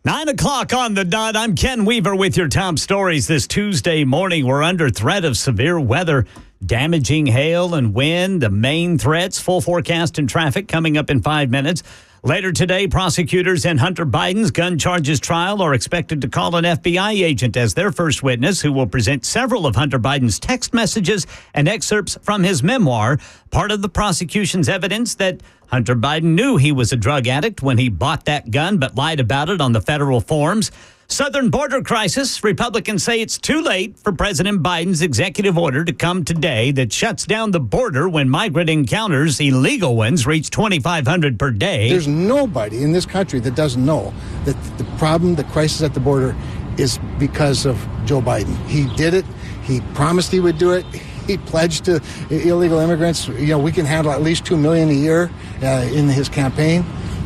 9 o'clock on the dot. I'm Ken Weaver with your top stories this Tuesday morning. We're under threat of severe weather, damaging hail and wind. The main threats, full forecast and traffic coming up in 5 minutes. Later today, prosecutors in Hunter Biden's gun charges trial are expected to call an FBI agent as their first witness, who will present several of Hunter Biden's text messages and excerpts from his memoir, part of the prosecution's evidence that Hunter Biden knew he was a drug addict when he bought that gun, but lied about it on the federal forms. Southern border crisis. Republicans say it's too late for President Biden's executive order to come today that shuts down the border when migrant encounters, illegal ones, reach 2,500 per day. There's nobody in this country that doesn't know that the problem, the crisis at the border, is because of Joe Biden. He did it. He promised he would do it. He pledged to illegal immigrants, we can handle at least 2 million a year in his campaign.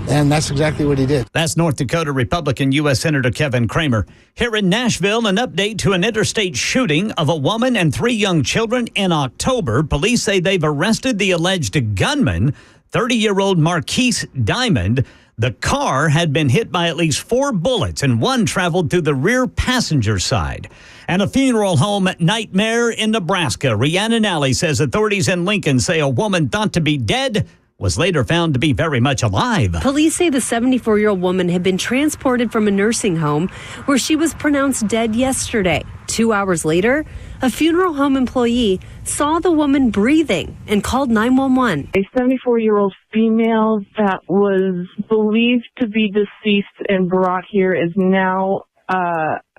And that's exactly what he did. That's North Dakota Republican U.S. Senator Kevin Cramer. Here in Nashville, an update to an interstate shooting of a woman and 3 young children in October. Police say they've arrested the alleged gunman, 30-year-old Marquise Diamond. The car had been hit by at least 4 bullets, and one traveled through the rear passenger side. And a funeral home nightmare in Nebraska. Rhiannon Alley says authorities in Lincoln say a woman thought to be dead was later found to be very much alive. Police say the 74-year-old woman had been transported from a nursing home where she was pronounced dead yesterday. 2 hours later, a funeral home employee saw the woman breathing and called 911. A 74-year-old female that was believed to be deceased and brought here is now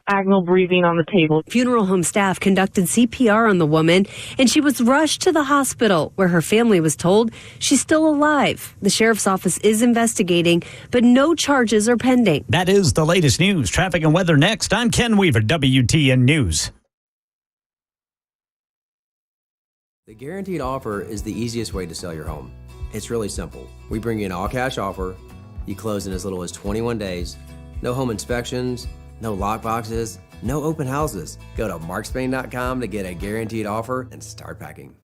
agonal breathing on the table. Funeral home staff conducted CPR on the woman, and she was rushed to the hospital where her family was told she's still alive. The sheriff's office is investigating, but no charges are pending. That is the latest news. Traffic and weather next. I'm Ken Weaver, WTN News. The Guaranteed Offer is the easiest way to sell your home. It's really simple. We bring you an all-cash offer. You close in as little as 21 days. No home inspections, no lock boxes, no open houses. Go to markspain.com to get a guaranteed offer and start packing.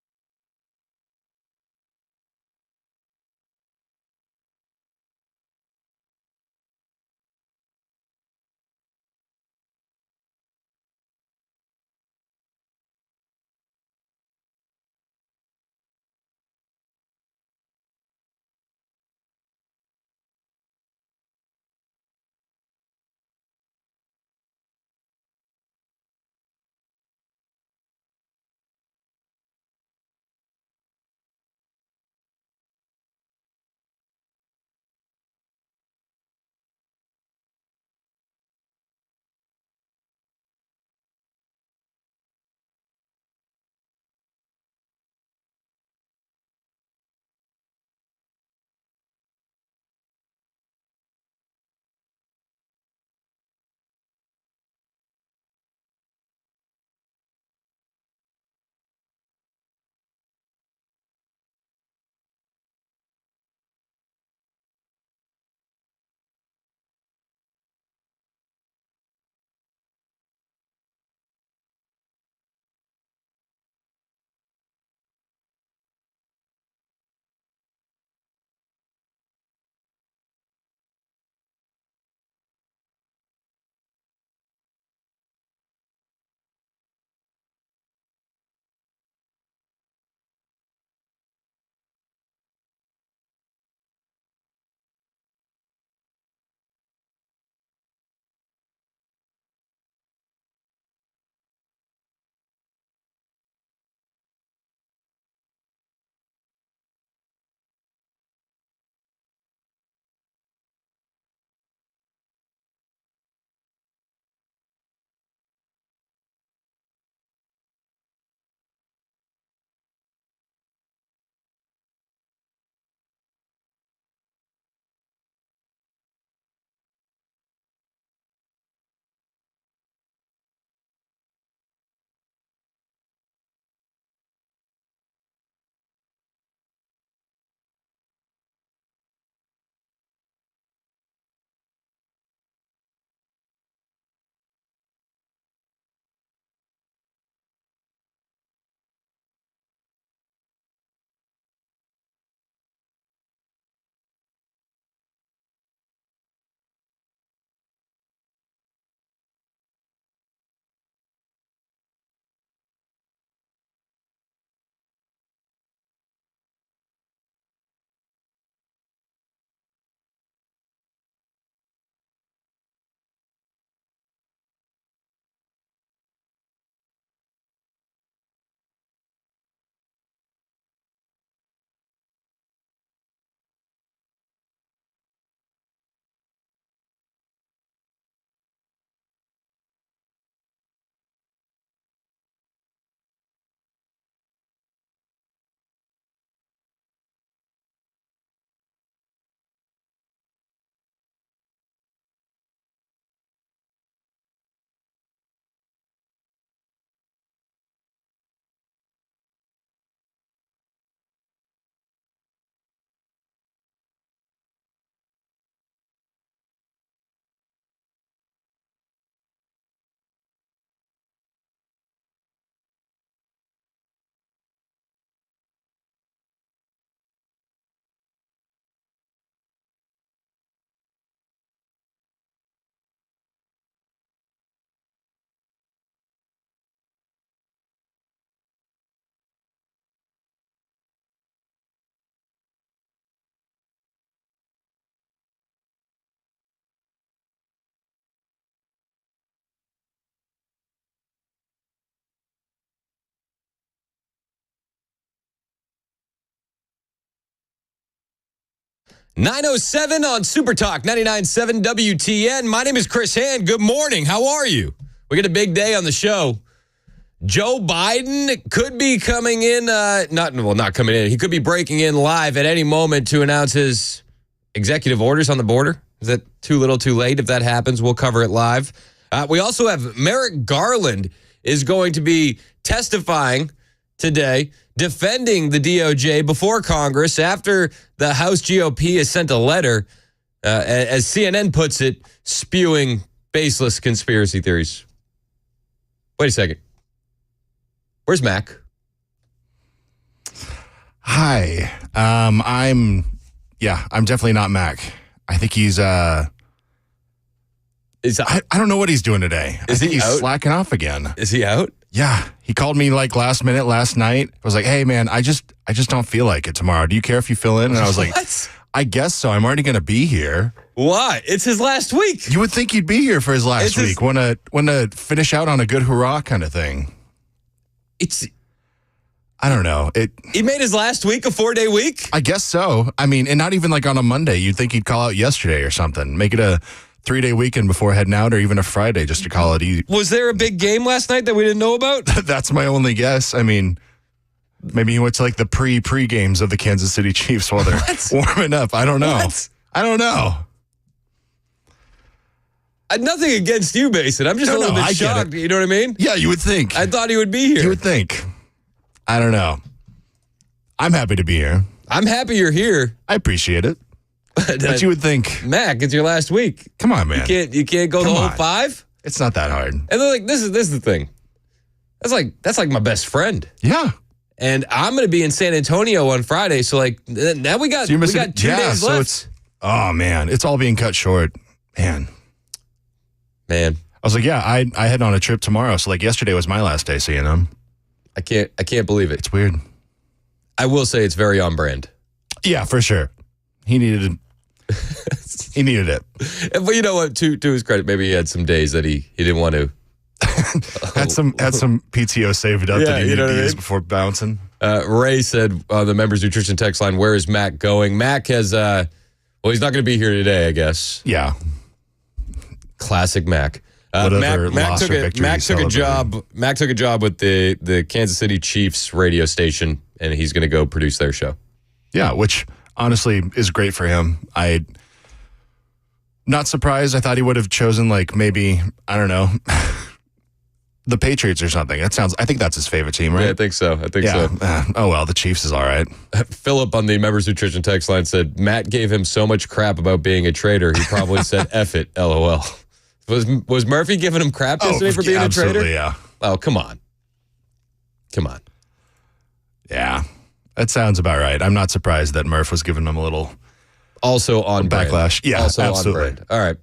9:07 on Super Talk 99.7 WTN. My name is Chris Hand. Good morning. How are you? We got a big day on the show. Joe Biden could be coming in, not coming in. He could be breaking in live at any moment to announce his executive orders on the border. Is that too little too late? If that happens, we'll cover it live. We also have Merrick Garland is going to be testifying today, defending the DOJ before Congress after the House GOP has sent a letter, as CNN puts it, spewing baseless conspiracy theories. Wait a second. Where's Mac? Hi. I'm definitely not Mac. I think he's I don't know what he's doing today. I think he's slacking off again. Is he out? Yeah. He called me like last minute last night. I was like, hey man, I just don't feel like it tomorrow. Do you care if you fill in? And I was like, What? I guess so. I'm already gonna be here. Why? It's his last week. You would think he'd be here for his last week. Want to finish out on a good hurrah kind of thing. I don't know. He made his last week a 4-day week? I guess so. I mean, and not even like on a Monday. You'd think he'd call out yesterday or something. Make it a 3-day weekend before heading out, or even a Friday just to call it easy. Was there a big game last night that we didn't know about? That's my only guess. I mean, maybe he went to like the pre games of the Kansas City Chiefs while they're warming up. I don't know. What? I don't know. Nothing against you, Mason. I'm just a little bit I get shocked. it. You know what I mean? Yeah, you would think. I thought he would be here. You would think. I don't know. I'm happy to be here. I'm happy you're here. I appreciate it. But you would think, Mac, it's your last week. Come on, man. You can't go the whole 5? It's not that hard. And they're like, this is the thing. That's like my best friend. Yeah. And I'm going to be in San Antonio on Friday. So like now we got 2 days left. Oh man, it's all being cut short. Man. I was like, yeah, I head on a trip tomorrow. So like yesterday was my last day seeing him. I can't believe it. It's weird. I will say it's very on brand. Yeah, for sure. He needed it. But you know what? To his credit, maybe he had some days that he didn't want to. had some PTO saved up that he needed to use before bouncing. Ray said on the members nutrition text line, "Where is Mac going?" Mac has he's not going to be here today, I guess. Yeah. Classic Mac. Mac took a job with the Kansas City Chiefs radio station, and he's going to go produce their show. Yeah, which honestly is great for him. I not surprised. I thought he would have chosen like maybe, I don't know, the Patriots or something. I think that's his favorite team, right? Yeah, I think so. Oh well, the Chiefs is all right. Philip on the members nutrition text line said Matt gave him so much crap about being a traitor. He probably said F it, LOL. Was Murphy giving him crap yesterday for being a traitor? Yeah. Oh, come on. Yeah. That sounds about right. I'm not surprised that Murph was giving him a little also on backlash. Brand. Yeah, also absolutely. On brand. All right.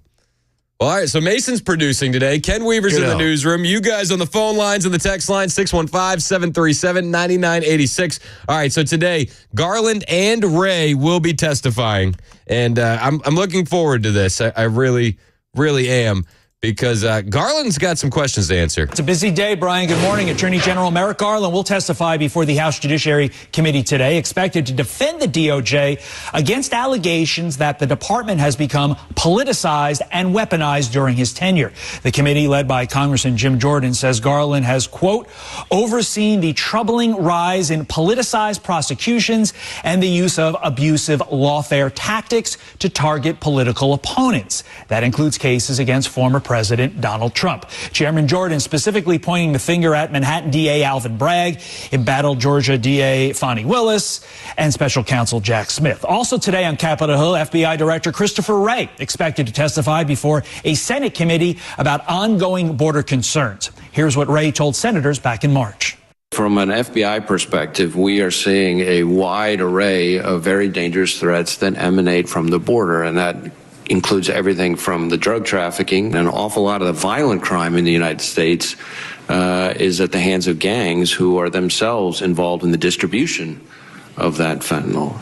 Well, all right. So Mason's producing today. Ken Weaver's in the newsroom. You guys on the phone lines and the text line, 615-737-9986. All right. So today, Garland and Ray will be testifying. And I'm looking forward to this. I really, really am. Because Garland's got some questions to answer. It's a busy day, Brian. Good morning. Attorney General Merrick Garland will testify before the House Judiciary Committee today, expected to defend the DOJ against allegations that the department has become politicized and weaponized during his tenure. The committee, led by Congressman Jim Jordan, says Garland has, quote, overseen the troubling rise in politicized prosecutions and the use of abusive lawfare tactics to target political opponents. That includes cases against former President Donald Trump. Chairman Jordan specifically pointing the finger at Manhattan DA Alvin Bragg, embattled Georgia DA Fani Willis, and Special Counsel Jack Smith. Also today on Capitol Hill, FBI Director Christopher Wray expected to testify before a Senate committee about ongoing border concerns. Here's what Wray told senators back in March. From an FBI perspective, we are seeing a wide array of very dangerous threats that emanate from the border, and that includes everything from the drug trafficking. An awful lot of the violent crime in the United States is at the hands of gangs who are themselves involved in the distribution of that fentanyl.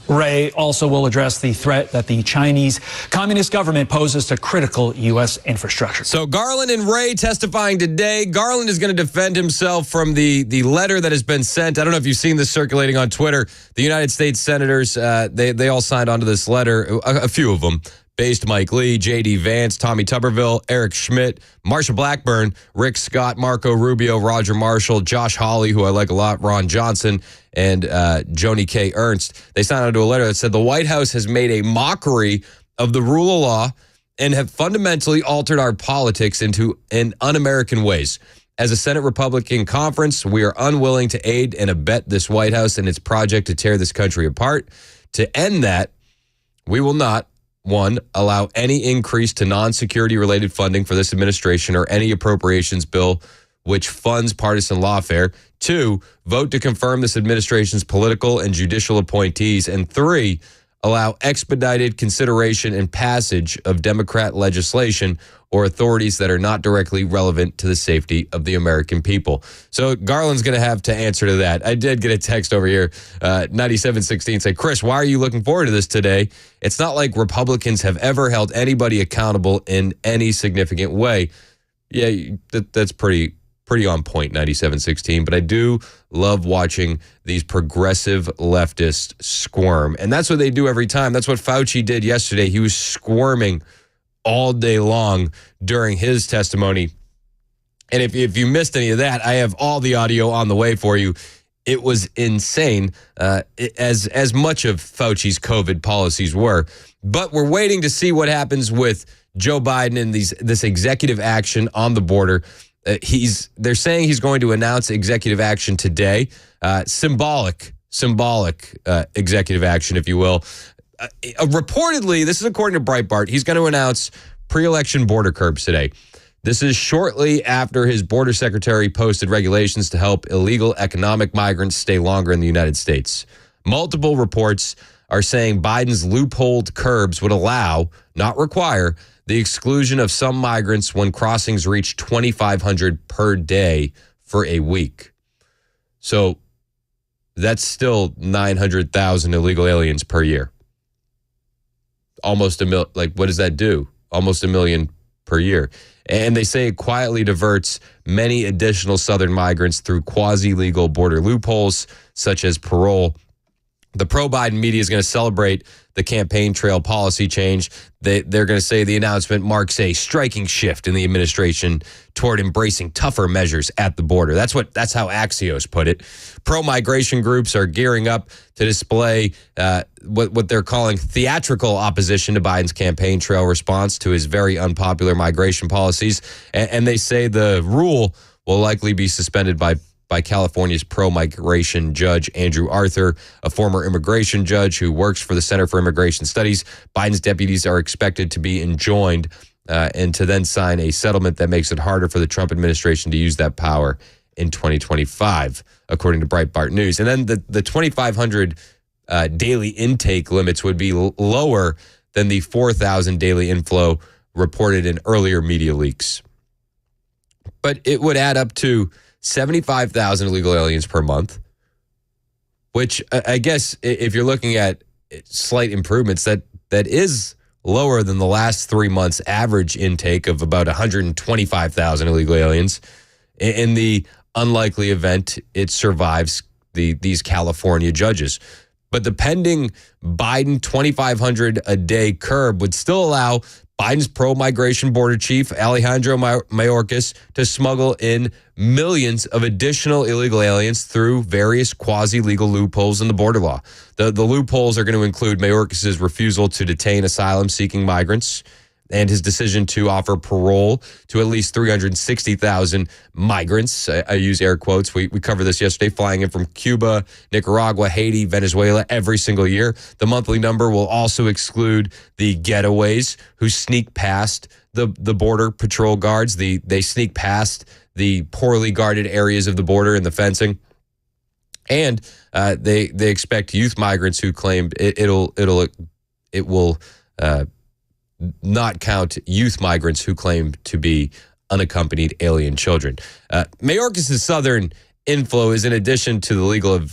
Wray also will address the threat that the Chinese Communist government poses to critical U.S. infrastructure. So Garland and Wray testifying today. Garland is going to defend himself from the letter that has been sent. I don't know if you've seen this circulating on Twitter. The United States senators, they all signed onto this letter, a few of them. Based Mike Lee, J.D. Vance, Tommy Tuberville, Eric Schmidt, Marsha Blackburn, Rick Scott, Marco Rubio, Roger Marshall, Josh Hawley, who I like a lot, Ron Johnson, and Joni K. Ernst. They signed onto a letter that said the White House has made a mockery of the rule of law and have fundamentally altered our politics in un-American ways. As a Senate Republican conference, we are unwilling to aid and abet this White House in its project to tear this country apart. To end that, we will not, one, allow any increase to non-security related funding for this administration or any appropriations bill which funds partisan lawfare. Two, vote to confirm this administration's political and judicial appointees. And three, allow expedited consideration and passage of Democrat legislation or authorities that are not directly relevant to the safety of the American people. So Garland's going to have to answer to that. I did get a text over here, 9716, say, Chris, why are you looking forward to this today? It's not like Republicans have ever held anybody accountable in any significant way. Yeah, that's pretty on point, 9716. But I do love watching these progressive leftists squirm. And that's what they do every time. That's what Fauci did yesterday. He was squirming all day long during his testimony. And if you missed any of that, I have all the audio on the way for you. It was insane, as much of Fauci's COVID policies were. But we're waiting to see what happens with Joe Biden and this executive action on the border. They're saying he's going to announce executive action today. Symbolic executive action, if you will. Reportedly, this is according to Breitbart, he's going to announce pre-election border curbs today. This is shortly after his border secretary posted regulations to help illegal economic migrants stay longer in the United States. Multiple reports are saying Biden's loopholed curbs would allow, not require, the exclusion of some migrants when crossings reach 2,500 per day for a week. So that's still 900,000 illegal aliens per year. Almost what does that do? Almost a million per year. And they say it quietly diverts many additional Southern migrants through quasi-legal border loopholes, such as parole. The pro-Biden media is going to celebrate the campaign trail policy change. They're going to say the announcement marks a striking shift in the administration toward embracing tougher measures at the border. That's how Axios put it. Pro-migration groups are gearing up to display what they're calling theatrical opposition to Biden's campaign trail response to his very unpopular migration policies. And they say the rule will likely be suspended by California's pro-migration judge, Andrew Arthur, a former immigration judge who works for the Center for Immigration Studies. Biden's deputies are expected to be enjoined and to then sign a settlement that makes it harder for the Trump administration to use that power in 2025, according to Breitbart News. And then the 2,500 daily intake limits would be lower than the 4,000 daily inflow reported in earlier media leaks. But it would add up to 75,000 illegal aliens per month, which I guess if you're looking at slight improvements, that is lower than the last 3 months' average intake of about 125,000 illegal aliens. In the unlikely event it survives these California judges. But the pending Biden 2,500 a day curb would still allow Biden's pro-migration border chief, Alejandro Mayorkas, to smuggle in millions of additional illegal aliens through various quasi-legal loopholes in the border law. The loopholes are going to include Mayorkas' refusal to detain asylum-seeking migrants and his decision to offer parole to at least 360,000 migrants. I use air quotes. We covered this yesterday, flying in from Cuba, Nicaragua, Haiti, Venezuela every single year. The monthly number will also exclude the getaways who sneak past the border patrol guards. They sneak past the poorly guarded areas of the border and the fencing. And they expect youth migrants who claim it will not count youth migrants who claim to be unaccompanied alien children. Mayorkas' southern inflow is in addition to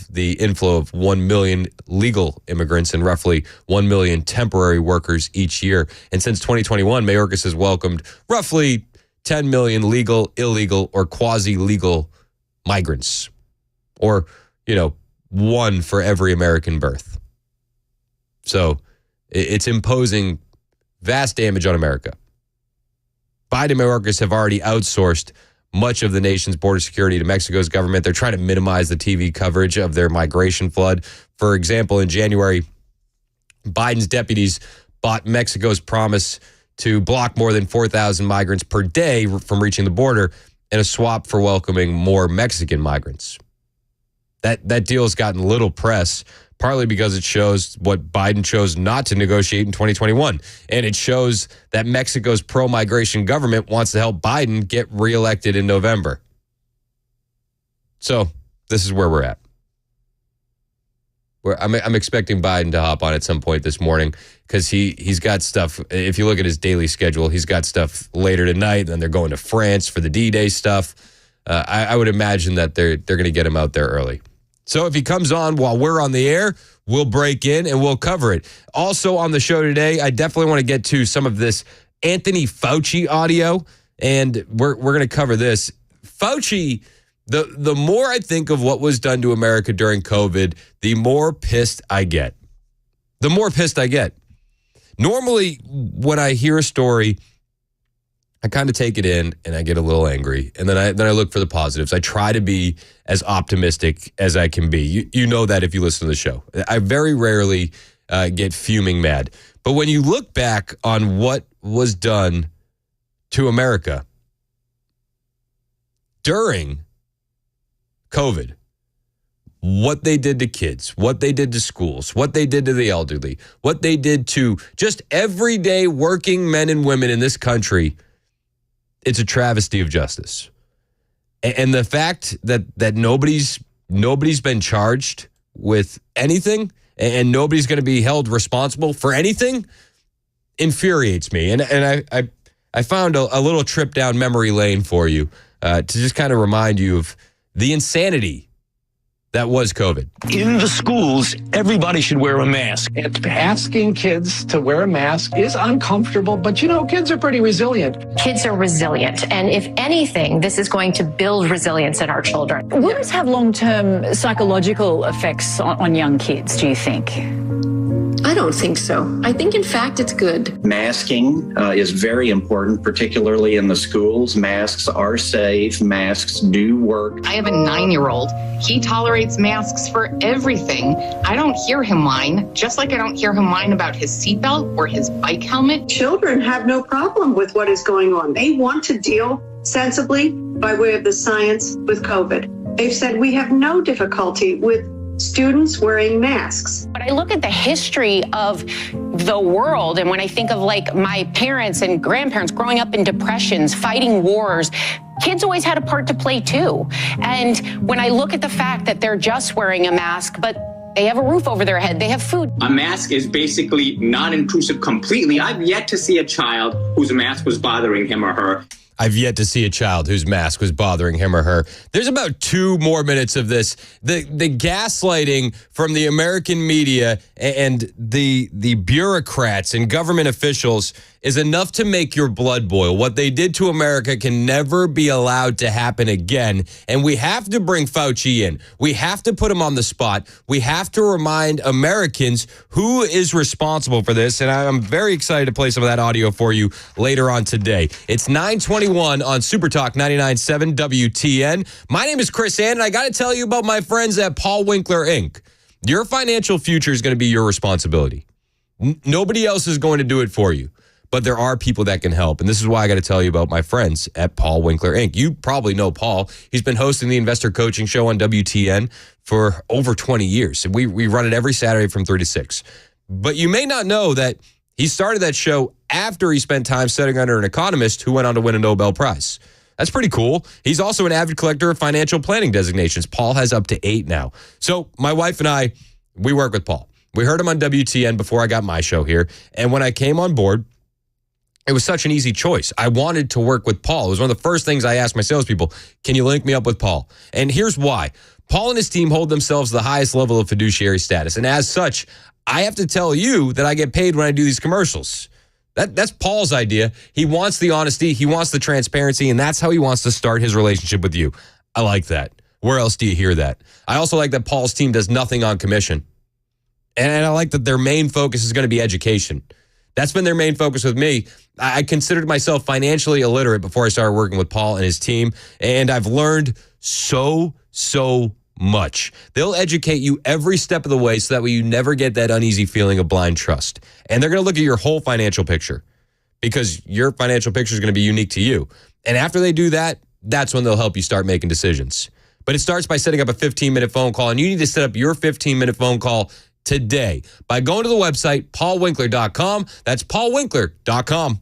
the inflow of 1 million legal immigrants and roughly 1 million temporary workers each year. And since 2021, Mayorkas has welcomed roughly 10 million legal, illegal, or quasi-legal migrants, or, one for every American birth. So it's imposing vast damage on America. Biden and Mayorkas have already outsourced much of the nation's border security to Mexico's government. They're trying to minimize the TV coverage of their migration flood. For example, in January, Biden's deputies bought Mexico's promise to block more than 4,000 migrants per day from reaching the border in a swap for welcoming more Mexican migrants. That deal has gotten little press, partly because it shows what Biden chose not to negotiate in 2021. And it shows that Mexico's pro-migration government wants to help Biden get reelected in November. So this is where we're at. I'm expecting Biden to hop on at some point this morning because he's got stuff. If you look at his daily schedule, he's got stuff later tonight. And then they're going to France for the D-Day stuff. I would imagine that they're going to get him out there early. So if he comes on while we're on the air, we'll break in and we'll cover it. Also on the show today, I definitely want to get to some of this Anthony Fauci audio, and we're going to cover this. Fauci, the more I think of what was done to America during COVID, the more pissed I get. The more pissed I get. Normally, when I hear a story, I kind of take it in and I get a little angry, and then I look for the positives. I try to be as optimistic as I can be. You know that if you listen to the show. I very rarely get fuming mad. But when you look back on what was done to America during COVID, what they did to kids, what they did to schools, what they did to the elderly, what they did to just everyday working men and women in this country, it's a travesty of justice. And the fact that nobody's been charged with anything and nobody's going to be held responsible for anything infuriates me. And I found a little trip down memory lane for you to just kind of remind you of the insanity that was COVID. In the schools, everybody should wear a mask. Asking kids to wear a mask is uncomfortable, but kids are pretty resilient. Kids are resilient. And if anything, this is going to build resilience in our children. Will this have long-term psychological effects on young kids, do you think? I don't think so. I think, in fact, it's good. Masking is very important, particularly in the schools. Masks are safe. Masks do work. I have a 9-year-old. He tolerates masks for everything. I don't hear him whine, just like I don't hear him whine about his seatbelt or his bike helmet. Children have no problem with what is going on. They want to deal sensibly by way of the science with COVID. They've said we have no difficulty with students wearing masks. But I look at the history of the world, and when I think of my parents and grandparents growing up in depressions, fighting wars, kids always had a part to play too. And when I look at the fact that they're just wearing a mask, but they have a roof over their head, they have food. A mask is basically non-intrusive completely. I've yet to see a child whose mask was bothering him or her. I've yet to see a child whose mask was bothering him or her. There's about 2 more minutes of this. The gaslighting from the American media and the bureaucrats and government officials is enough to make your blood boil. What they did to America can never be allowed to happen again. And we have to bring Fauci in. We have to put him on the spot. We have to remind Americans who is responsible for this. And I'm very excited to play some of that audio for you later on today. It's 9:21 on Super Talk 99.7 WTN. My name is Chris Hand, and I got to tell you about my friends at Paul Winkler, Inc. Your financial future is going to be your responsibility. Nobody else is going to do it for you. But there are people that can help. And this is why I got to tell you about my friends at Paul Winkler, Inc. You probably know Paul. He's been hosting the Investor Coaching Show on WTN for over 20 years. We run it every Saturday from 3 to 6. But you may not know that he started that show after he spent time studying under an economist who went on to win a Nobel Prize. That's pretty cool. He's also an avid collector of financial planning designations. Paul has up to 8 now. So my wife and I, we work with Paul. We heard him on WTN before I got my show here. And when I came on board, It was such an easy choice. I wanted to work with Paul. It was one of the first things I asked my salespeople, can you link me up with Paul? And here's why. Paul and his team hold themselves the highest level of fiduciary status. And as such, I have to tell you that I get paid when I do these commercials. That's Paul's idea. He wants the honesty. He wants the transparency. And that's how he wants to start his relationship with you. I like that. Where else do you hear that? I also like that Paul's team does nothing on commission. And I like that their main focus is going to be education. That's been their main focus with me. I considered myself financially illiterate before I started working with Paul and his team, and I've learned so much. They'll educate you every step of the way so that way you never get that uneasy feeling of blind trust. And they're going to look at your whole financial picture because your financial picture is going to be unique to you. And after they do that, that's when they'll help you start making decisions. But it starts by setting up a 15-minute phone call, and you need to set up your 15-minute phone call today by going to the website, paulwinkler.com. That's paulwinkler.com.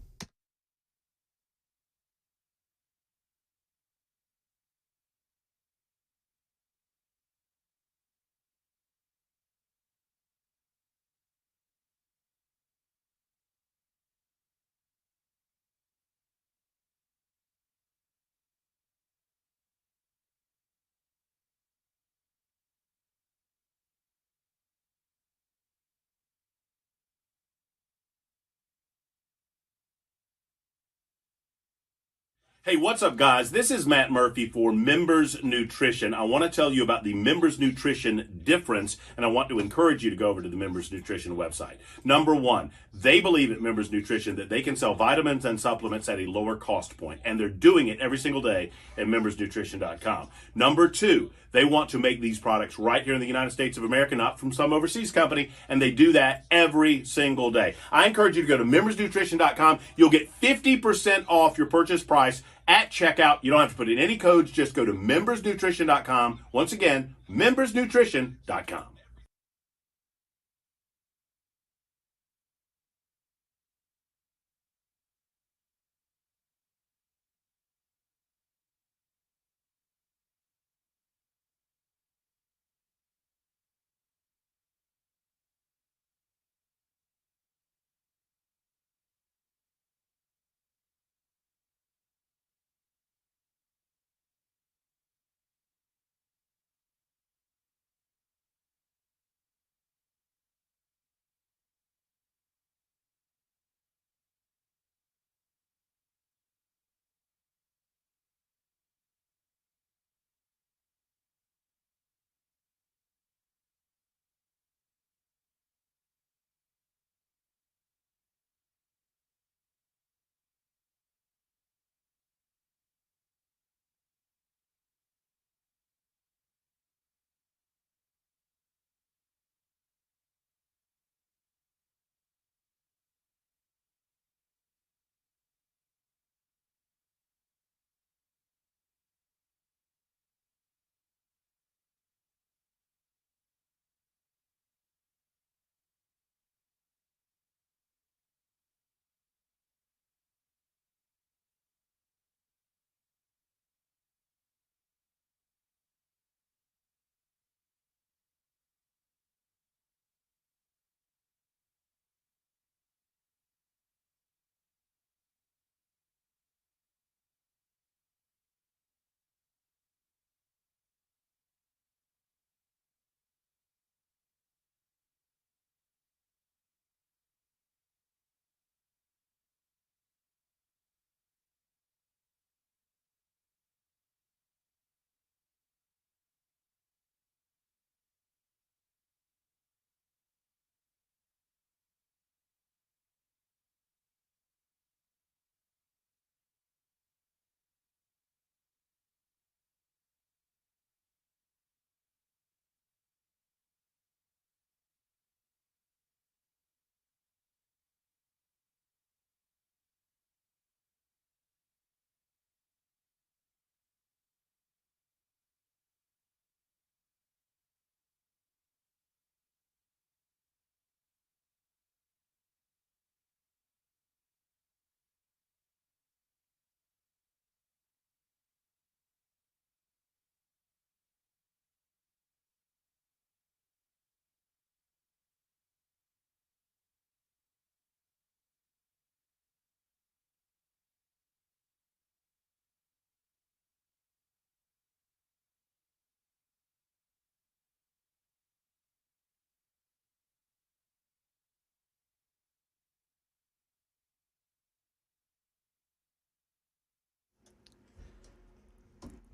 Hey, what's up, guys? This is Matt Murphy for Members Nutrition. I want to tell you about the Members Nutrition difference, and I want to encourage you to go over to the Members Nutrition website. Number one, they believe at Members Nutrition that they can sell vitamins and supplements at a lower cost point, and they're doing it every single day at membersnutrition.com. Number two, they want to make these products right here in the United States of America, not from some overseas company, and they do that every single day. I encourage you to go to membersnutrition.com. You'll get 50% off your purchase price at checkout. You don't have to put in any codes. Just go to membersnutrition.com. Once again, membersnutrition.com.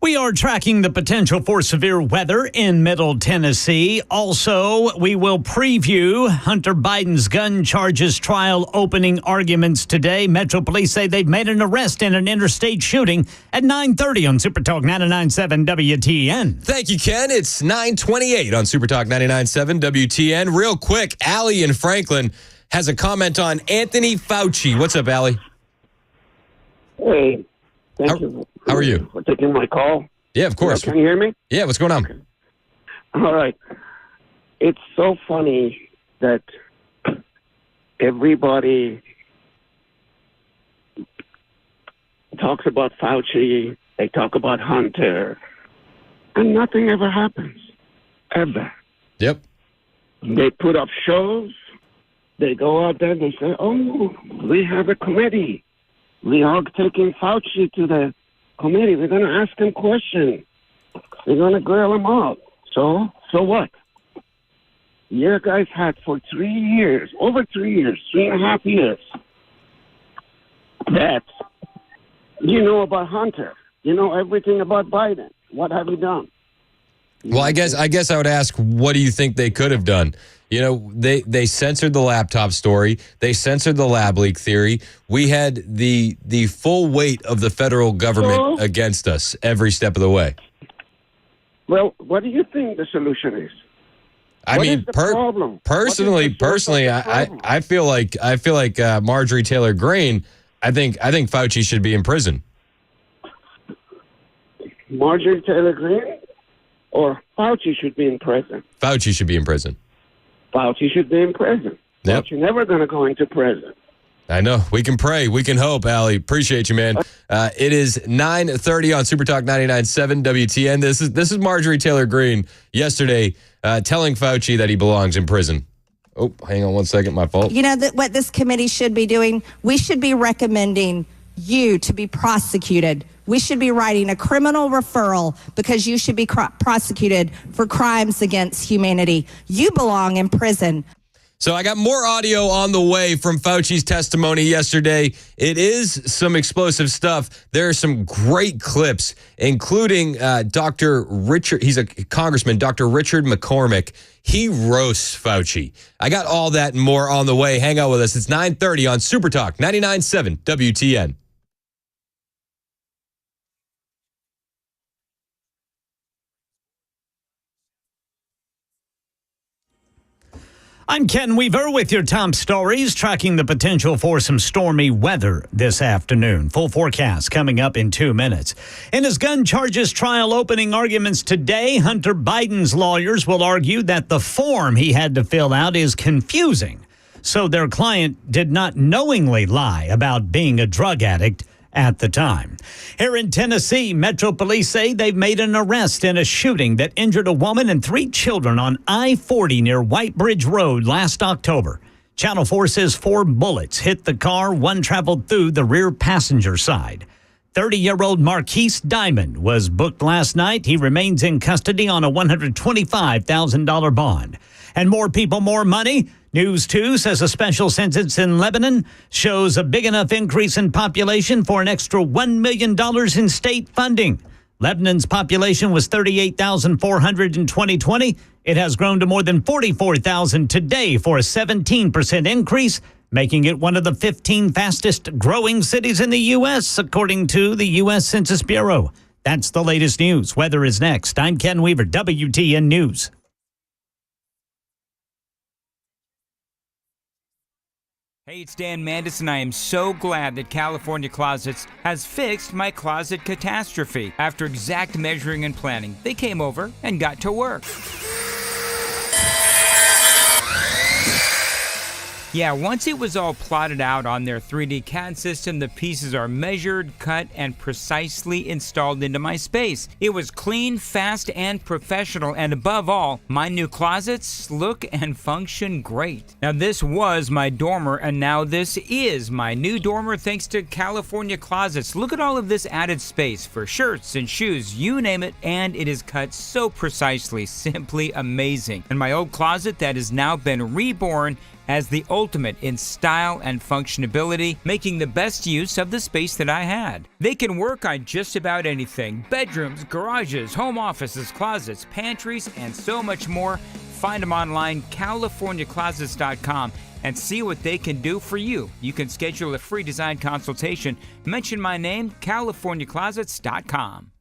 We are tracking the potential for severe weather in Middle Tennessee. Also, we will preview Hunter Biden's gun charges trial opening arguments today. Metro Police say they've made an arrest in an interstate shooting at 9:30 on Super Talk 99.7 WTN. Thank you, Ken. It's 9:28 on Super Talk 99.7 WTN. Real quick, Allie in Franklin has a comment on Anthony Fauci. What's up, Allie? Hey, thank you. How are you? For taking my call. Yeah, of course. Can you hear me? Yeah, what's going on? Okay. All right. It's so funny that everybody talks about Fauci, they talk about Hunter, and nothing ever happens. Ever. Yep. They put up shows, they go out there, they say, oh, we have a committee. We are taking Fauci to the committee. We're going to ask him questions. We're going to grill him up. So what? You guys had for 3 years, over 3 years, 3.5 years, that you know about Hunter. You know everything about Biden. What have you done? Well, I guess I would ask, what do you think they could have done? You know, they censored the laptop story. They censored the lab leak theory. We had the full weight of the federal government against us every step of the way. Well, what do you think the solution is? Personally, I feel like Marjorie Taylor Greene. I think Fauci should be in prison. Marjorie Taylor Greene or Fauci should be in prison? Fauci should be in prison. Fauci should be in prison. Yep. But you're never going to go into prison. I know. We can pray. We can hope, Allie. Appreciate you, man. It is 9:30 on Super Talk 99.7 WTN. This is Marjorie Taylor Greene yesterday telling Fauci that he belongs in prison. Oh, hang on one second. My fault. You know what this committee should be doing? We should be recommending you to be prosecuted. We should be writing a criminal referral because you should be prosecuted for crimes against humanity. You belong in prison. So I got more audio on the way from Fauci's testimony yesterday. It is some explosive stuff. There are some great clips, including Dr. Richard, he's a congressman, Dr. Richard McCormick. He roasts Fauci. I got all that and more on the way. Hang out with us. It's 9:30 on Super Talk 99.7 WTN. I'm Ken Weaver with your top stories, tracking the potential for some stormy weather this afternoon. Full forecast coming up in 2 minutes. In his gun charges trial opening arguments today, Hunter Biden's lawyers will argue that the form he had to fill out is confusing. So their client did not knowingly lie about being a drug addict at the time. Here in Tennessee, Metro Police say they've made an arrest in a shooting that injured a woman and 3 children on I-40 near White Bridge Road last October. Channel 4 says 4 bullets hit the car. 1 traveled through the rear passenger side. 30-year-old Marquise Diamond was booked last night. He remains in custody on a $125,000 bond. And more people, more money. News 2 says a special sentence in Lebanon shows a big enough increase in population for an extra $1 million in state funding. Lebanon's population was 38,400 in 2020. It has grown to more than 44,000 today for a 17% increase, making it one of the 15 fastest growing cities in the U.S., according to the U.S. Census Bureau. That's the latest news. Weather is next. I'm Ken Weaver, WTN News. Hey, it's Dan Mandis, and I am so glad that California Closets has fixed my closet catastrophe. After exact measuring and planning, they came over and got to work. Yeah, once it was all plotted out on their 3D CAD system, the pieces are measured, cut, and precisely installed into my space. It was clean, fast, and professional, and above all, my new closets look and function great. Now, this was my dormer, and now this is my new dormer thanks to California Closets. Look at all of this added space for shirts and shoes, you name it, and it is cut so precisely, simply amazing. And my old closet that has now been reborn as the ultimate in style and functionality, making the best use of the space that I had. They can work on just about anything: bedrooms, garages, home offices, closets, pantries, and so much more. Find them online, CaliforniaClosets.com, and see what they can do for you. You can schedule a free design consultation. Mention my name, CaliforniaClosets.com.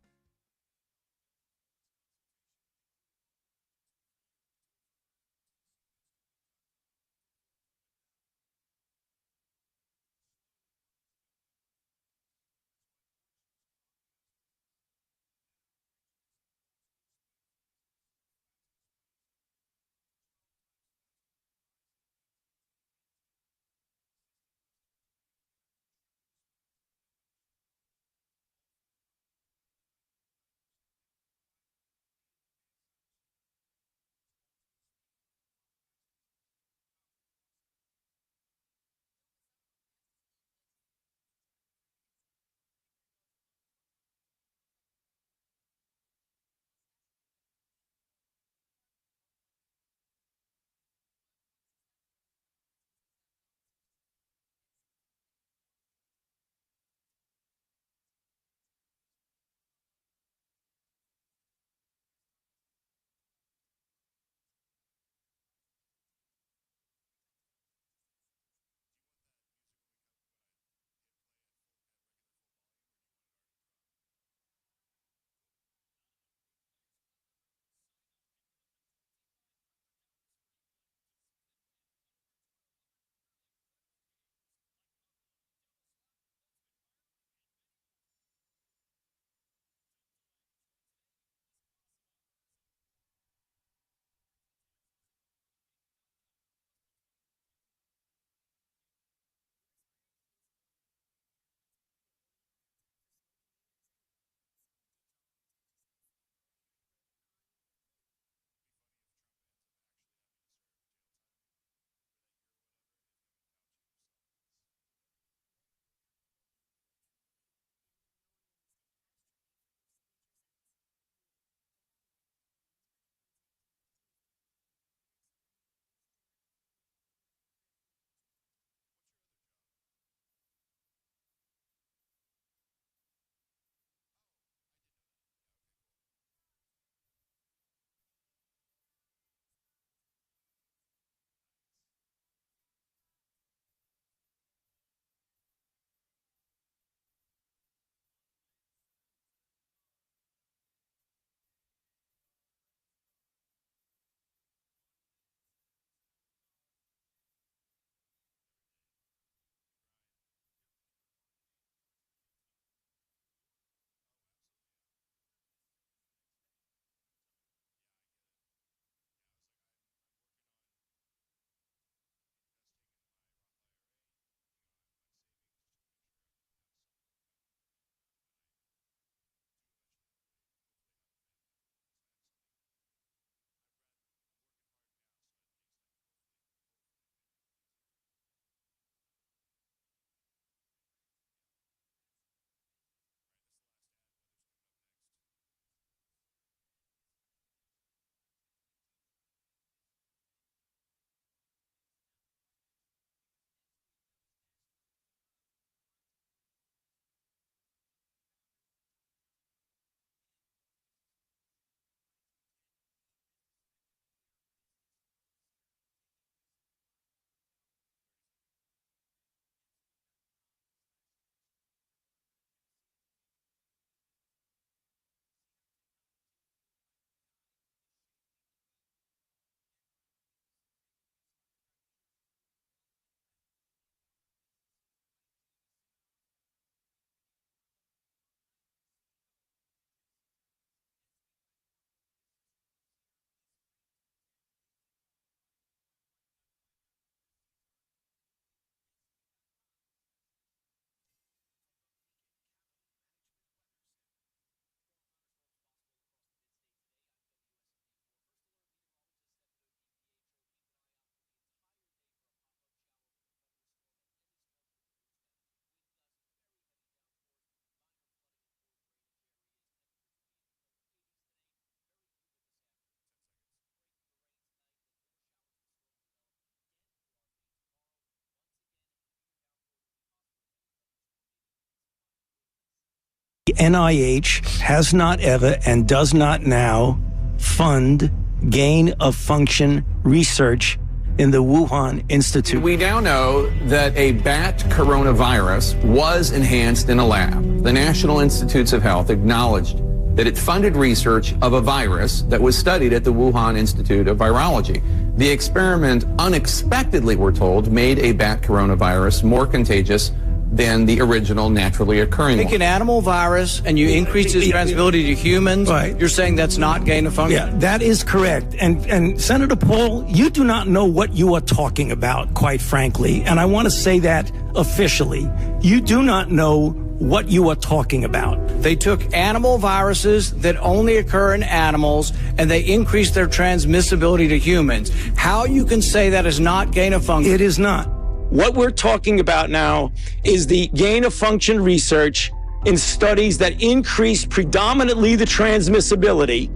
NIH has not ever and does not now fund gain-of-function research in the Wuhan Institute. We now know that a bat coronavirus was enhanced in a lab. The National Institutes of Health acknowledged that it funded research of a virus that was studied at the Wuhan Institute of Virology. The experiment unexpectedly, we're told, made a bat coronavirus more contagious than the original naturally occurring Take one. an animal virus and you increase its transmissibility to humans. Right. You're saying that's not gain of function? Yeah, that is correct. And Senator Paul, you do not know what you are talking about, quite frankly. And I want to say that officially. You do not know what you are talking about. They took animal viruses that only occur in animals and they increased their transmissibility to humans. How you can say that is not gain of function? It is not. What we're talking about now is the gain of function research in studies that increase predominantly the transmissibility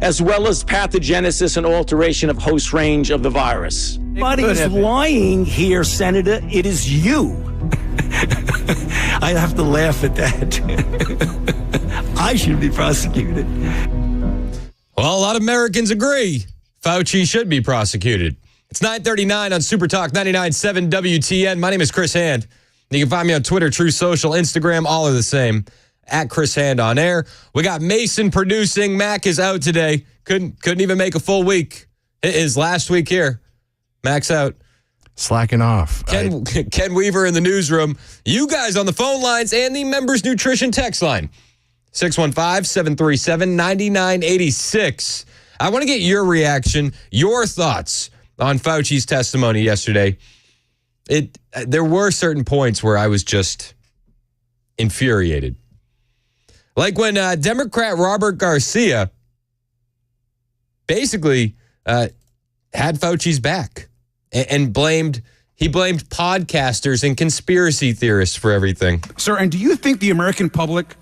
as well as pathogenesis and alteration of host range of the virus. Somebody is lying here, Senator. It is you. I have to laugh at that. I should be prosecuted. Well, a lot of Americans agree. Fauci should be prosecuted. It's 9:39 on Super Talk 99.7 WTN. My name is Chris Hand. You can find me on Twitter, True Social, Instagram, all are the same. At Chris Hand on air. We got Mason producing. Mac is out today. Couldn't even make a full week. His last week here. Mac's out. Slacking off. Ken Weaver in the newsroom. You guys on the phone lines and the Members Nutrition text line. 615-737-9986. I want to get your reaction, your thoughts on Fauci's testimony yesterday. There were certain points where I was just infuriated. Like when Democrat Robert Garcia basically had Fauci's back and blamed podcasters and conspiracy theorists for everything. Sir, and do you think the American public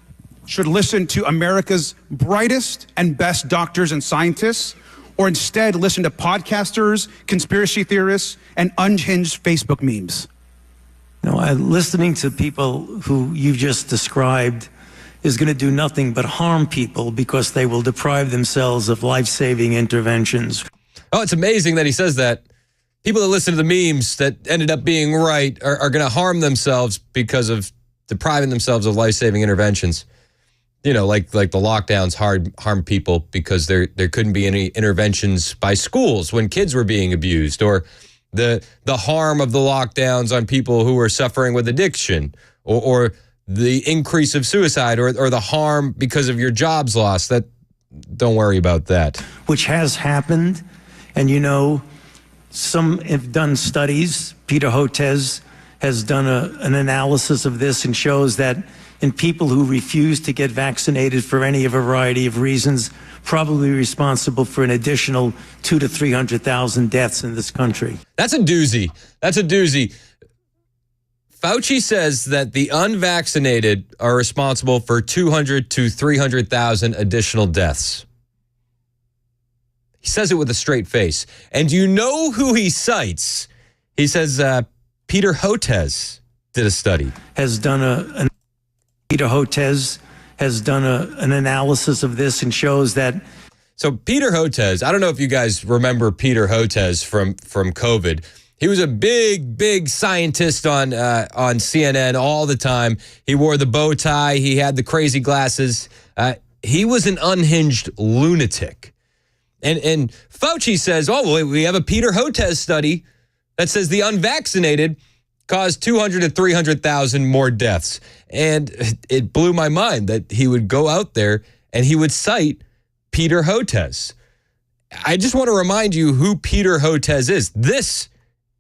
should listen to America's brightest and best doctors and scientists, or instead listen to podcasters, conspiracy theorists, and unhinged Facebook memes? No, listening to people who you just described is going to do nothing but harm people because they will deprive themselves of life-saving interventions. Oh, it's amazing that he says that. People that listen to the memes that ended up being right are going to harm themselves because of depriving themselves of life-saving interventions. You know, like the lockdowns harm people because there couldn't be any interventions by schools when kids were being abused, or the harm of the lockdowns on people who are suffering with addiction, or the increase of suicide, or the harm because of your jobs lost. That, don't worry about that. Which has happened, and you know, some have done studies. Peter Hotez has done an analysis of this and shows that in people who refuse to get vaccinated for any variety of reasons, probably responsible for an additional 200,000 to 300,000 deaths in this country. That's a doozy. Fauci says that the unvaccinated are responsible for 200,000 to 300,000 additional deaths. He says it with a straight face. And you know who he cites? He says Peter Hotez did a study. Peter Hotez has done an analysis of this and shows that. So Peter Hotez, I don't know if you guys remember Peter Hotez from COVID. He was a big scientist on CNN all the time. He wore the bow tie. He had the crazy glasses. He was an unhinged lunatic. And Fauci says, oh, well, we have a Peter Hotez study that says the unvaccinated caused 200,000 to 300,000 more deaths. And it blew my mind that he would go out there and he would cite Peter Hotez. I just want to remind you who Peter Hotez is. This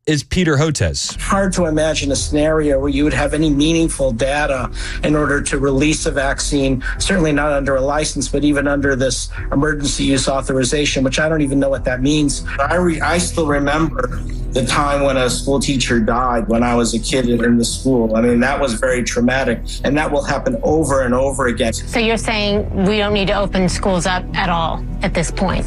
is Peter Hotez. Hard to imagine a scenario where you would have any meaningful data in order to release a vaccine, certainly not under a license, but even under this emergency use authorization, which I don't even know what that means. I still remember the time when a school teacher died when I was a kid in the school. I mean, that was very traumatic, and that will happen over and over again. So you're saying we don't need to open schools up at all at this point?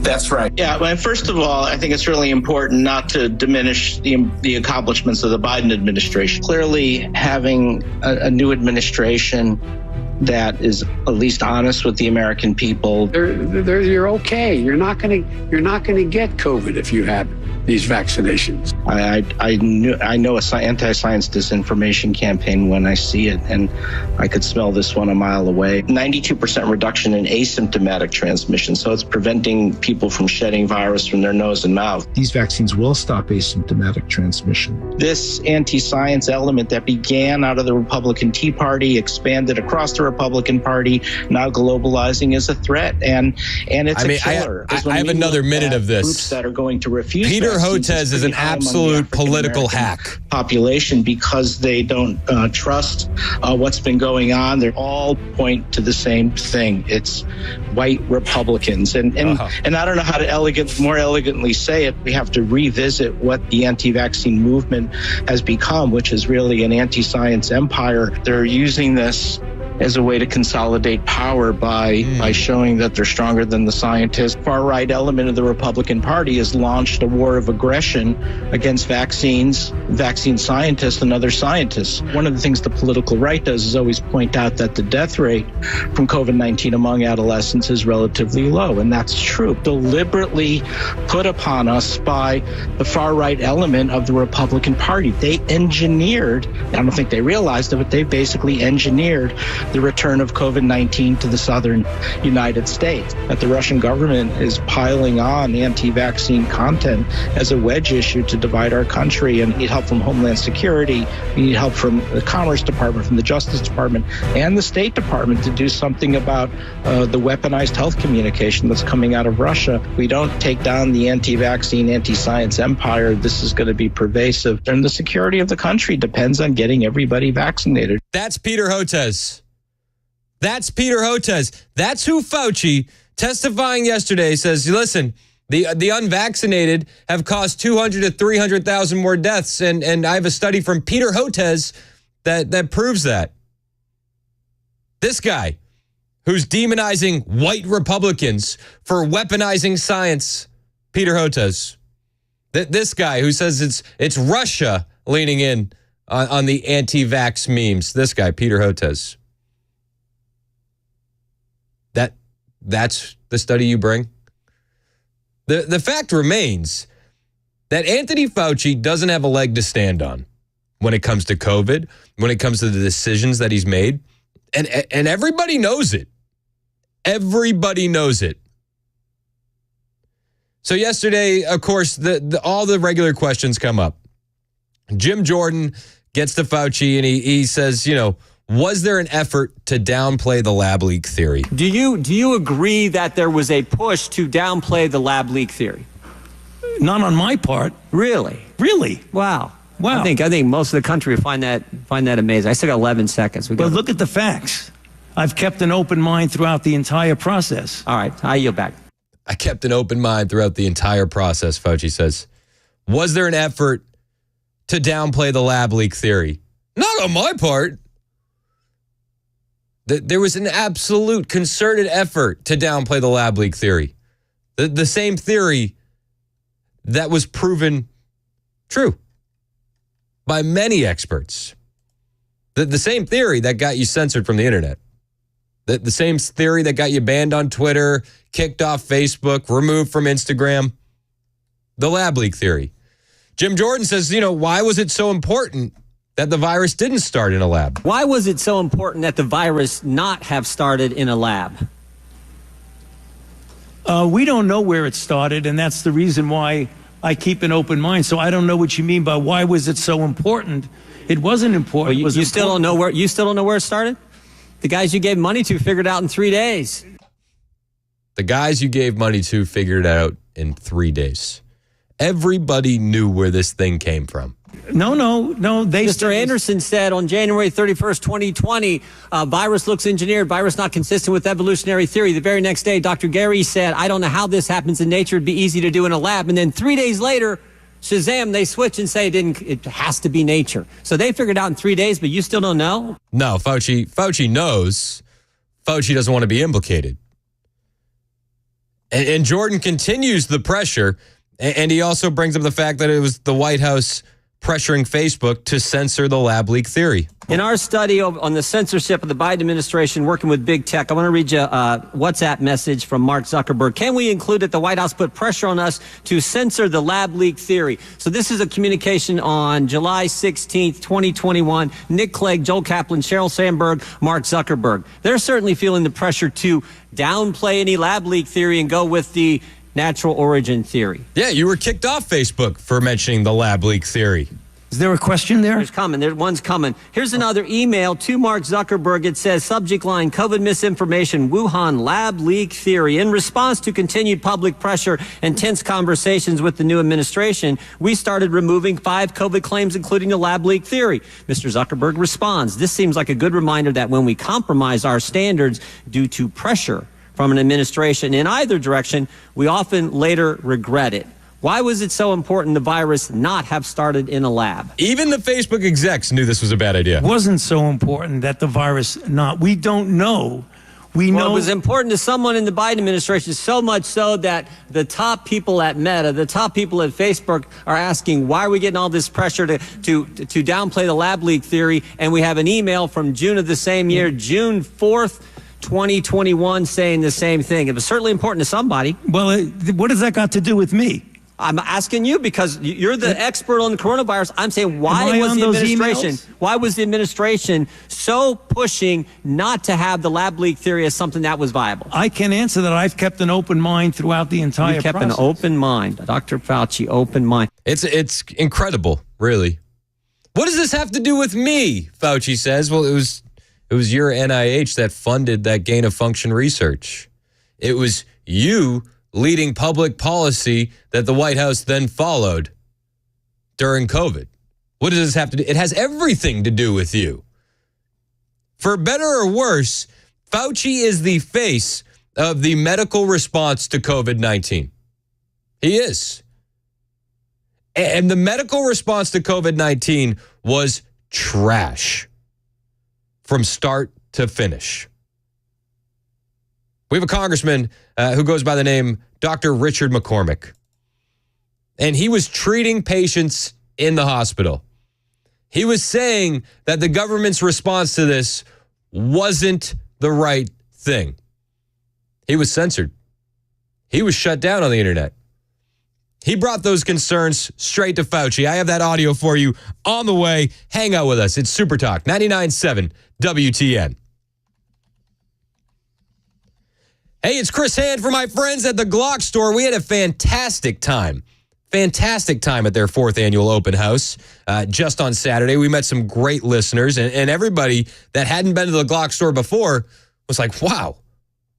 That's right. Yeah, well, first of all, I think it's really important not to diminish the accomplishments of the Biden administration. Clearly, having a new administration that is at least honest with the American people. You're okay. You're not going to get COVID if you have these vaccinations. I know a anti-science disinformation campaign when I see it, and I could smell this one a mile away. 92% reduction in asymptomatic transmission, so it's preventing people from shedding virus from their nose and mouth. These vaccines will stop asymptomatic transmission. This anti-science element that began out of the Republican Tea Party, expanded across the Republican Party, now globalizing is a threat, and it's a killer. I have another minute of this. Groups that are going to refuse Peter Hotez is an absolute political hack. Population, because they don't trust what's been going on. They all point to the same thing. It's white Republicans, and I don't know how to more elegantly say it. We have to revisit what the anti-vaccine movement has become, which is really an anti-science empire. They're using this as a way to consolidate power by showing that they're stronger than the scientists. Far-right element of the Republican Party has launched a war of aggression against vaccines, vaccine scientists, and other scientists. One of the things the political right does is always point out that the death rate from COVID-19 among adolescents is relatively low, and that's true. Deliberately put upon us by the far-right element of the Republican Party. They engineered, I don't think they realized it, but they basically engineered the return of COVID-19 to the southern United States. That the Russian government is piling on anti-vaccine content as a wedge issue to divide our country, and we need help from Homeland Security. We need help from the Commerce Department, from the Justice Department, and the State Department to do something about the weaponized health communication that's coming out of Russia. If we don't take down the anti-vaccine, anti-science empire, this is going to be pervasive. And the security of the country depends on getting everybody vaccinated. That's Peter Hotez. That's Peter Hotez. That's who Fauci, testifying yesterday, says, listen, the unvaccinated have caused 200 to 300,000 more deaths. And I have a study from Peter Hotez that proves that. This guy who's demonizing white Republicans for weaponizing science, Peter Hotez. This guy who says it's Russia leaning in on the anti-vax memes. This guy, Peter Hotez. That's the study you bring? The fact remains that Anthony Fauci doesn't have a leg to stand on when it comes to COVID, when it comes to the decisions that he's made. And everybody knows it. Everybody knows it. So yesterday, of course, all the regular questions come up. Jim Jordan gets to Fauci and he says, was there an effort to downplay the lab leak theory? Do you agree that there was a push to downplay the lab leak theory? Not on my part. Really? Really? Wow. Wow. I think most of the country would find that amazing. I still got 11 seconds. Well, look at the facts. I've kept an open mind throughout the entire process. All right, I yield back. I kept an open mind throughout the entire process, Fauci says. Was there an effort to downplay the lab leak theory? Not on my part. There was an absolute concerted effort to downplay the lab leak theory. The same theory that was proven true by many experts. The same theory that got you censored from the internet. The same theory that got you banned on Twitter, kicked off Facebook, removed from Instagram. The lab leak theory. Jim Jordan says, why was it so important that the virus didn't start in a lab? Why was it so important that the virus not have started in a lab? We don't know where it started, and that's the reason why I keep an open mind. So I don't know what you mean by why was it so important. It wasn't important. Well, you still don't know where it started? The guys you gave money to figured it out in 3 days. The guys you gave money to figured it out in 3 days. Everybody knew where this thing came from. No. Mr. Anderson said on January 31st, 2020, virus looks engineered, virus not consistent with evolutionary theory. The very next day, Dr. Gary said, I don't know how this happens in nature. It'd be easy to do in a lab. And then 3 days later, Shazam, they switch and say it has to be nature. So they figured it out in 3 days, but you still don't know? No, Fauci knows. Fauci doesn't want to be implicated. And Jordan continues the pressure. And he also brings up the fact that it was the White House pressuring Facebook to censor the lab leak theory. In our study on the censorship of the Biden administration working with big tech, I want to read you a WhatsApp message from Mark Zuckerberg. Can we include that the White House put pressure on us to censor the lab leak theory? So this is a communication on July 16th, 2021. Nick Clegg, Joel Kaplan, Sheryl Sandberg, Mark Zuckerberg. They're certainly feeling the pressure to downplay any lab leak theory and go with the natural origin theory. Yeah, you were kicked off Facebook for mentioning the lab leak theory. Is there a question there? There's coming. One's coming. Here's another email to Mark Zuckerberg. It says, subject line, COVID misinformation, Wuhan lab leak theory. In response to continued public pressure and tense conversations with the new administration, we started removing 5 COVID claims, including the lab leak theory. Mr. Zuckerberg responds, this seems like a good reminder that when we compromise our standards due to pressure from an administration in either direction, we often later regret it. Why was it so important the virus not have started in a lab? Even the Facebook execs knew this was a bad idea. It wasn't so important that the virus not. We don't know. We know it was important to someone in the Biden administration, so much so that the top people at Meta, the top people at Facebook are asking, why are we getting all this pressure to downplay the lab leak theory? And we have an email from June of the same year, June 4th, 2021, saying the same thing. It was certainly important to somebody. Well, what has that got to do with me? I'm asking you because you're the expert on the coronavirus. I'm saying why was the administration so pushing not to have the lab leak theory as something that was viable? I can answer that. I've kept an open mind throughout the entire process. You kept process. an open mind. Dr. Fauci, open mind. It's incredible, really. What does this have to do with me? Fauci says. Well, it was your NIH that funded that gain of function research. It was you leading public policy that the White House then followed during COVID. What does this have to do? It has everything to do with you. For better or worse, Fauci is the face of the medical response to COVID-19. He is. And the medical response to COVID-19 was trash from start to finish. We have a congressman who goes by the name Dr. Richard McCormick. And he was treating patients in the hospital. He was saying that the government's response to this wasn't the right thing. He was censored. He was shut down on the internet. He brought those concerns straight to Fauci. I have that audio for you on the way. Hang out with us. It's Super Talk 99.7 WTN. Hey, it's Chris Hand for my friends at the Glock store. We had a fantastic time at their 4th annual open house just on Saturday. We met some great listeners, and everybody that hadn't been to the Glock store before was like, wow,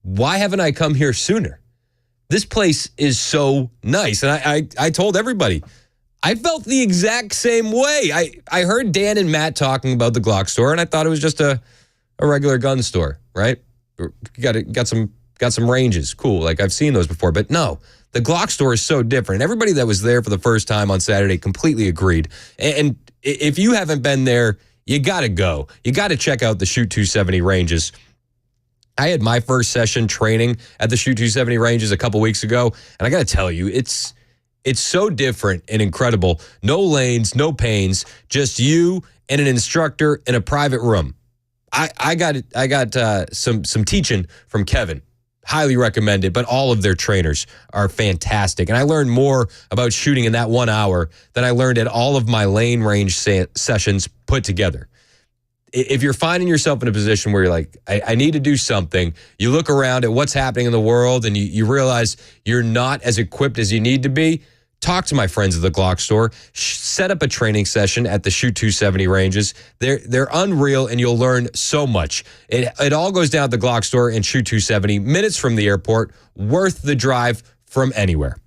why haven't I come here sooner? This place is so nice. And I told everybody, I felt the exact same way. I heard Dan and Matt talking about the Glock store, and I thought it was just a regular gun store, right? Got some ranges. Cool. Like I've seen those before, but no, the Glock store is so different. Everybody that was there for the first time on Saturday completely agreed. And if you haven't been there, you got to go. You got to check out the Shoot 270 ranges. I had my first session training at the Shoot 270 ranges a couple weeks ago, and I got to tell you, it's so different and incredible. No lanes, no pains, just you and an instructor in a private room. I got some teaching from Kevin. Highly recommend it, but all of their trainers are fantastic. And I learned more about shooting in that 1 hour than I learned at all of my lane range sessions put together. If you're finding yourself in a position where you're like, I need to do something, you look around at what's happening in the world and you realize you're not as equipped as you need to be, talk to my friends at the Glock store. Set up a training session at the Shoot 270 ranges. They're unreal, and you'll learn so much. It all goes down at the Glock store and Shoot 270, minutes from the airport, worth the drive from anywhere.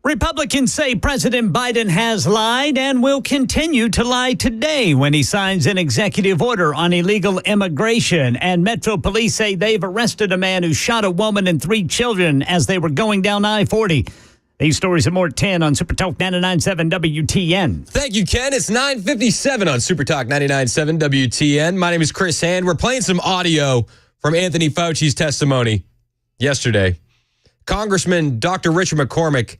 Republicans say President Biden has lied and will continue to lie today when he signs an executive order on illegal immigration. And Metro Police say they've arrested a man who shot a woman and 3 children as they were going down I-40. These stories and more at 10 on Super Talk 99.7 WTN. Thank you, Ken. It's 9:57 on Super Talk 99.7 WTN. My name is Chris Hand. We're playing some audio from Anthony Fauci's testimony yesterday. Congressman Dr. Richard McCormick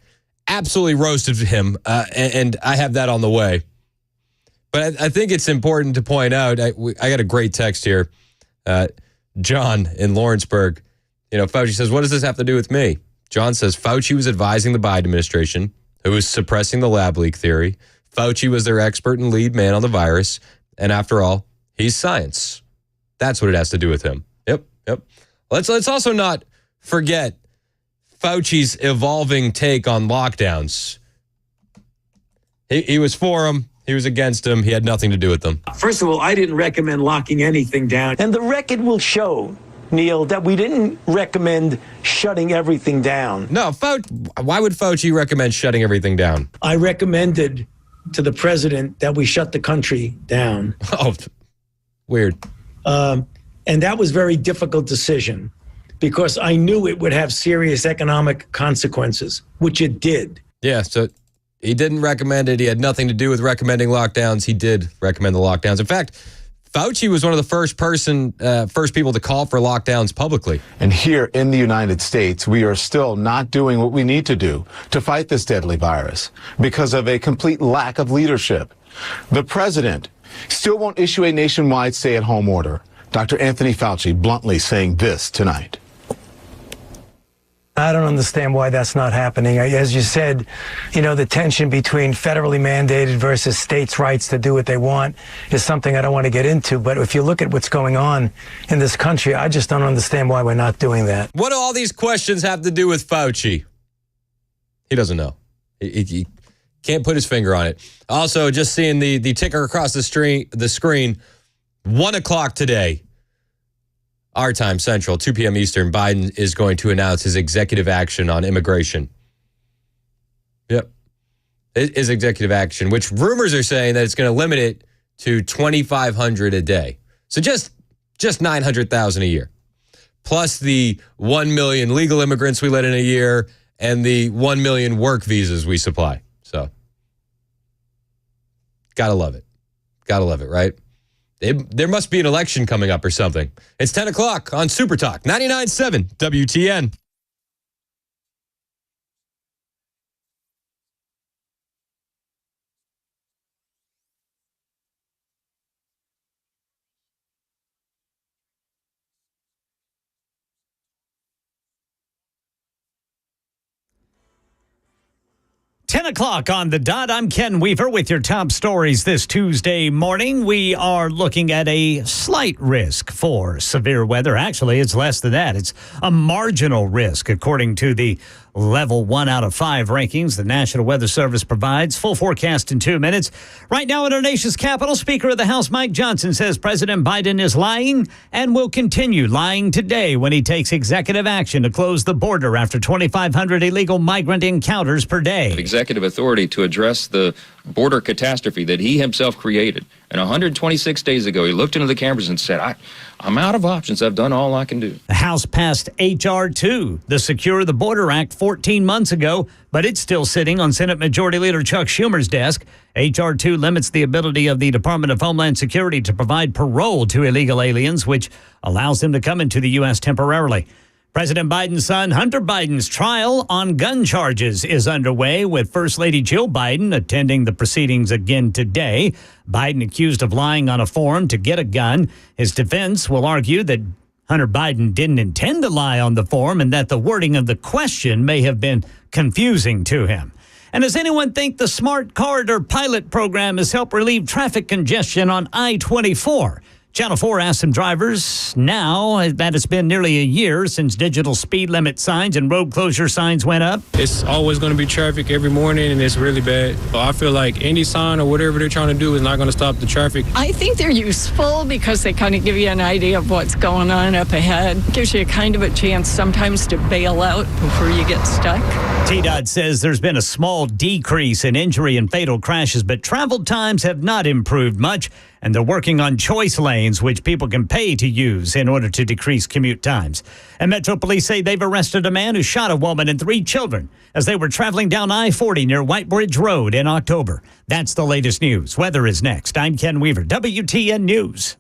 absolutely roasted him, and I have that on the way. But I think it's important to point out, I got a great text here. John in Lawrenceburg, Fauci says, what does this have to do with me? John says, Fauci was advising the Biden administration, who was suppressing the lab leak theory. Fauci was their expert and lead man on the virus. And after all, he's science. That's what it has to do with him. Yep. Let's also not forget Fauci's evolving take on lockdowns. He was for them. He was against them. He had nothing to do with them. First of all, I didn't recommend locking anything down. And the record will show, Neil, that we didn't recommend shutting everything down. No, why would Fauci recommend shutting everything down? I recommended to the president that we shut the country down. Oh, weird. And that was a very difficult decision because I knew it would have serious economic consequences, which it did. Yeah, so he didn't recommend it. He had nothing to do with recommending lockdowns. He did recommend the lockdowns. In fact, Fauci was one of the first people to call for lockdowns publicly. And here in the United States, we are still not doing what we need to do to fight this deadly virus because of a complete lack of leadership. The president still won't issue a nationwide stay-at-home order. Dr. Anthony Fauci bluntly saying this tonight. I don't understand why that's not happening. As you said, the tension between federally mandated versus states' rights to do what they want is something I don't want to get into. But if you look at what's going on in this country, I just don't understand why we're not doing that. What do all these questions have to do with Fauci? He doesn't know. He can't put his finger on it. Also, just seeing the ticker across the screen, 1 o'clock today. Our time, Central, 2 p.m. Eastern, Biden is going to announce his executive action on immigration. Yep. His executive action, which rumors are saying that it's going to limit it to 2,500 a day. So just 900,000 a year. Plus the 1 million legal immigrants we let in a year and the 1 million work visas we supply. So, gotta love it. Gotta love it, right? There must be an election coming up or something. It's 10 o'clock on Super Talk 99.7 WTN. O'clock on the dot. I'm Ken Weaver with your top stories this Tuesday morning. We are looking at a slight risk for severe weather. Actually, it's less than that. It's a marginal risk, according to the level 1 out of 5 rankings the National Weather Service provides. Full forecast in 2 minutes. Right now in our nation's capital, Speaker of the House Mike Johnson says President Biden is lying and will continue lying today when he takes executive action to close the border after 2,500 illegal migrant encounters per day. Executive authority to address the border catastrophe that he himself created. And 126 days ago, he looked into the cameras and said, I'm out of options. I've done all I can do. The House passed H.R. 2, the Secure the Border Act, 14 months ago, but it's still sitting on Senate Majority Leader Chuck Schumer's desk. H.R. 2 limits the ability of the Department of Homeland Security to provide parole to illegal aliens, which allows them to come into the U.S. temporarily. President Biden's son, Hunter Biden's trial on gun charges is underway, with First Lady Jill Biden attending the proceedings again today. Biden accused of lying on a form to get a gun. His defense will argue that Hunter Biden didn't intend to lie on the form and that the wording of the question may have been confusing to him. And does anyone think the Smart Corridor pilot program has helped relieve traffic congestion on I-24? Channel 4 asked some drivers now that it's been nearly a year since digital speed limit signs and road closure signs went up. It's always going to be traffic every morning, and it's really bad. So I feel like any sign or whatever they're trying to do is not going to stop the traffic. I think they're useful because they kind of give you an idea of what's going on up ahead. Gives you kind of a chance sometimes to bail out before you get stuck. TDOT says there's been a small decrease in injury and fatal crashes, but travel times have not improved much, and they're working on choice lanes, which people can pay to use in order to decrease commute times. And Metro Police say they've arrested a man who shot a woman and 3 children as they were traveling down I-40 near White Bridge Road in October. That's the latest news. Weather is next. I'm Ken Weaver, WTN News.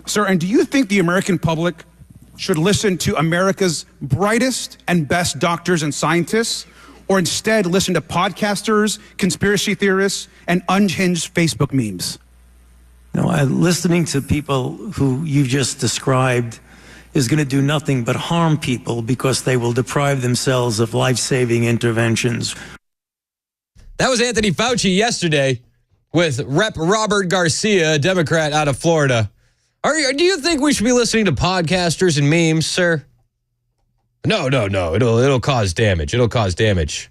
Sir, and do you think the American public should listen to America's brightest and best doctors and scientists, or instead listen to podcasters, conspiracy theorists, and unhinged Facebook memes? No, listening to people who you just described is going to do nothing but harm people because they will deprive themselves of life-saving interventions. That was Anthony Fauci yesterday with Rep. Robert Garcia, a Democrat out of Florida. Do you think we should be listening to podcasters and memes, sir? No. It'll cause damage. It'll cause damage.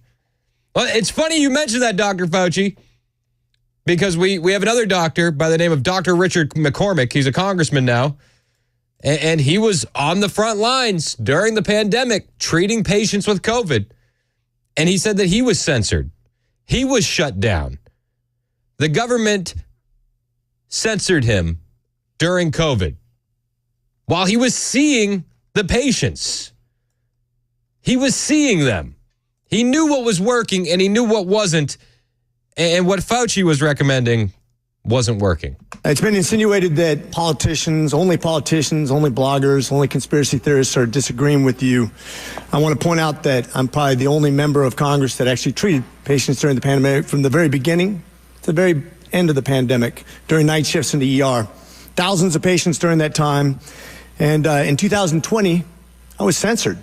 Well, it's funny you mentioned that, Dr. Fauci, because we have another doctor by the name of Dr. Richard McCormick. He's a congressman now. And he was on the front lines during the pandemic treating patients with COVID. And he said that he was censored. He was shut down. The government censored him during COVID while he was seeing the patients. He was seeing them. He knew what was working and he knew what wasn't. And what Fauci was recommending wasn't working. It's been insinuated that politicians, only bloggers, only conspiracy theorists are disagreeing with you. I want to point out that I'm probably the only member of Congress that actually treated patients during the pandemic from the very beginning to the very end of the pandemic, during night shifts in the ER. Thousands of patients during that time. And in 2020, I was censored.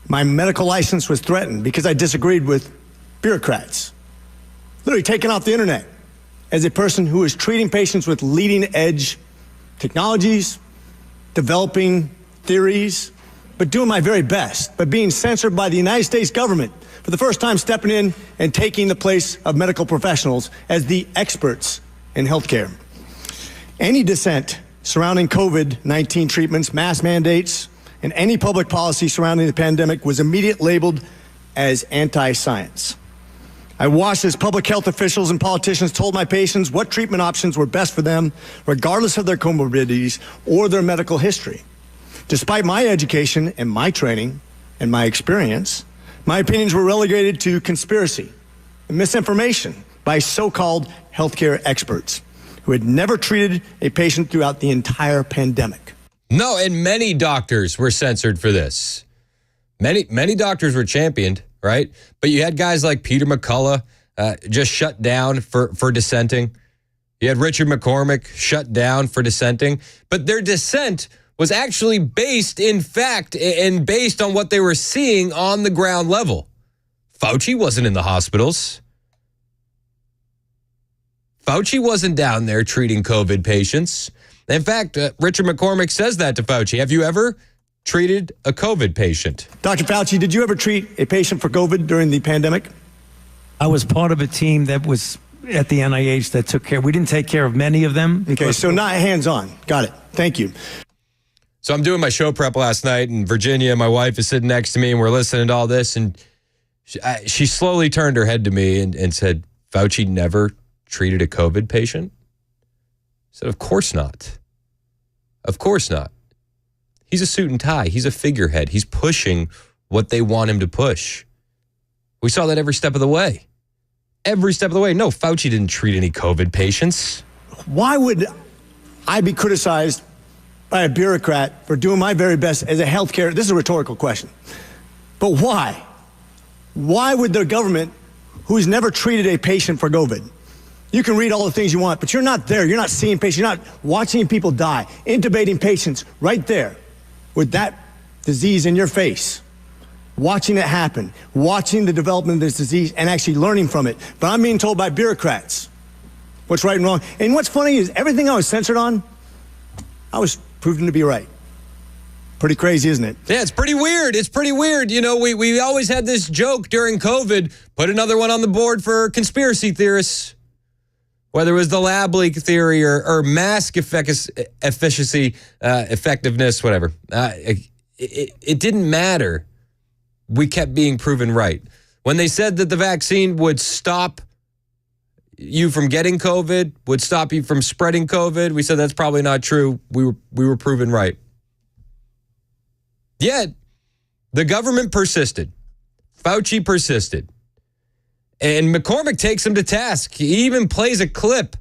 My medical license was threatened because I disagreed with bureaucrats. Literally taken off the internet as a person who is treating patients with leading edge technologies, developing theories, but doing my very best, but being censored by the United States government for the first time, stepping in and taking the place of medical professionals as the experts in healthcare. Any dissent surrounding COVID-19 treatments, mask mandates, and any public policy surrounding the pandemic was immediately labeled as anti-science. I watched as public health officials and politicians told my patients what treatment options were best for them, regardless of their comorbidities or their medical history. Despite my education and my training and my experience, my opinions were relegated to conspiracy and misinformation by so-called healthcare experts who had never treated a patient throughout the entire pandemic. No, and many doctors were censored for this. Many doctors were championed, right? But you had guys like Peter McCullough just shut down for dissenting. You had Richard McCormick shut down for dissenting. But their dissent was actually based in fact and based on what they were seeing on the ground level. Fauci wasn't in the hospitals. Fauci wasn't down there treating COVID patients. In fact, Richard McCormick says that to Fauci. Have you ever treated a COVID patient? Dr. Fauci, did you ever treat a patient for COVID during the pandemic? I was part of a team that was at the NIH that took care. We didn't take care of many of them. Okay, so not hands-on. Got it. Thank you. So I'm doing my show prep last night in Virginia. My wife is sitting next to me and we're listening to all this. And she slowly turned her head to me and said, Fauci never treated a COVID patient? I said, of course not. Of course not. He's a suit and tie. He's a figurehead. He's pushing what they want him to push. We saw that every step of the way. Every step of the way. No, Fauci didn't treat any COVID patients. Why would I be criticized by a bureaucrat for doing my very best as a healthcare? This is a rhetorical question. But why? Why would the government, who's never treated a patient for COVID, you can read all the things you want, but you're not there. You're not seeing patients. You're not watching people die, intubating patients right there with that disease in your face, watching it happen, watching the development of this disease and actually learning from it. But I'm being told by bureaucrats what's right and wrong. And what's funny is everything I was censored on, I was proven to be right. Pretty crazy, isn't it? Yeah, it's pretty weird. It's pretty weird. You know, we always had this joke during COVID, put another one on the board for conspiracy theorists. Whether it was the lab leak theory or mask efficacy, effectiveness, whatever. It didn't matter. We kept being proven right. When they said that the vaccine would stop you from getting COVID, would stop you from spreading COVID, we said that's probably not true. We were proven right. Yet, the government persisted. Fauci persisted. And McCormick takes him to task. He even plays a clip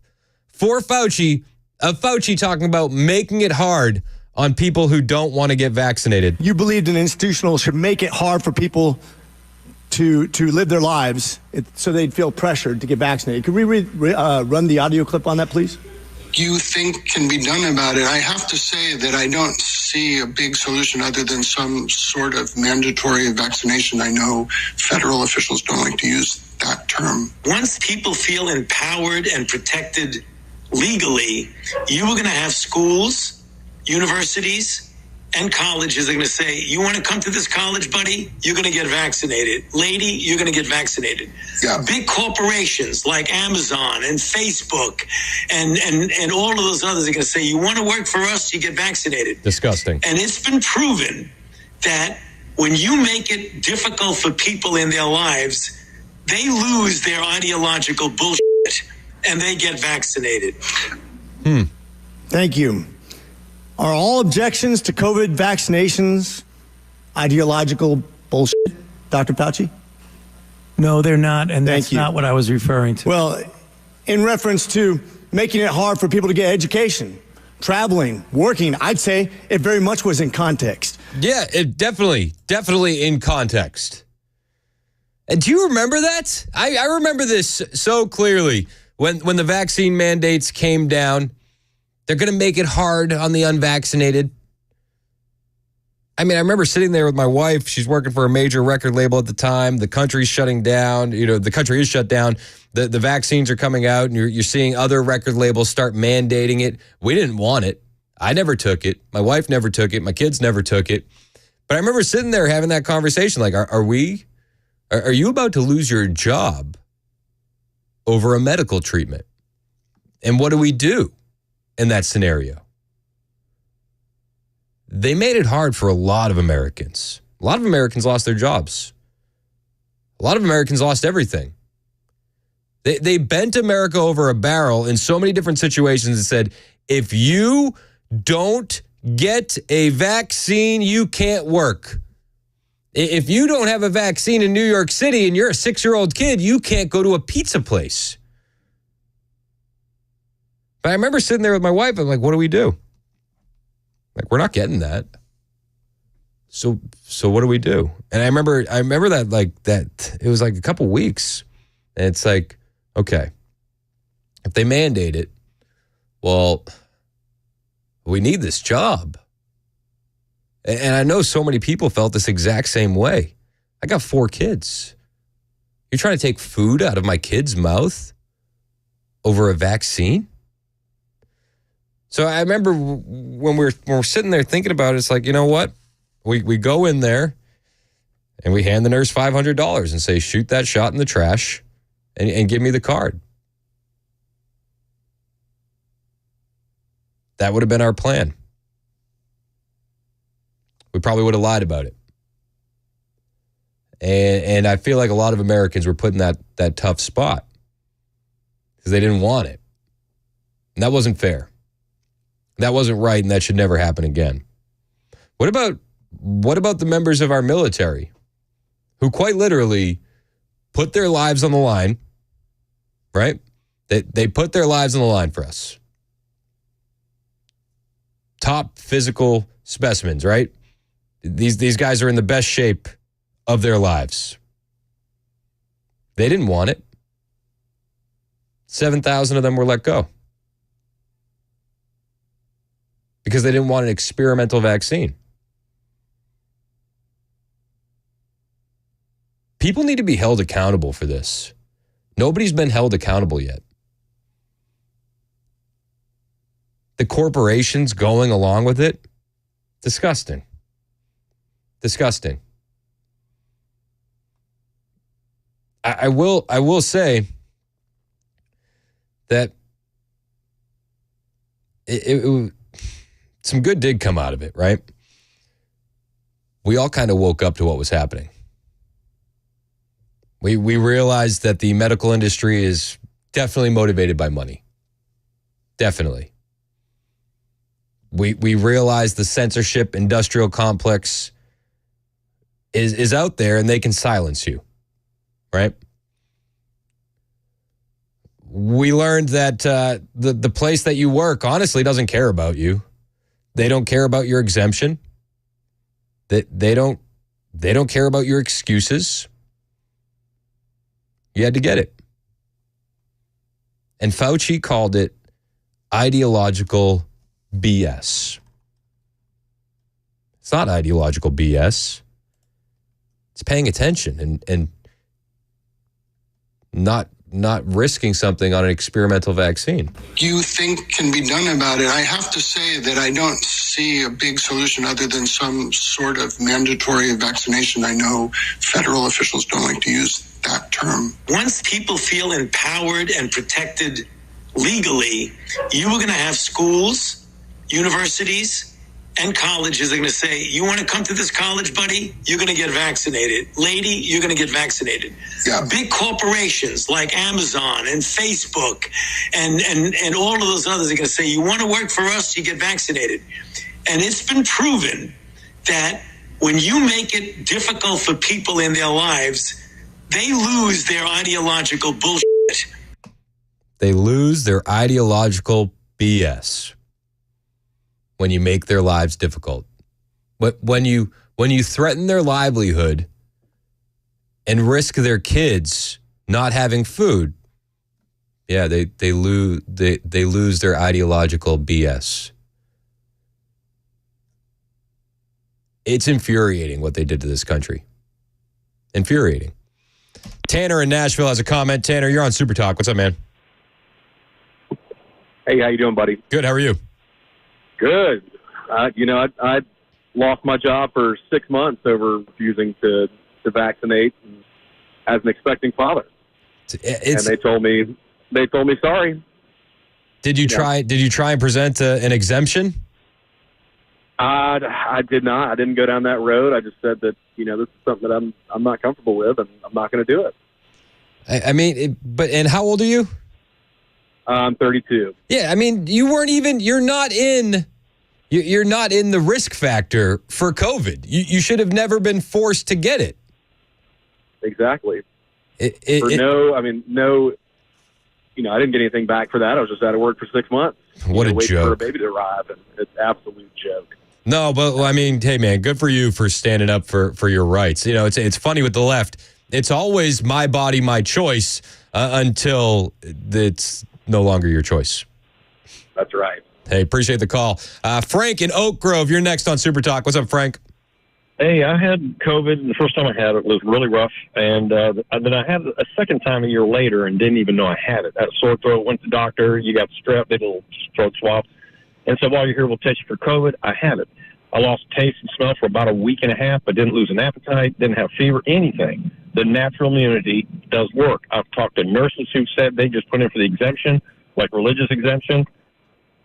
for Fauci of Fauci talking about making it hard on people who don't want to get vaccinated. You believed an institutional should make it hard for people to live their lives so they'd feel pressured to get vaccinated. Could we run the audio clip on that, please? You think can be done about it. I have to say that I don't see a big solution other than some sort of mandatory vaccination. I know federal officials don't like to use that term. Once people feel empowered and protected legally, you are going to have schools, universities, and colleges are going to say, you want to come to this college, buddy? You're going to get vaccinated. Lady, you're going to get vaccinated. Yeah. Big corporations like Amazon and Facebook and all of those others are going to say, you want to work for us? You get vaccinated. Disgusting. And it's been proven that when you make it difficult for people in their lives, they lose their ideological bullshit and they get vaccinated. Thank you. Are all objections to COVID vaccinations ideological bullshit, Dr. Fauci? No, they're not, and that's not what I was referring to. Well, in reference to making it hard for people to get education, traveling, working. I'd say it very much was in context. Yeah, it definitely in context. And do you remember that? I remember this so clearly. When the vaccine mandates came down, they're going to make it hard on the unvaccinated. I mean, I remember sitting there with my wife. She's working for a major record label at the time. The country's shutting down. The country is shut down. The vaccines are coming out, and you're seeing other record labels start mandating it. We didn't want it. I never took it. My wife never took it. My kids never took it. But I remember sitting there having that conversation. Like, are you about to lose your job over a medical treatment? And what do we do in that scenario? They made it hard for a lot of Americans. A lot of Americans lost their jobs. A lot of Americans lost everything. They bent America over a barrel in so many different situations and said, if you don't get a vaccine, you can't work. If you don't have a vaccine in New York City and you're a 6-year-old kid, you can't go to a pizza place. But I remember sitting there with my wife. I'm like, what do we do? Like, we're not getting that. So what do we do? And I remember that it was like a couple weeks. And it's like, okay, if they mandate it, well, we need this job. And I know so many people felt this exact same way. I got 4 kids. You're trying to take food out of my kid's mouth over a vaccine? So I remember when we're sitting there thinking about it, it's like, you know what? We go in there and we hand the nurse $500 and say, shoot that shot in the trash and give me the card. That would have been our plan. We probably would have lied about it. And I feel like a lot of Americans were put in that tough spot because they didn't want it. And that wasn't fair. That wasn't right, and that should never happen again. What about the members of our military who quite literally put their lives on the line, right? They put their lives on the line for us. Top physical specimens, right? These guys are in the best shape of their lives. They didn't want it. 7,000 of them were let go because they didn't want an experimental vaccine. People need to be held accountable for this. Nobody's been held accountable yet. The corporations going along with it, disgusting. Disgusting. I will say that some good did come out of it, right? We all kind of woke up to what was happening. We realized that the medical industry is definitely motivated by money. Definitely. We realized the censorship industrial complex is out there and they can silence you, right? We learned that the place that you work honestly doesn't care about you. They don't care about your exemption. They don't care about your excuses. You had to get it. And Fauci called it ideological BS. It's not ideological BS. It's paying attention and not risking something on an experimental vaccine. You think can be done about it? I have to say that I don't see a big solution other than some sort of mandatory vaccination. I know federal officials don't like to use that term. Once people feel empowered and protected legally, you are going to have schools, universities, and colleges are going to say, you want to come to this college, buddy? You're going to get vaccinated. Lady, you're going to get vaccinated. Yeah. Big corporations like Amazon and Facebook and all of those others are going to say, you want to work for us, you get vaccinated. And it's been proven that when you make it difficult for people in their lives, they lose their ideological bullshit. They lose their ideological BS when you make their lives difficult. But when you threaten their livelihood and risk their kids not having food, yeah, they lose their ideological BS. It's infuriating what they did to this country. Infuriating. Tanner in Nashville has a comment. Tanner, you're on Super Talk. What's up, man? Hey, how you doing, buddy? Good. How are you? Good. I lost my job for 6 months over refusing to vaccinate as an expecting father. And they told me sorry. Did you try and present an exemption? I did not. I didn't go down that road. I just said that, this is something that I'm not comfortable with, and I'm not going to do it. And how old are you? I'm 32. Yeah, you're not in the risk factor for COVID. You should have never been forced to get it. Exactly. I didn't get anything back for that. I was just out of work for 6 months. What a waiting joke. for a baby to arrive, and it's an absolute joke. No, but hey man, good for you for standing up for your rights. It's funny with the left. It's always my body, my choice until it's no longer your choice. That's right. Hey, appreciate the call. Frank in Oak Grove, you're next on Super Talk. What's up, Frank? Hey, I had COVID. The first time I had it was really rough. And then I had it a second time a year later and didn't even know I had it. I had a sore throat, went to the doctor. You got strep, did a little throat swab. And so while you're here, we'll test you for COVID. I had it. I lost taste and smell for about a week and a half, but didn't lose an appetite, didn't have fever, anything. The natural immunity does work. I've talked to nurses who said they just put in for the exemption, like religious exemption.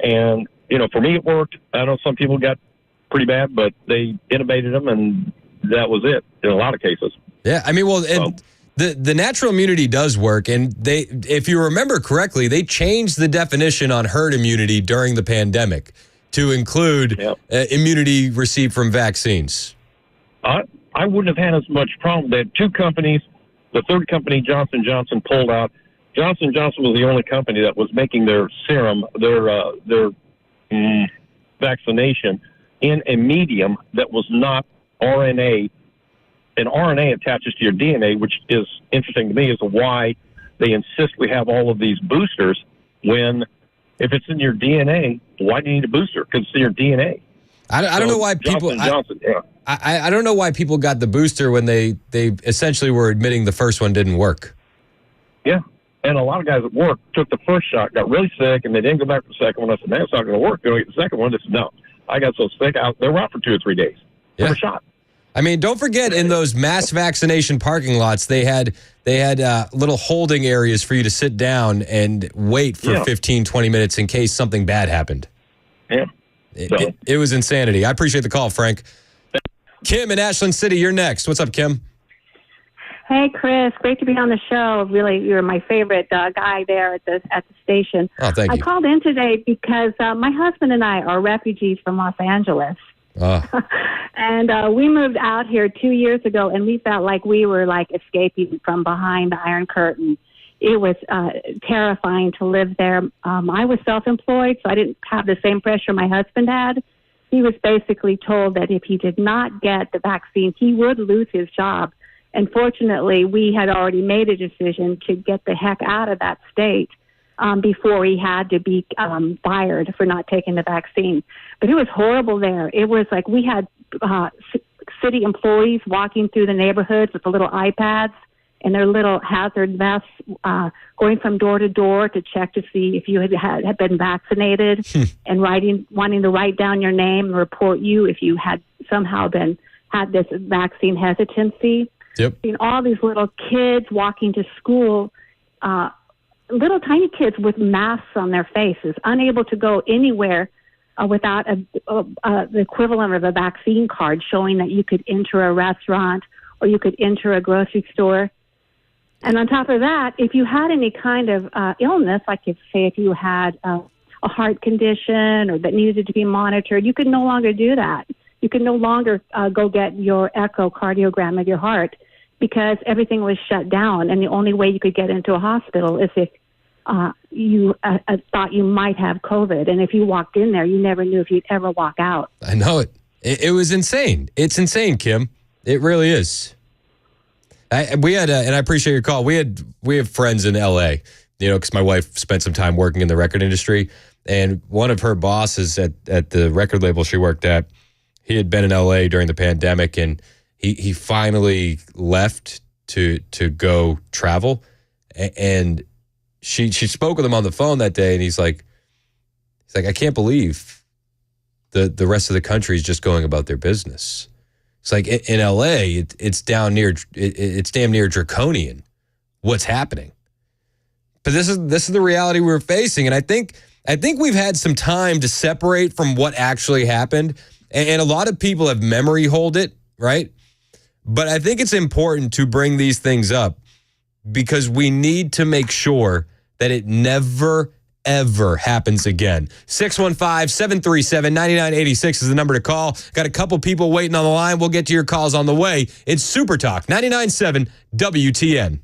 And, for me it worked. I know some people got pretty bad, but they intubated them, and that was it in a lot of cases. Yeah, the natural immunity does work, and if you remember correctly, they changed the definition on herd immunity during the pandemic to include immunity received from vaccines. I wouldn't have had as much problem. They had two companies. The third company, Johnson & Johnson, pulled out. Johnson & Johnson was the only company that was making their serum, their vaccination in a medium that was not RNA. And RNA attaches to your DNA, which is interesting to me as to why they insist we have all of these boosters when if it's in your DNA, why do you need a booster? Because it's in your DNA. I don't know why people. I don't know why people got the booster when they essentially were admitting the first one didn't work. Yeah, and a lot of guys at work took the first shot, got really sick, and they didn't go back for the second one. I said, "Man, it's not going to work. Go get the second one." They said, "No, I got so sick, they were out for 2 or 3 days. Never shot." Don't forget in those mass vaccination parking lots, they had little holding areas for you to sit down and wait for 15, 20 minutes in case something bad happened. Yeah. It was insanity. I appreciate the call, Frank. Kim in Ashland City, you're next. What's up, Kim? Hey, Chris. Great to be on the show. Really, you're my favorite guy there at the station. Oh, thank you. I called in today because my husband and I are refugees from Los Angeles. And we moved out here 2 years ago, and we felt like we were escaping from behind the Iron Curtain. It was terrifying to live there. I was self-employed, so I didn't have the same pressure my husband had. He was basically told that if he did not get the vaccine, he would lose his job. And fortunately, we had already made a decision to get the heck out of that state before he had to be fired for not taking the vaccine. But it was horrible there. It was like we had city employees walking through the neighborhoods with the little iPads and their little hazard vests, going from door to door to check to see if you had been vaccinated, and wanting to write down your name and report you if you had somehow had this vaccine hesitancy. Yep. And all these little kids walking to school, little tiny kids with masks on their faces, unable to go anywhere without the equivalent of a vaccine card showing that you could enter a restaurant or you could enter a grocery store. And on top of that, if you had any kind of illness, like if you had a heart condition or that needed to be monitored, you could no longer do that. You could no longer go get your echocardiogram of your heart because everything was shut down. And the only way you could get into a hospital is if you thought you might have COVID. And if you walked in there, you never knew if you'd ever walk out. I know it. It was insane. It's insane, Kim. It really is. We had, and I appreciate your call. We have friends in LA, because my wife spent some time working in the record industry, and one of her bosses at the record label she worked at, he had been in LA during the pandemic, and he finally left to go travel, and she spoke with him on the phone that day, and he's like, I can't believe the rest of the country is just going about their business. It's like in LA, it's damn near draconian what's happening. But this is the reality we're facing, and I think we've had some time to separate from what actually happened, and a lot of people have memory hold it, right? But I think it's important to bring these things up because we need to make sure that it never, ever happens again. 615-737-9986 is the number to call. Got a couple people waiting on the line. We'll get to your calls on the way. It's Super Talk 99.7 WTN.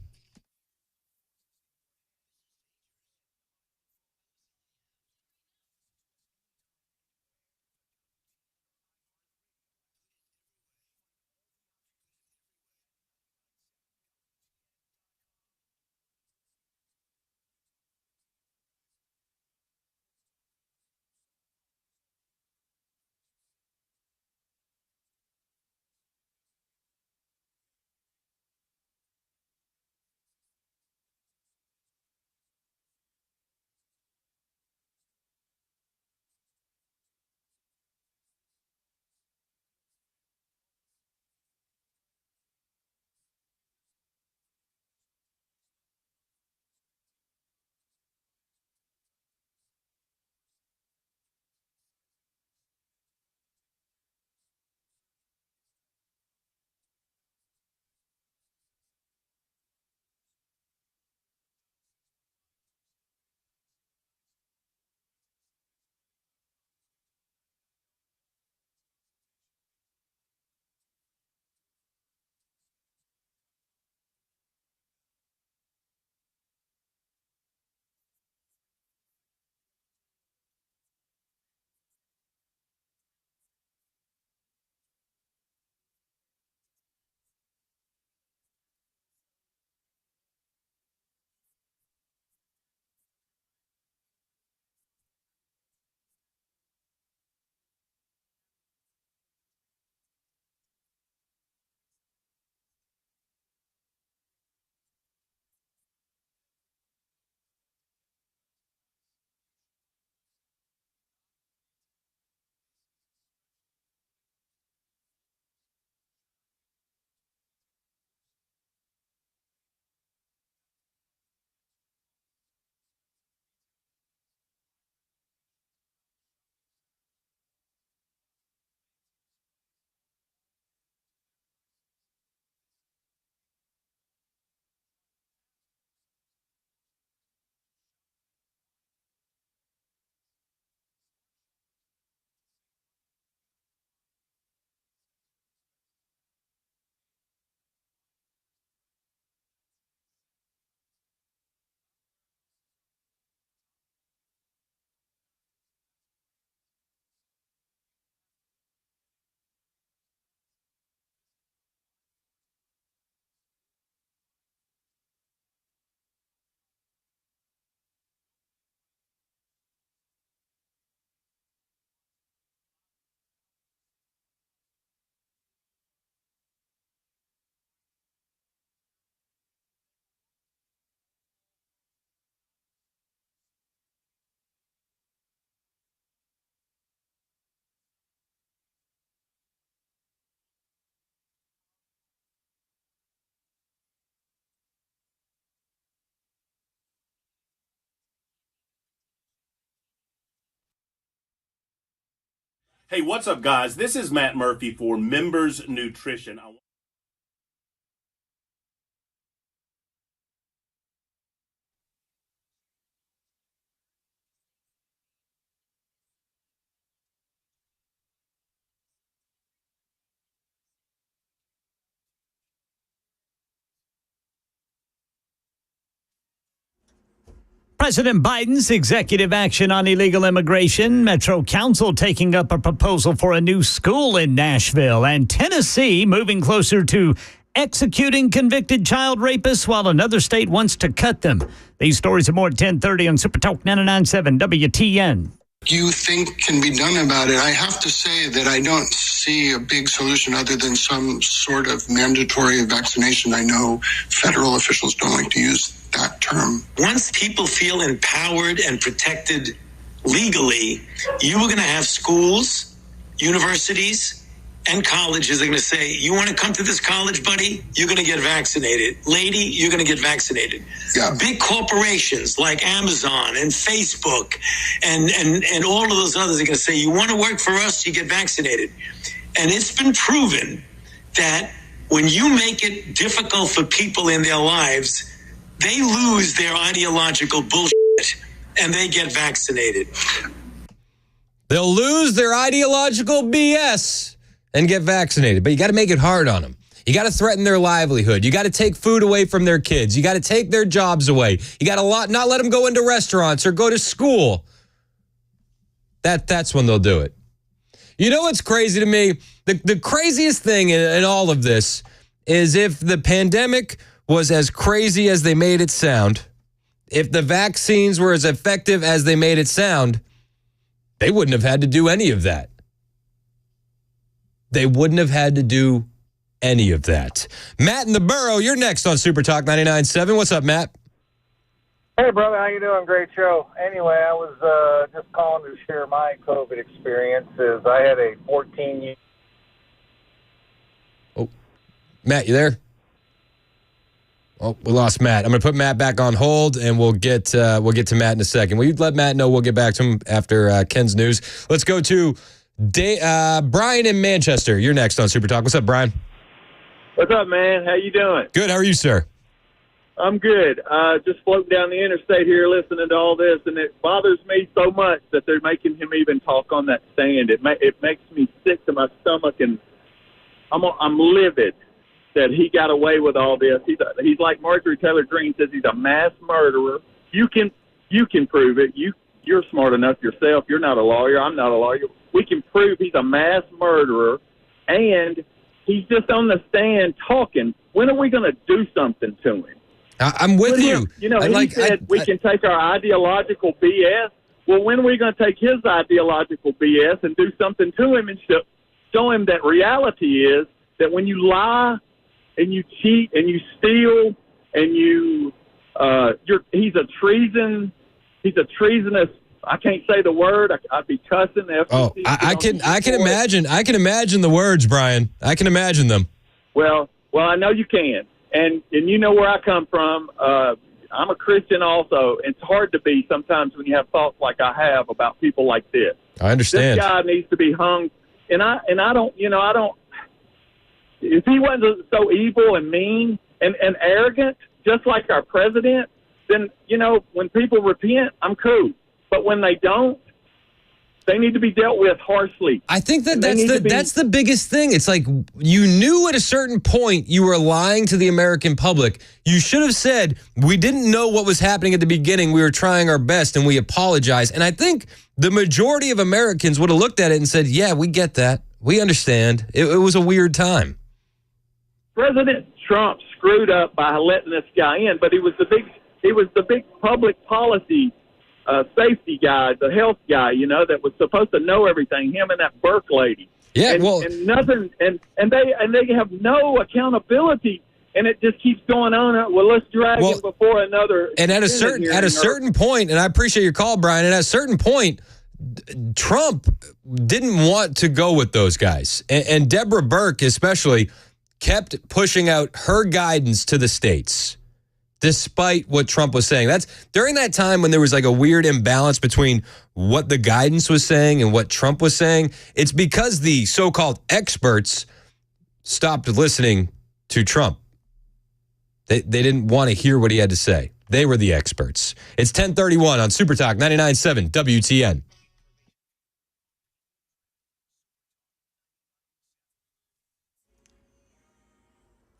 Hey, what's up, guys? This is Matt Murphy for Members Nutrition. President Biden's executive action on illegal immigration, Metro Council taking up a proposal for a new school in Nashville, and Tennessee moving closer to executing convicted child rapists while another state wants to cut them. These stories are more at 10:30 on Super Talk 99.7 WTN. You think can be done about it. I have to say that I don't see a big solution other than some sort of mandatory vaccination. I know federal officials don't like to use that term. Once people feel empowered and protected legally, you are going to have schools, universities, and colleges are going to say, you want to come to this college, buddy? You're going to get vaccinated. Lady, you're going to get vaccinated. Yeah. Big corporations like Amazon and Facebook and all of those others are going to say, you want to work for us? You get vaccinated. And it's been proven that when you make it difficult for people in their lives, they lose their ideological bullshit and they get vaccinated. They'll lose their ideological BS and get vaccinated. But you got to make it hard on them. You got to threaten their livelihood. You got to take food away from their kids. You got to take their jobs away. You got to not let them go into restaurants or go to school. That's when they'll do it. You know what's crazy to me? The craziest thing in all of this is if the pandemic was as crazy as they made it sound, if the vaccines were as effective as they made it sound, they wouldn't have had to do any of that. They wouldn't have had to do any of that. Matt in the Borough, you're next on Super Talk 99.7. What's up, Matt? Hey, brother. How you doing? Great show. Anyway, I was just calling to share my COVID experiences. I had a 14-year... Oh, Matt, you there? Oh, we lost Matt. I'm going to put Matt back on hold, and we'll get to Matt in a second. Will you let Matt know? We'll get back to him after Ken's news. Let's go to Brian in Manchester. You're next on Super Talk. What's up, Brian? What's up, man? How you doing? Good. How are you, sir? I'm good. Just floating down the interstate here listening to all this, and it bothers me so much that they're making him even talk on that stand. It makes me sick to my stomach, and I'm livid that he got away with all this. He's like Marjorie Taylor Greene says, he's a mass murderer. You can prove it. You're smart enough yourself. You're not a lawyer. I'm not a lawyer. We can prove he's a mass murderer, and he's just on the stand talking. When are we going to do something to him? I'm with you. You know, he said we can take our ideological BS. Well, when are we going to take his ideological BS and do something to him and show him that reality is that when you lie and you cheat and you steal and he's a treasonous. I can't say the word. I'd be cussing. Oh, I can imagine. I can imagine the words, Brian. I can imagine them. Well, I know you can, and you know where I come from. I'm a Christian also. It's hard to be sometimes when you have thoughts like I have about people like this. I understand. This guy needs to be hung, and I don't. If he wasn't so evil and mean and arrogant, just like our president, then when people repent, I'm cool. But when they don't, they need to be dealt with harshly. I think that's the biggest thing. It's like you knew at a certain point you were lying to the American public. You should have said, we didn't know what was happening at the beginning. We were trying our best and we apologize. And I think the majority of Americans would have looked at it and said, yeah, we get that. We understand. It was a weird time. President Trump screwed up by letting this guy in, but he was the big public policy safety guy, the health guy, that was supposed to know everything. Him and that Burke lady. Yeah, and nothing, and they have no accountability, and it just keeps going on. Well, let's drag him before another. And at a certain point, and I appreciate your call, Brian. And at a certain point, Trump didn't want to go with those guys, and Deborah Burke especially kept pushing out her guidance to the states. Despite what Trump was saying. That's during that time when there was like a weird imbalance between what the guidance was saying and what Trump was saying. It's because the so-called experts stopped listening to Trump. They didn't want to hear what he had to say. They were the experts. It's 10:31 on Super Talk 99.7 WTN.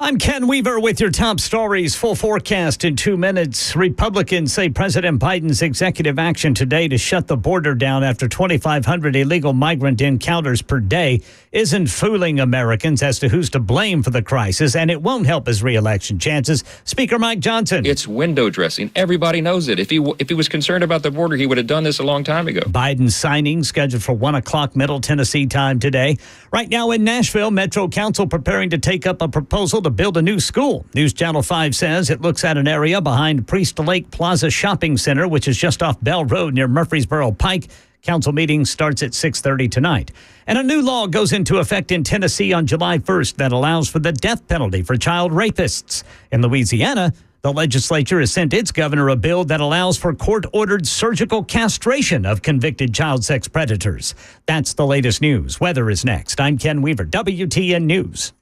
I'm Ken Weaver with your top stories. Full forecast in 2 minutes. Republicans say President Biden's executive action today to shut the border down after 2,500 illegal migrant encounters per day isn't fooling Americans as to who's to blame for the crisis, and it won't help his reelection chances. Speaker Mike Johnson. It's window dressing. Everybody knows it. If he was concerned about the border, he would have done this a long time ago. Biden's signing scheduled for 1 o'clock Middle Tennessee time today. Right now in Nashville, Metro Council preparing to take up a proposal to build a new school. News Channel 5 says it looks at an area behind Priest Lake Plaza Shopping Center, which is just off Bell Road near Murfreesboro Pike. Council meeting starts at 6:30 tonight. And a new law goes into effect in Tennessee on July 1st that allows for the death penalty for child rapists. In Louisiana, the legislature has sent its governor a bill that allows for court-ordered surgical castration of convicted child sex predators. That's the latest news. Weather is next. I'm Ken Weaver, WTN News.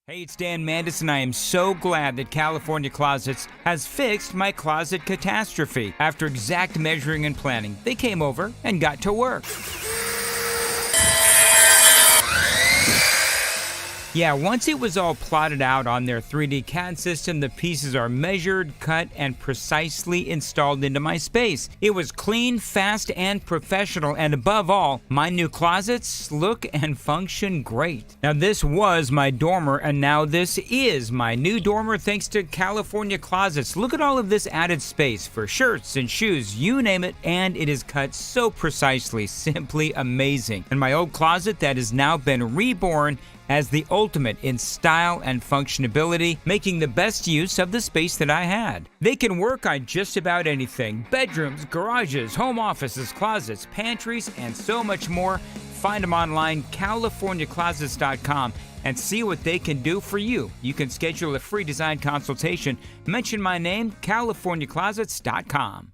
Hey, it's Dan Mandis, and I am so glad that California Closets has fixed my closet catastrophe. After exact measuring and planning, they came over and got to work. Yeah, once it was all plotted out on their 3D CAD system, the pieces are measured, cut, and precisely installed into my space. It was clean, fast, and professional, and above all, my new closets look and function great. Now, this was my dormer, and now this is my new dormer thanks to California Closets. Look at all of this added space for shirts and shoes, you name it, and it is cut so precisely, simply amazing. And my old closet that has now been reborn as the ultimate in style and functionality, making the best use of the space that I had. They can work on just about anything: bedrooms, garages, home offices, closets, pantries, and so much more. Find them online, CaliforniaClosets.com, and see what they can do for you. You can schedule a free design consultation. Mention my name, CaliforniaClosets.com.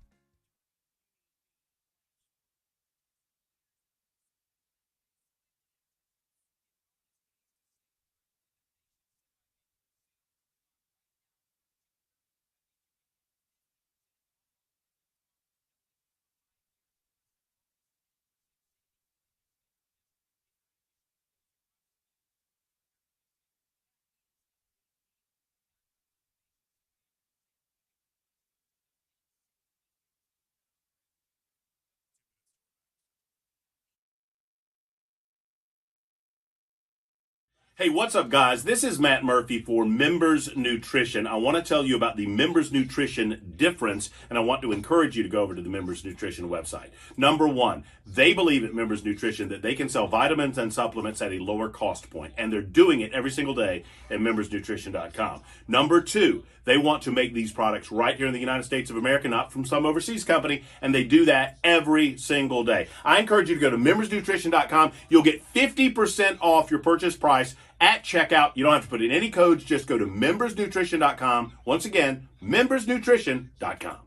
Hey, what's up, guys? This is Matt Murphy for Members Nutrition. I want to tell you about the Members Nutrition difference, and I want to encourage you to go over to the Members Nutrition website. Number one, they believe at Members Nutrition that they can sell vitamins and supplements at a lower cost point, and they're doing it every single day at membersnutrition.com. Number two, they want to make these products right here in the United States of America, not from some overseas company, and they do that every single day. I encourage you to go to membersnutrition.com. You'll get 50% off your purchase price at checkout. You don't have to put in any codes. Just go to membersnutrition.com. Once again, membersnutrition.com.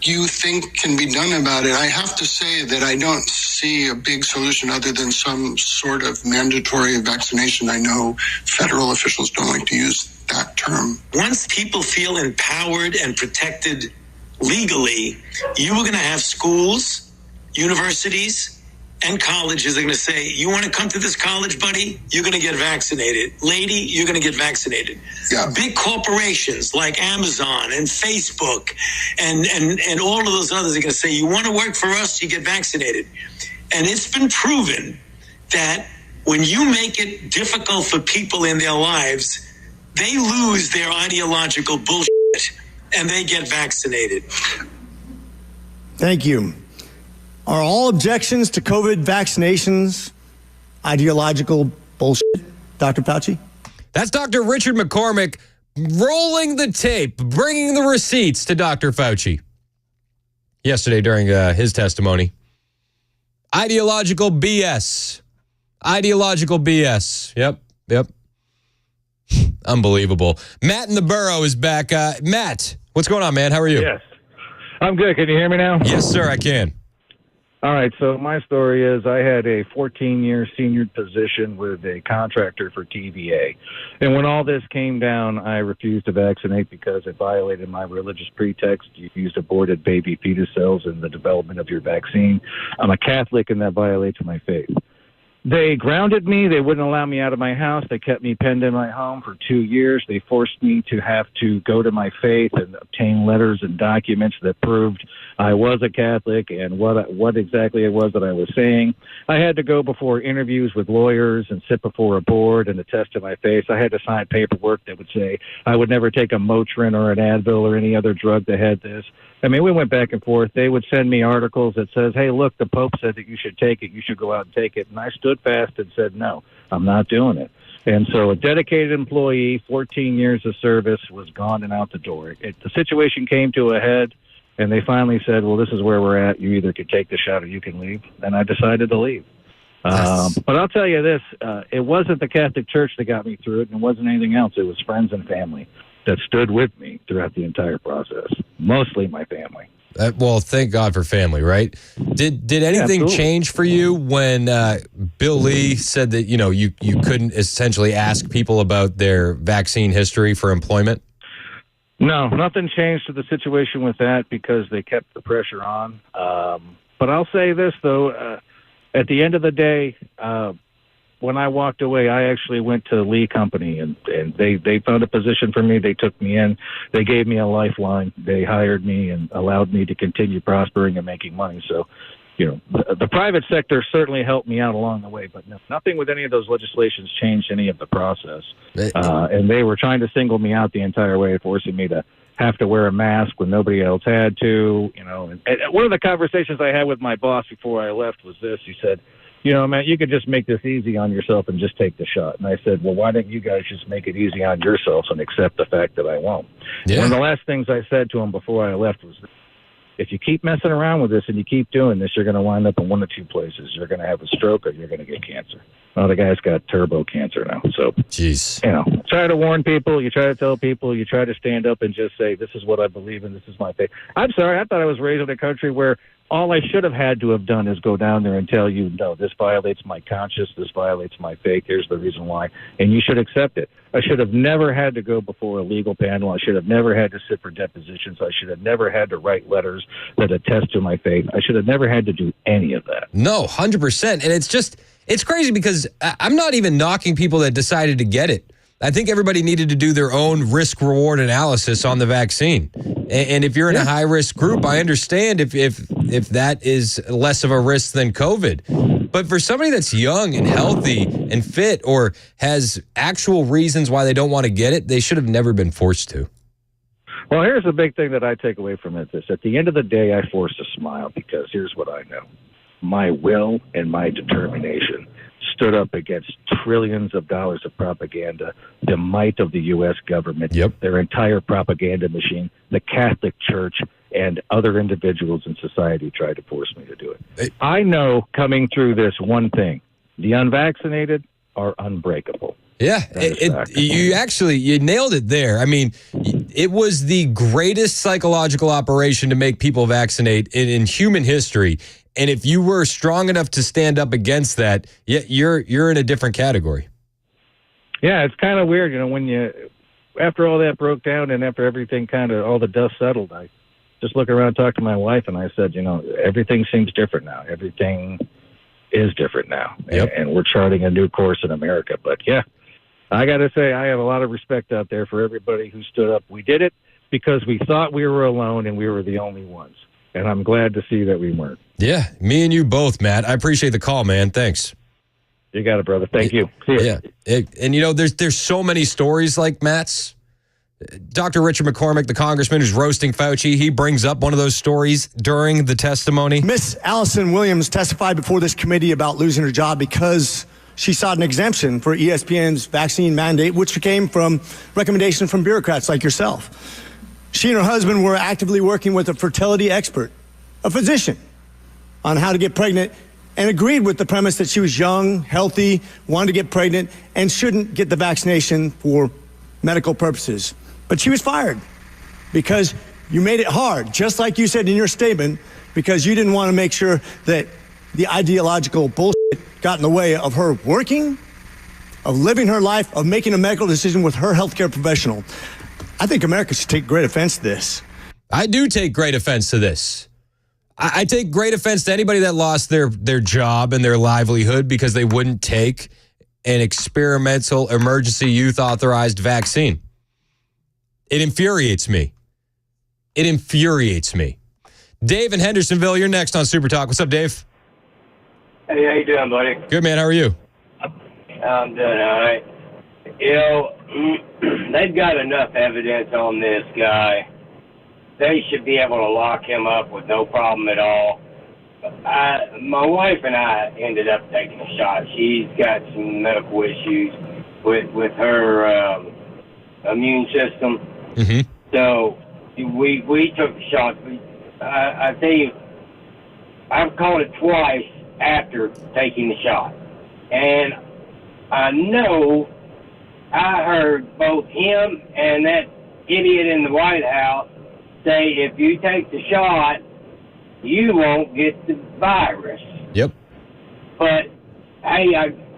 you think can be done about it, I have to say that I don't see a big solution other than some sort of mandatory vaccination. I know federal officials don't like to use that term. Once people feel empowered and protected legally, you are going to have schools, universities, and colleges are going to say, you want to come to this college, buddy? You're going to get vaccinated. Lady, you're going to get vaccinated. Yeah. Big corporations like Amazon and Facebook and all of those others are going to say, you want to work for us, you get vaccinated. And it's been proven that when you make it difficult for people in their lives, they lose their ideological bullshit and they get vaccinated. Thank you. Are all objections to COVID vaccinations ideological bullshit, Dr. Fauci? That's Dr. Richard McCormick rolling the tape, bringing the receipts to Dr. Fauci yesterday during his testimony. Ideological BS. Ideological BS. Yep. Unbelievable. Matt in the Borough is back. Matt, what's going on, man? How are you? Yes. I'm good. Can you hear me now? Yes, sir, I can. All right, so my story is I had a 14-year senior position with a contractor for TVA. And when all this came down, I refused to vaccinate because it violated my religious pretext. You used aborted baby fetus cells in the development of your vaccine. I'm a Catholic, and that violates my faith. They grounded me. They wouldn't allow me out of my house. They kept me penned in my home for 2 years. They forced me to have to go to my faith and obtain letters and documents that proved I was a Catholic and what exactly it was that I was saying. I had to go before interviews with lawyers and sit before a board and attest to my faith. I had to sign paperwork that would say I would never take a Motrin or an Advil or any other drug that had this. I mean, we went back and forth. They would send me articles that says, hey, look, the Pope said that you should take it. You should go out and take it. And I stood fast and said, no, I'm not doing it. And so a dedicated employee, 14 years of service, was gone and out the door. The situation came to a head, and they finally said, well, this is where we're at. You either can take the shot or you can leave. And I decided to leave. But I'll tell you this, it wasn't the Catholic Church that got me through it, and it wasn't anything else. It was friends and family that stood with me throughout the entire process, mostly my family. Well, thank God for family, right? Did anything change for you when Bill Lee said that, you couldn't essentially ask people about their vaccine history for employment? No, nothing changed to the situation with that because they kept the pressure on. But I'll say this, though, at the end of the day, when I walked away, I actually went to Lee Company, and they found a position for me. They took me in. They gave me a lifeline. They hired me and allowed me to continue prospering and making money. So, the private sector certainly helped me out along the way, but nothing with any of those legislations changed any of the process. And they were trying to single me out the entire way, forcing me to have to wear a mask when nobody else had to. And one of the conversations I had with my boss before I left was this. He said, man, you could just make this easy on yourself and just take the shot. And I said, well, why don't you guys just make it easy on yourselves and accept the fact that I won't? Yeah. One of the last things I said to him before I left was, if you keep messing around with this and you keep doing this, you're going to wind up in one of two places. You're going to have a stroke or you're going to get cancer. Well, the guy's got turbo cancer now. So, jeez, try to warn people. You try to tell people. You try to stand up and just say, this is what I believe in. This is my faith. I'm sorry. I thought I was raised in a country where all I should have had to have done is go down there and tell you, no, this violates my conscience, this violates my faith, here's the reason why, and you should accept it. I should have never had to go before a legal panel. I should have never had to sit for depositions. I should have never had to write letters that attest to my faith. I should have never had to do any of that. No, 100%. And it's crazy because I'm not even knocking people that decided to get it. I think everybody needed to do their own risk-reward analysis on the vaccine. And if you're in a high-risk group, I understand if that is less of a risk than COVID. But for somebody that's young and healthy and fit or has actual reasons why they don't want to get it, they should have never been forced to. Well, here's the big thing that I take away from it. At the end of the day, I forced a smile because here's what I know. My will and my determination stood up against trillions of dollars of propaganda, the might of the U.S. government, their entire propaganda machine, the Catholic Church, and other individuals in society tried to force me to do it. I know coming through this one thing, the unvaccinated are unbreakable. Yeah, you nailed it there. I mean, it was the greatest psychological operation to make people vaccinate in human history. And if you were strong enough to stand up against that, you're in a different category. Yeah, it's kind of weird, when after all that broke down and after everything all the dust settled, I just look around and talk to my wife, and I said, everything seems different now. Everything is different now. Yep. And we're charting a new course in America. But yeah, I got to say, I have a lot of respect out there for everybody who stood up. We did it because we thought we were alone and we were the only ones. And I'm glad to see that we weren't. Yeah, me and you both, Matt. I appreciate the call, man. Thanks. You got it, brother. Thank you. See ya. Yeah. And there's so many stories like Matt's. Dr. Richard McCormick, the congressman who's roasting Fauci, he brings up one of those stories during the testimony. Miss Allison Williams testified before this committee about losing her job because she sought an exemption for ESPN's vaccine mandate, which came from recommendation from bureaucrats like yourself. She and her husband were actively working with a fertility expert, a physician, on how to get pregnant, and agreed with the premise that she was young, healthy, wanted to get pregnant, and shouldn't get the vaccination for medical purposes. But she was fired because you made it hard, just like you said in your statement, because you didn't want to make sure that the ideological bullshit got in the way of her working, of living her life, of making a medical decision with her healthcare professional. I think America should take great offense to this. I do take great offense to this. I take great offense to anybody that lost their job and their livelihood because they wouldn't take an experimental emergency youth authorized vaccine. It infuriates me. It infuriates me. Dave in Hendersonville, you're next on Super Talk. What's up, Dave? Hey, how you doing, buddy? Good, man. How are you? I'm doing all right. They've got enough evidence on this guy. They should be able to lock him up with no problem at all. My wife and I ended up taking a shot. She's got some medical issues with her immune system. Mm-hmm. So we took the shot. I tell you, I've caught it twice after taking the shot. And I know I heard both him and that idiot in the White House say, if you take the shot, you won't get the virus. Yep. But, hey,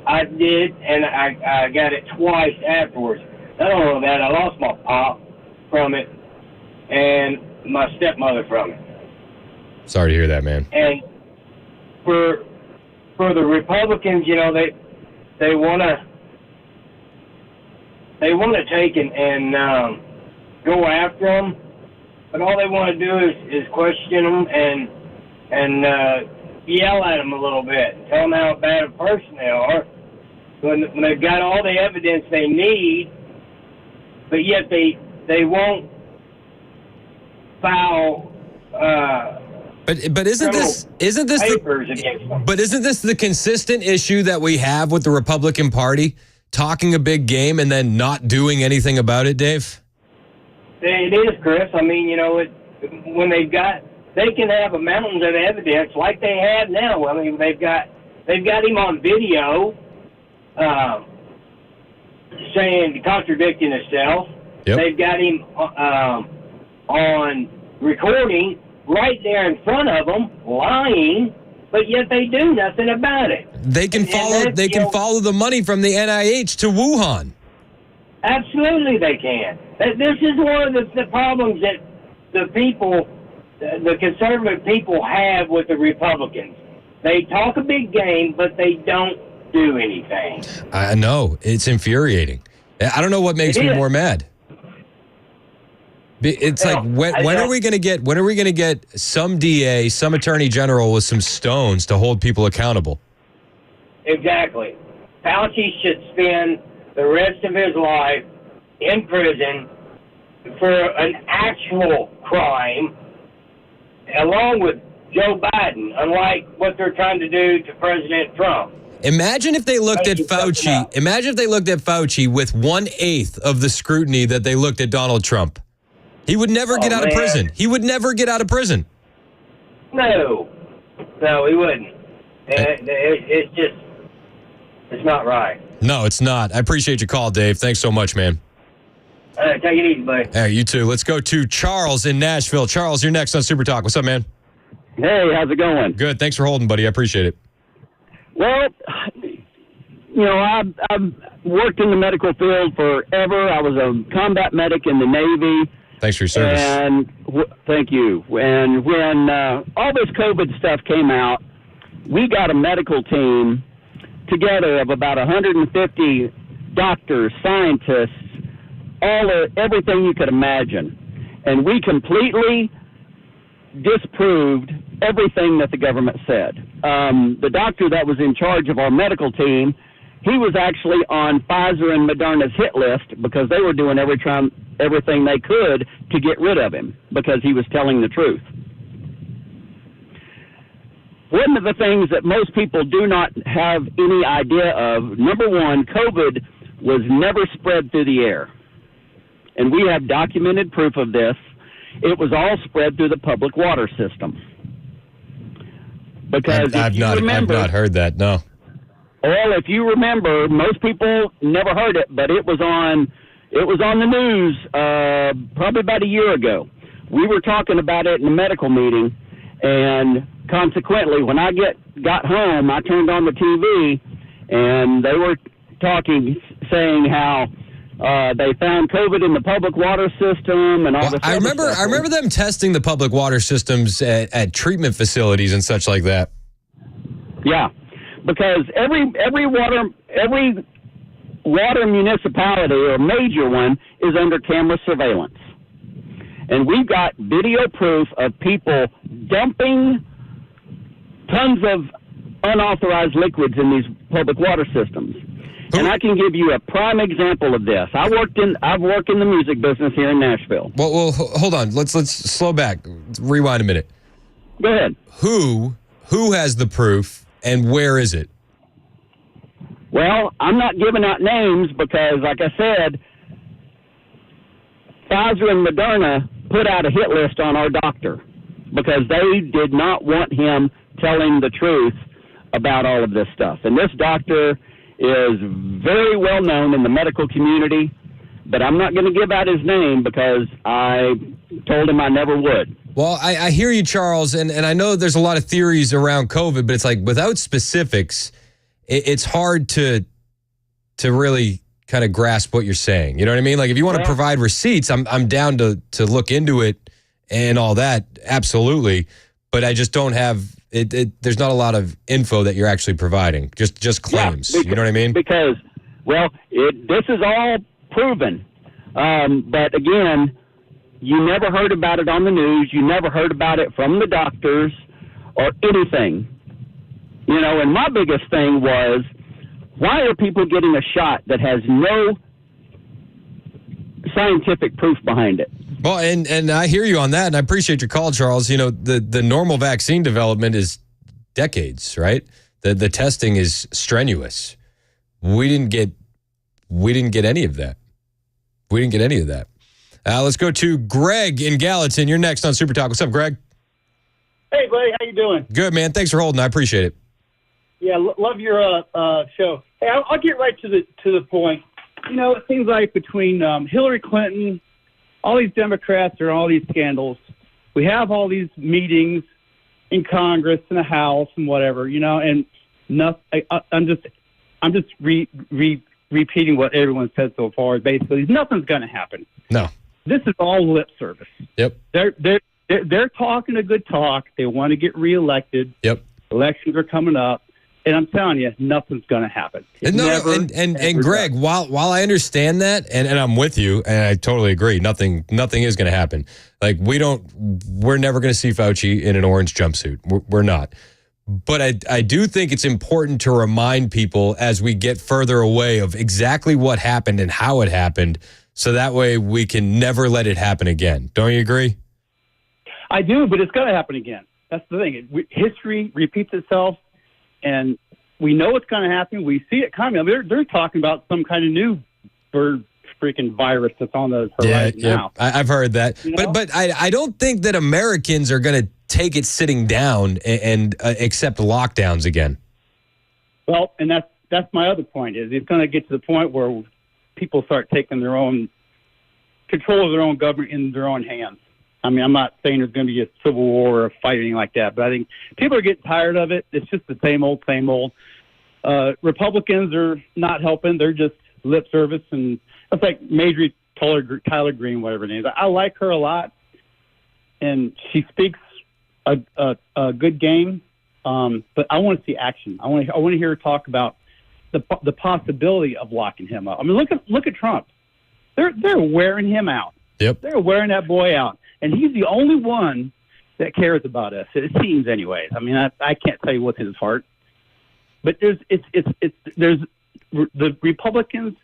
I did, and I got it twice afterwards. Not only that, I lost my pop from it and my stepmother from it. Sorry to hear that, man. And for the Republicans, they want to take and go after them, but all they want to do is question them and yell at them a little bit and tell them how bad a person they are when they've got all the evidence they need, but yet they won't file. But isn't this the consistent issue that we have with the Republican Party, talking a big game and then not doing anything about it, Dave? It is, Chris. I mean, when they can have a mountains of evidence like they have now. I mean, they've got him on video contradicting himself. Yep. They've got him on recording right there in front of them, lying, but yet they do nothing about it. They can follow the money from the NIH to Wuhan. Absolutely, they can. This is one of the problems that the conservative people have with the Republicans. They talk a big game, but they don't do anything. I know. It's infuriating. I don't know what makes me more mad. It's like when are we going to get some DA, some attorney general with some stones to hold people accountable? Exactly. Fauci should spend the rest of his life in prison for an actual crime, along with Joe Biden, unlike what they're trying to do to President Trump. Imagine if they looked at Fauci. Imagine if they looked at Fauci with 1/8 of the scrutiny that they looked at Donald Trump. He would never get out of prison. He would never get out of prison. No, he wouldn't. It's just, It's not right. No, it's not. I appreciate your call, Dave. Thanks so much, man. Take it easy, buddy. Hey, you too. Let's go to Charles in Nashville. Charles, you're next on Super Talk. What's up, man? Hey, how's it going? Good. Thanks for holding, buddy. I appreciate it. Well, you know, I've worked in the medical field forever. I was a combat medic in the Navy. Thanks for your service. And thank you. And when all this COVID stuff came out, we got a medical team together of about 150 doctors, scientists, everything you could imagine. And we completely disproved everything that the government said. The doctor that was in charge of our medical team, he was actually on Pfizer and Moderna's hit list because they were doing everything they could to get rid of him because he was telling the truth. One of the things that most people do not have any idea of, number one, COVID was never spread through the air. And we have documented proof of this. It was all spread through the public water system. Because I've not heard that, no. Well, if you remember, most people never heard it, but it was on the news probably about a year ago. We were talking about it in a medical meeting, and consequently, when I got home, I turned on the TV, and they were saying how they found COVID in the public water system and all this. I remember them testing the public water systems at treatment facilities and such like that. Yeah, because every water municipality or major one is under camera surveillance, and we've got video proof of people dumping tons of unauthorized liquids in these public water systems. And I can give you a prime example of this. I've worked in the music business here in Nashville. Well, hold on. Let's slow back. Rewind a minute. Go ahead. Who has the proof and where is it? Well, I'm not giving out names because, like I said, Pfizer and Moderna put out a hit list on our doctor because they did not want him telling the truth about all of this stuff. And this doctor is very well known in the medical community, but I'm not going to give out his name because I told him I never would. Well, I hear you, Charles, and I know there's a lot of theories around COVID, but it's like without specifics, it's hard to really kind of grasp what you're saying. You know what I mean? Like if you want to provide receipts, I'm down to look into it and all that, absolutely. But I just don't have there's not a lot of info that you're actually providing, just claims. You know what I mean? Because, this is all proven. But again, you never heard about it on the news. You never heard about it from the doctors or anything. You know, and my biggest thing was, why are people getting a shot that has no scientific proof behind it? Well, and I hear you on that, and I appreciate your call, Charles. You know, the normal vaccine development is decades, right? The testing is strenuous. We didn't get any of that. We didn't get any of that. Let's go to Greg in Gallatin. You're next on Super Talk. What's up, Greg? Hey, buddy. How you doing? Good, man. Thanks for holding. I appreciate it. Yeah, love your show. Hey, I'll get right to the point. You know, it seems like between Hillary Clinton, all these Democrats are all these scandals. We have all these meetings in Congress and the House and whatever, you know, and I'm just repeating what everyone said so far. Basically, nothing's going to happen. No, this is all lip service. Yep. They're talking a good talk. They want to get reelected. Yep. Elections are coming up. And I'm telling you, nothing's going to happen. And Greg, while I understand that, and I'm with you, and I totally agree, nothing is going to happen. Like we're never going to see Fauci in an orange jumpsuit. We're not. But I do think it's important to remind people as we get further away of exactly what happened and how it happened, so that way we can never let it happen again. Don't you agree? I do, but it's going to happen again. That's the thing. History repeats itself. And we know it's going to happen. We see it coming. I mean, they're talking about some kind of new bird freaking virus that's on the horizon now. I've heard that. You know? But I don't think that Americans are going to take it sitting down and accept lockdowns again. Well, and that's my other point. Is it's going to get to the point where people start taking their own control of their own government in their own hands. I mean, I'm not saying there's going to be a civil war or a fight or anything like that, but I think people are getting tired of it. It's just the same old, same old. Republicans are not helping. They're just lip service, and it's like Marjorie Tyler Greene, whatever her name is. I like her a lot, and she speaks a good game. But I want to see action. I want to hear her talk about the possibility of locking him up. I mean, look at Trump. They're wearing him out. Yep. They're wearing that boy out, and he's the only one that cares about us. It seems, anyways. I mean, I can't tell you what's in his heart, but there's the Republicans.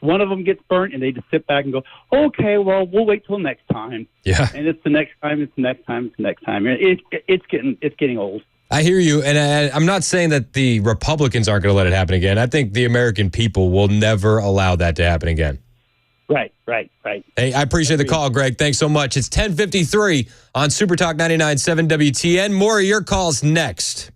One of them gets burnt, and they just sit back and go, "Okay, well, we'll wait till next time." Yeah. And it's the next time. It's the next time. It's the next time. It's getting old. I hear you, and I'm not saying that the Republicans aren't going to let it happen again. I think the American people will never allow that to happen again. Right. Hey, I appreciate the call, Greg. Thanks so much. It's 10:53 on Super Talk 99.7 WTN. More of your calls next.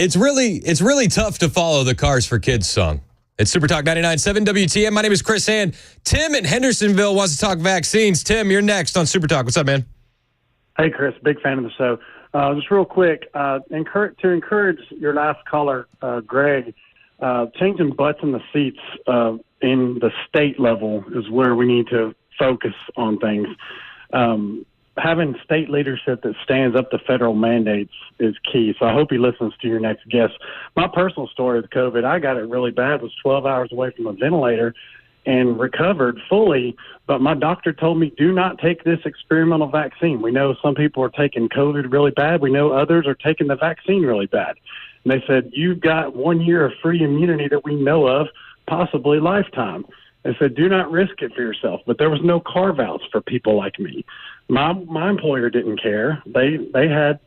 It's really tough to follow the Cars for Kids song. It's Super Talk 99.7 WTN. My name is Chris Hand. Tim in Hendersonville wants to talk vaccines. Tim, you're next on Super Talk. What's up, man? Hey, Chris. Big fan of the show. Just real quick, to encourage your last caller, Greg, changing butts in the seats in the state level is where we need to focus on things. Having state leadership that stands up to federal mandates is key. So I hope he listens to your next guest. My personal story with COVID, I got it really bad, was 12 hours away from a ventilator and recovered fully. But my doctor told me, do not take this experimental vaccine. We know some people are taking COVID really bad. We know others are taking the vaccine really bad. And they said, you've got 1 year of free immunity that we know of, possibly lifetime. They said, do not risk it for yourself. But there was no carve-outs for people like me. My employer didn't care. They had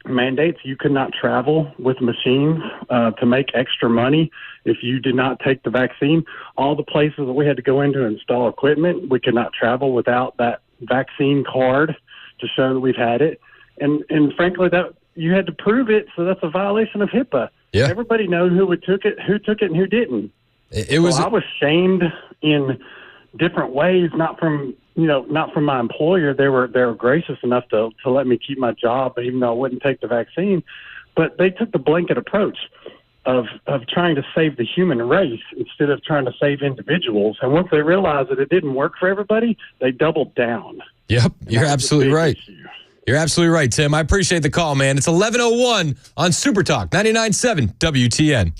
mandates. You could not travel with machines to make extra money if you did not take the vaccine. All the places that we had to go in to install equipment, we could not travel without that vaccine card to show that we've had it. And frankly, that you had to prove it, so that's a violation of HIPAA. Yeah. Everybody knows who took it, and who didn't. I was shamed in different ways, not from my employer. They were gracious enough to let me keep my job, even though I wouldn't take the vaccine. But they took the blanket approach of trying to save the human race instead of trying to save individuals. And once they realized that it didn't work for everybody, they doubled down. Yep, you're absolutely right. You're absolutely right, Tim. I appreciate the call, man. It's 11:01 on Super Talk 99.7 WTN.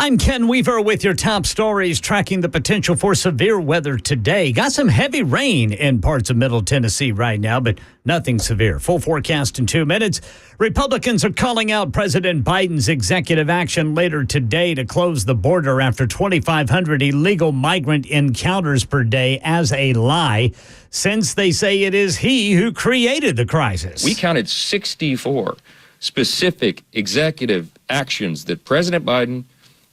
I'm Ken Weaver with your top stories tracking the potential for severe weather today. Got some heavy rain in parts of Middle Tennessee right now, but nothing severe. Full forecast in 2 minutes. Republicans are calling out President Biden's executive action later today to close the border after 2,500 illegal migrant encounters per day as a lie, since they say it is he who created the crisis. We counted 64 specific executive actions that President Biden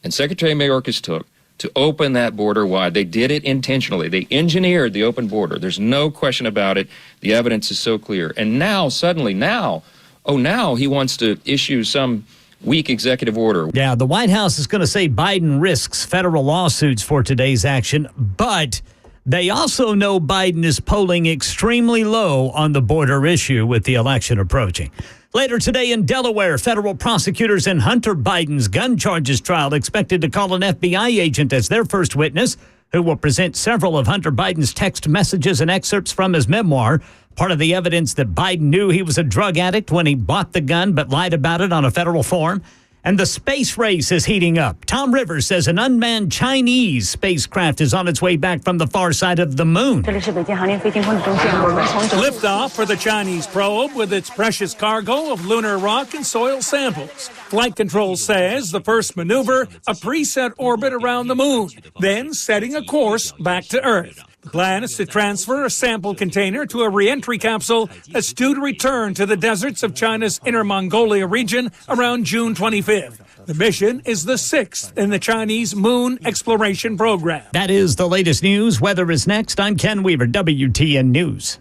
and Secretary Mayorkas took to open that border wide. They did it intentionally. They engineered the open border. There's no question about it. The evidence is so clear. And now, suddenly, now he wants to issue some weak executive order. Yeah, the White House is going to say Biden risks federal lawsuits for today's action, but they also know Biden is polling extremely low on the border issue with the election approaching. Later today in Delaware, federal prosecutors in Hunter Biden's gun charges trial expected to call an FBI agent as their first witness, who will present several of Hunter Biden's text messages and excerpts from his memoir. Part of the evidence that Biden knew he was a drug addict when he bought the gun but lied about it on a federal form. And the space race is heating up. Tom Rivers says an unmanned Chinese spacecraft is on its way back from the far side of the moon. Liftoff for the Chinese probe with its precious cargo of lunar rock and soil samples. Flight control says the first maneuver, a preset orbit around the moon, then setting a course back to Earth. The plan is to transfer a sample container to a re-entry capsule that's due to return to the deserts of China's Inner Mongolia region around June 25th. The mission is the 6th in the Chinese moon exploration program. That is the latest news. Weather is next. I'm Ken Weaver, WTN News.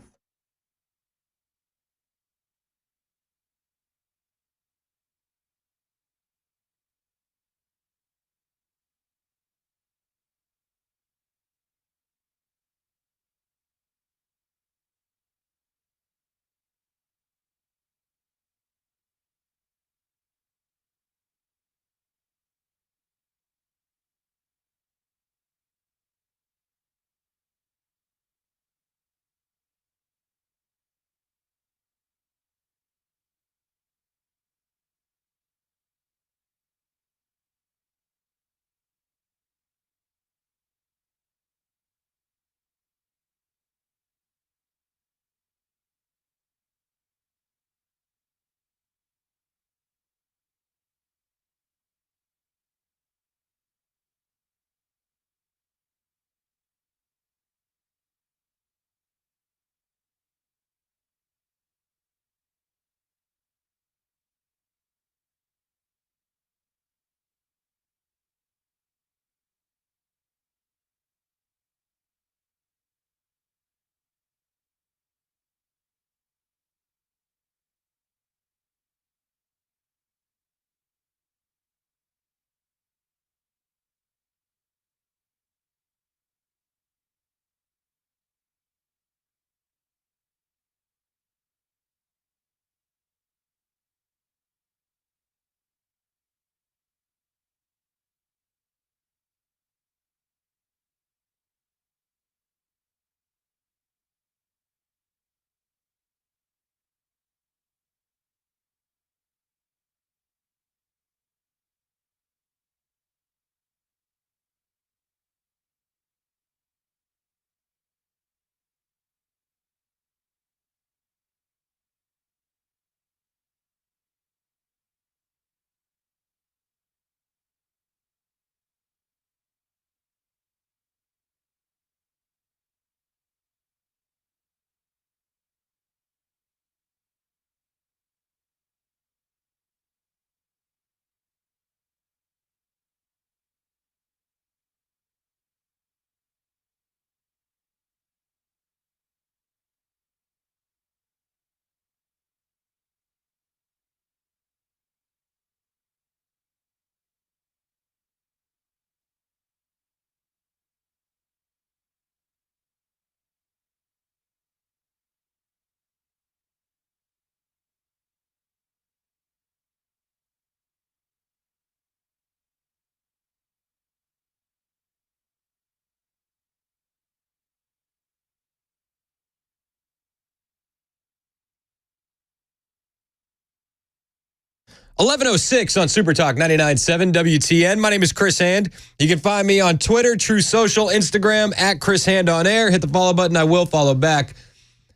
11:06 on Super Talk 99.7 WTN. My name is Chris Hand. You can find me on Twitter, True Social, Instagram, at Chris Hand on air. Hit the follow button. I will follow back.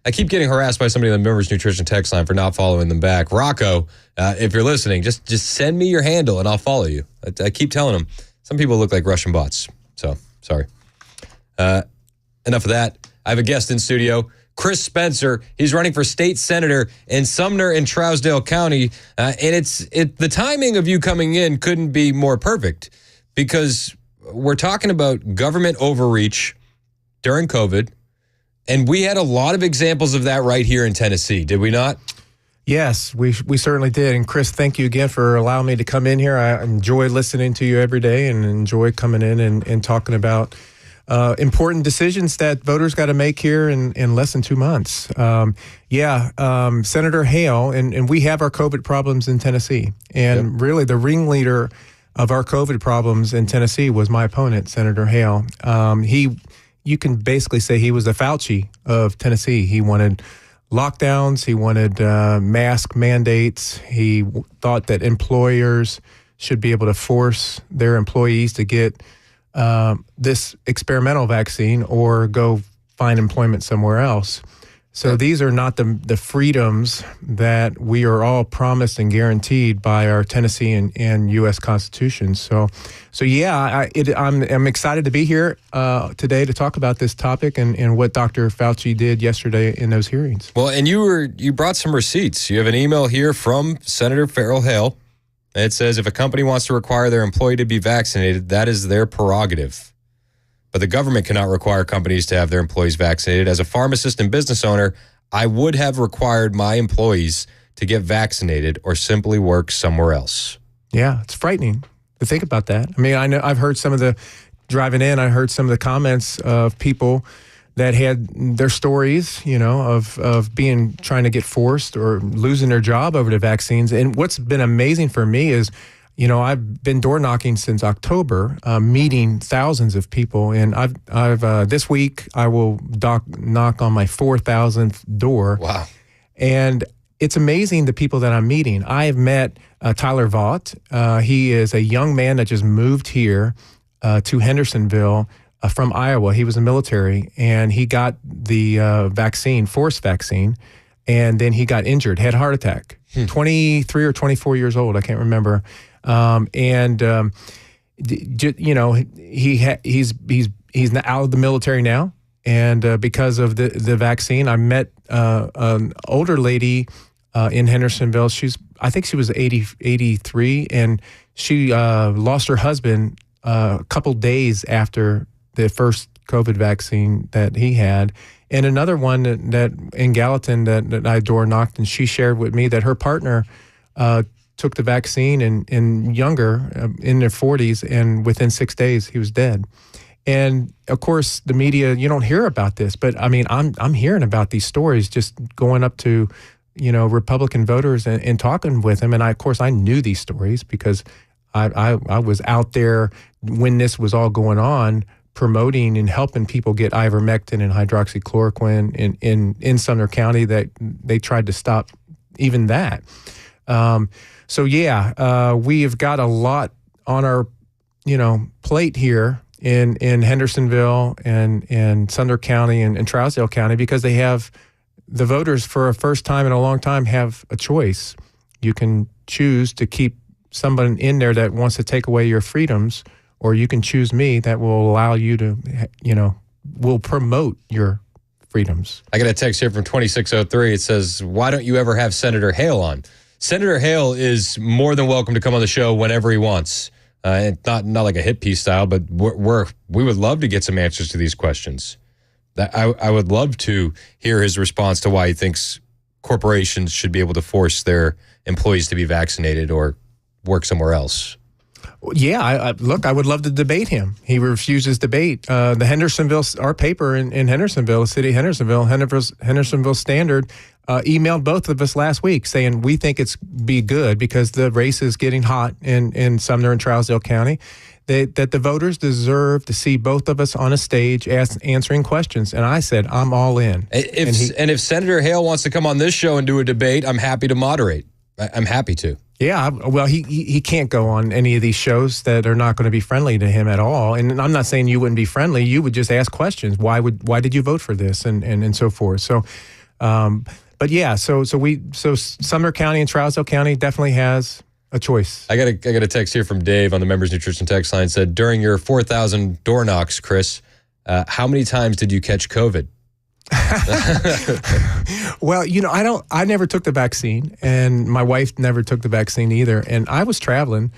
I keep getting harassed by somebody on the Members Nutrition text line for not following them back. Rocco, if you're listening, just send me your handle and I'll follow you. I keep telling them. Some people look like Russian bots. So, sorry. Enough of that. I have a guest in studio. Chris Spencer. He's running for state senator in Sumner and Trousdale County. And the timing of you coming in couldn't be more perfect because we're talking about government overreach during COVID. And we had a lot of examples of that right here in Tennessee, did we not? Yes, we certainly did. And Chris, thank you again for allowing me to come in here. I enjoy listening to you every day and enjoy coming in and talking about important decisions that voters got to make here in less than 2 months. Senator Hale, and we have our COVID problems in Tennessee. And really the ringleader of our COVID problems in Tennessee was my opponent, Senator Hale. You can basically say he was the Fauci of Tennessee. He wanted lockdowns. He wanted mask mandates. He thought that employers should be able to force their employees to get this experimental vaccine or go find employment somewhere else. So these are not the freedoms that we are all promised and guaranteed by our Tennessee and U.S. Constitution. I'm excited to be here today to talk about this topic and what Dr. Fauci did yesterday in those hearings. Well, and you brought some receipts. You have an email here from Senator Farrell Hale. It says, if a company wants to require their employee to be vaccinated, that is their prerogative. But the government cannot require companies to have their employees vaccinated. As a pharmacist and business owner, I would have required my employees to get vaccinated or simply work somewhere else. Yeah, it's frightening to think about that. I mean, I know I've heard some of the comments of people that had their stories, of trying to get forced or losing their job over the vaccines. And what's been amazing for me is, I've been door knocking since October, meeting thousands of people, and I've this week I will knock on my 4,000th door. Wow! And it's amazing the people that I'm meeting. I have met Tyler Vaught. He is a young man that just moved here to Hendersonville from Iowa. He was in the military, and he got the vaccine, forced vaccine, and then he got injured, had a heart attack. 23 or 24 years old, I can't remember. He's out of the military now, and because of the vaccine, I met an older lady in Hendersonville. I think she was 83, and she lost her husband a couple days after the first COVID vaccine that he had. And another one that in Gallatin that I door knocked, and she shared with me that her partner took the vaccine and younger, in their 40s, and within 6 days he was dead. And of course, the media, you don't hear about this, but I mean, I'm hearing about these stories, just going up to, Republican voters and talking with them. And of course, I knew these stories because I was out there when this was all going on, promoting and helping people get ivermectin and hydroxychloroquine in Sumner County that they tried to stop even that. We have got a lot on our, plate here in Hendersonville and Sumner County and Trousdale County, because they have the voters for a first time in a long time have a choice. You can choose to keep someone in there that wants to take away your freedoms, or you can choose me that will allow you to, will promote your freedoms. I got a text here from 2603. It says, why don't you ever have Senator Hale on? Senator Hale is more than welcome to come on the show whenever he wants. Not like a hit piece style, but we would love to get some answers to these questions. I would love to hear his response to why he thinks corporations should be able to force their employees to be vaccinated or work somewhere else. Yeah, I would love to debate him. He refuses debate. The Hendersonville, our paper in Hendersonville, City of Hendersonville Standard, emailed both of us last week saying we think it's be good because the race is getting hot in Sumner and Trousdale County, that the voters deserve to see both of us on a stage answering questions. And I said, I'm all in. If Senator Hale wants to come on this show and do a debate, I'm happy to moderate. I'm happy to. Yeah, well, he can't go on any of these shows that are not going to be friendly to him at all. And I'm not saying you wouldn't be friendly. You would just ask questions. Why did you vote for this, and so forth. So, but yeah, so Sumner County and Trousdale County definitely has a choice. I got a text here from Dave on the Members Nutrition text line. Said, during your 4,000 door knocks, Chris, how many times did you catch COVID? Well, I never took the vaccine, and my wife never took the vaccine either. And I was traveling,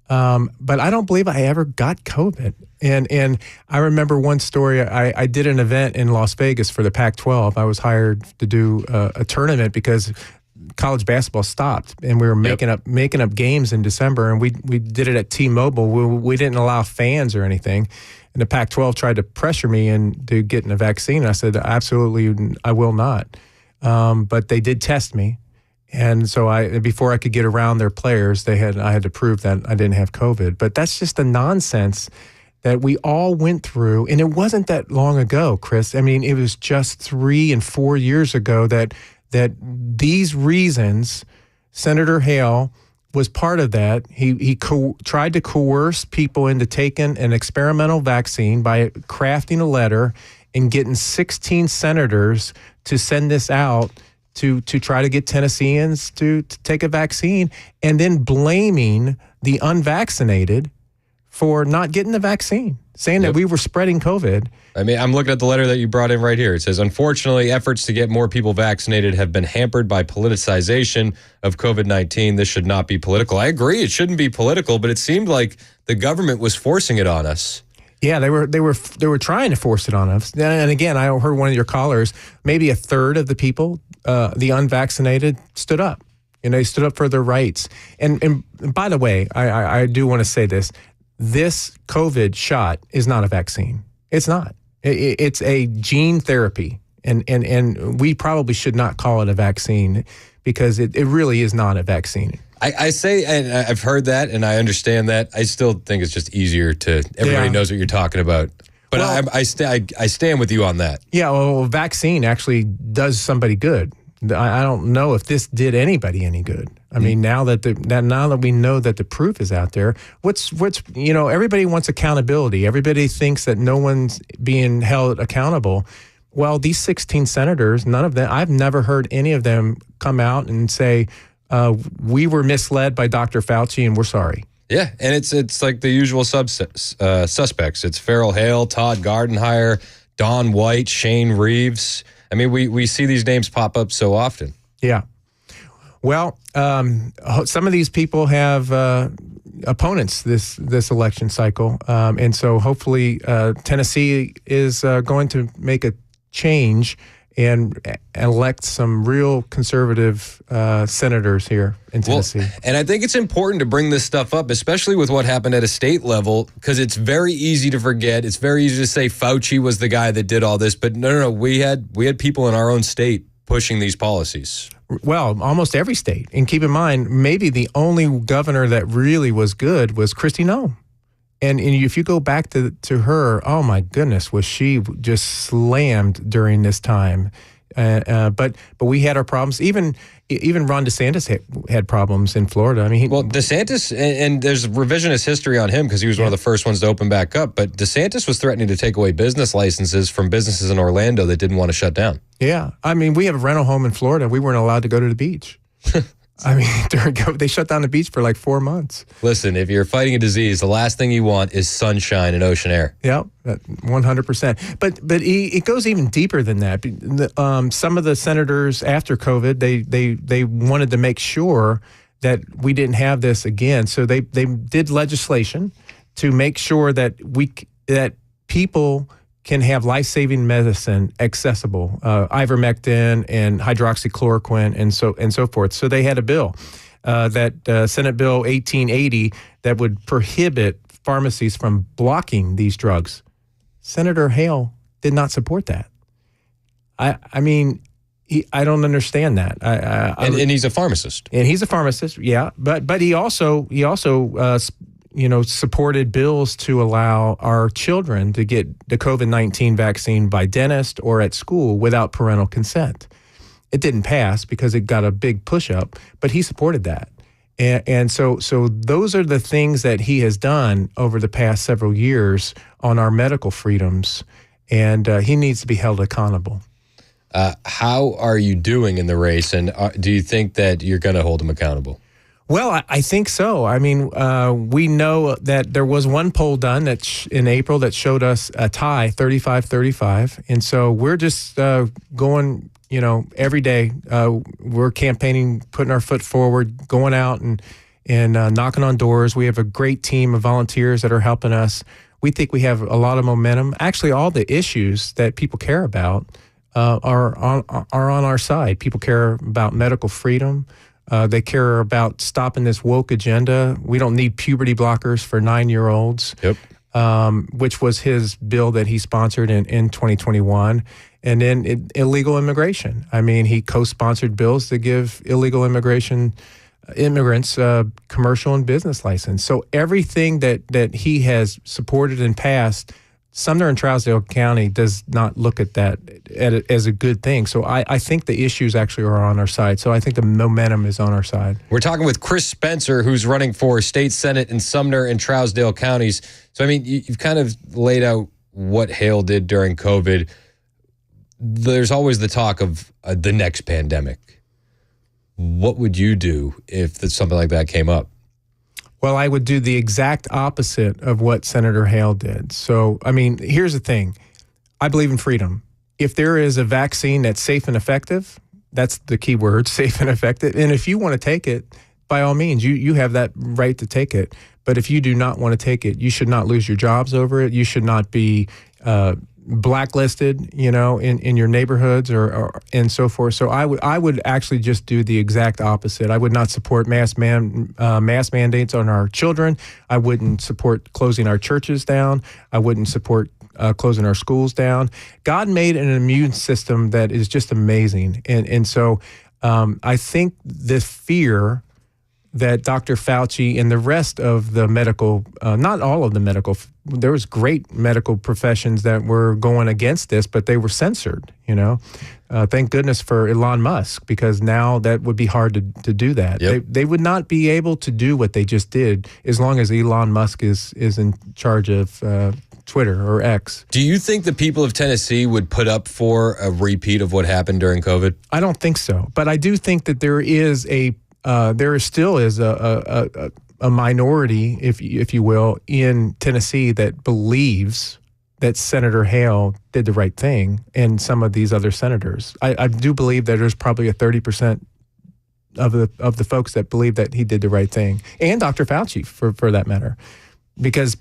but I don't believe I ever got COVID. And I remember one story. I did an event in Las Vegas for the Pac-12. I was hired to do a tournament because college basketball stopped, and we were making up games in December, and we did it at T-Mobile. We didn't allow fans or anything. And the Pac-12 tried to pressure me into getting a vaccine. And I said, absolutely, I will not. But they did test me. And so before I could get around their players, I had to prove that I didn't have COVID. But that's just the nonsense that we all went through. And it wasn't that long ago, Chris. I mean, it was just 3 and 4 years ago that these reasons, Senator Hale was part of that. He tried to coerce people into taking an experimental vaccine by crafting a letter and getting 16 senators to send this out to try to get Tennesseans to take a vaccine, and then blaming the unvaccinated for not getting the vaccine, saying that we were spreading COVID. I mean, I'm looking at the letter that you brought in right here. It says, unfortunately, efforts to get more people vaccinated have been hampered by politicization of COVID-19. This should not be political. I agree, it shouldn't be political, but it seemed like the government was forcing it on us. Yeah, they were trying to force it on us. And again, I heard one of your callers, maybe a third of the people, the unvaccinated, stood up. They stood up for their rights. And by the way, I do want to say this. This COVID shot is not a vaccine. It's not. It's a gene therapy. And we probably should not call it a vaccine because it really is not a vaccine. I say, and I've heard that, and I understand that. I still think it's just easier to, everybody knows what you're talking about. But I stand with you on that. Yeah, well, a vaccine actually does somebody good. I don't know if this did anybody any good. I mean, now that we know that the proof is out there, what's everybody wants accountability. Everybody thinks that no one's being held accountable. Well, these 16 senators, none of them, I've never heard any of them come out and say, we were misled by Dr. Fauci and we're sorry. Yeah, and it's like the usual suspects. It's Farrell Hale, Todd Gardenhire, Don White, Shane Reeves. I mean, we see these names pop up so often. Yeah. Well, some of these people have opponents this election cycle, and so hopefully Tennessee is going to make a change and elect some real conservative senators here in Tennessee. Well, and I think it's important to bring this stuff up, especially with what happened at a state level, because it's very easy to forget. It's very easy to say Fauci was the guy that did all this, but no. We had people in our own state pushing these policies. Well, almost every state. And keep in mind, maybe the only governor that really was good was Kristi Noem. And if you go back to her, oh my goodness, was she just slammed during this time? But we had our problems. Even Ron DeSantis had problems in Florida. I mean, DeSantis, and there's revisionist history on him because he was one of the first ones to open back up. But DeSantis was threatening to take away business licenses from businesses in Orlando that didn't want to shut down. Yeah, I mean, we have a rental home in Florida. We weren't allowed to go to the beach. I mean, during COVID, they shut down the beach for like 4 months. Listen, if you're fighting a disease, the last thing you want is sunshine and ocean air. Yeah, 100%. But it goes even deeper than that. Some of the senators after COVID, they wanted to make sure that we didn't have this again. So they did legislation to make sure that people can have life-saving medicine accessible, ivermectin and hydroxychloroquine and so forth. So they had a bill, Senate Bill 1880, that would prohibit pharmacies from blocking these drugs. Senator Hale did not support that. I mean, I don't understand that. And he's a pharmacist. And he's a pharmacist, yeah. But he also supported bills to allow our children to get the COVID-19 vaccine by dentist or at school without parental consent. It didn't pass because it got a big push-up, but he supported that. And so those are the things that he has done over the past several years on our medical freedoms, and he needs to be held accountable. How are you doing in the race, and do you think that you're going to hold him accountable? Well, I think so. I mean, we know that there was one poll done that in April that showed us a tie, 35-35. And so we're just going, every day. We're campaigning, putting our foot forward, going out and knocking on doors. We have a great team of volunteers that are helping us. We think we have a lot of momentum. Actually, all the issues that people care about are on our side. People care about medical freedom. They care about stopping this woke agenda. We don't need puberty blockers for 9-year-olds, which was his bill that he sponsored in 2021. And then illegal immigration. I mean, he co-sponsored bills to give illegal immigrants commercial and business license. So everything that he has supported and passed, Sumner and Trousdale County does not look at that as a good thing. So I think the issues actually are on our side. So I think the momentum is on our side. We're talking with Chris Spencer, who's running for state senate in Sumner and Trousdale counties. So, I mean, you've kind of laid out what Hale did during COVID. There's always the talk of the next pandemic. What would you do if something like that came up? Well, I would do the exact opposite of what Senator Hale did. So, I mean, here's the thing. I believe in freedom. If there is a vaccine that's safe and effective, that's the key word, safe and effective. And if you want to take it, by all means, you have that right to take it. But if you do not want to take it, you should not lose your jobs over it. You should not be blacklisted, in your neighborhoods or and so forth. So I would actually just do the exact opposite. I would not support mass mandates on our children. I wouldn't support closing our churches down. I wouldn't support closing our schools down. God made an immune system that is just amazing, and so I think the fear that Dr. Fauci and the rest of the medical, not all of the medical, there was great medical professions that were going against this, but they were censored, Thank goodness for Elon Musk, because now that would be hard to do that. Yep. They would not be able to do what they just did as long as Elon Musk is in charge of Twitter or X. Do you think the people of Tennessee would put up for a repeat of what happened during COVID? I don't think so, but I do think that there still is a minority, if you will, in Tennessee that believes that Senator Hale did the right thing, and some of these other senators. I do believe that there's probably a 30% of the folks that believe that he did the right thing, and Dr. Fauci for that matter, because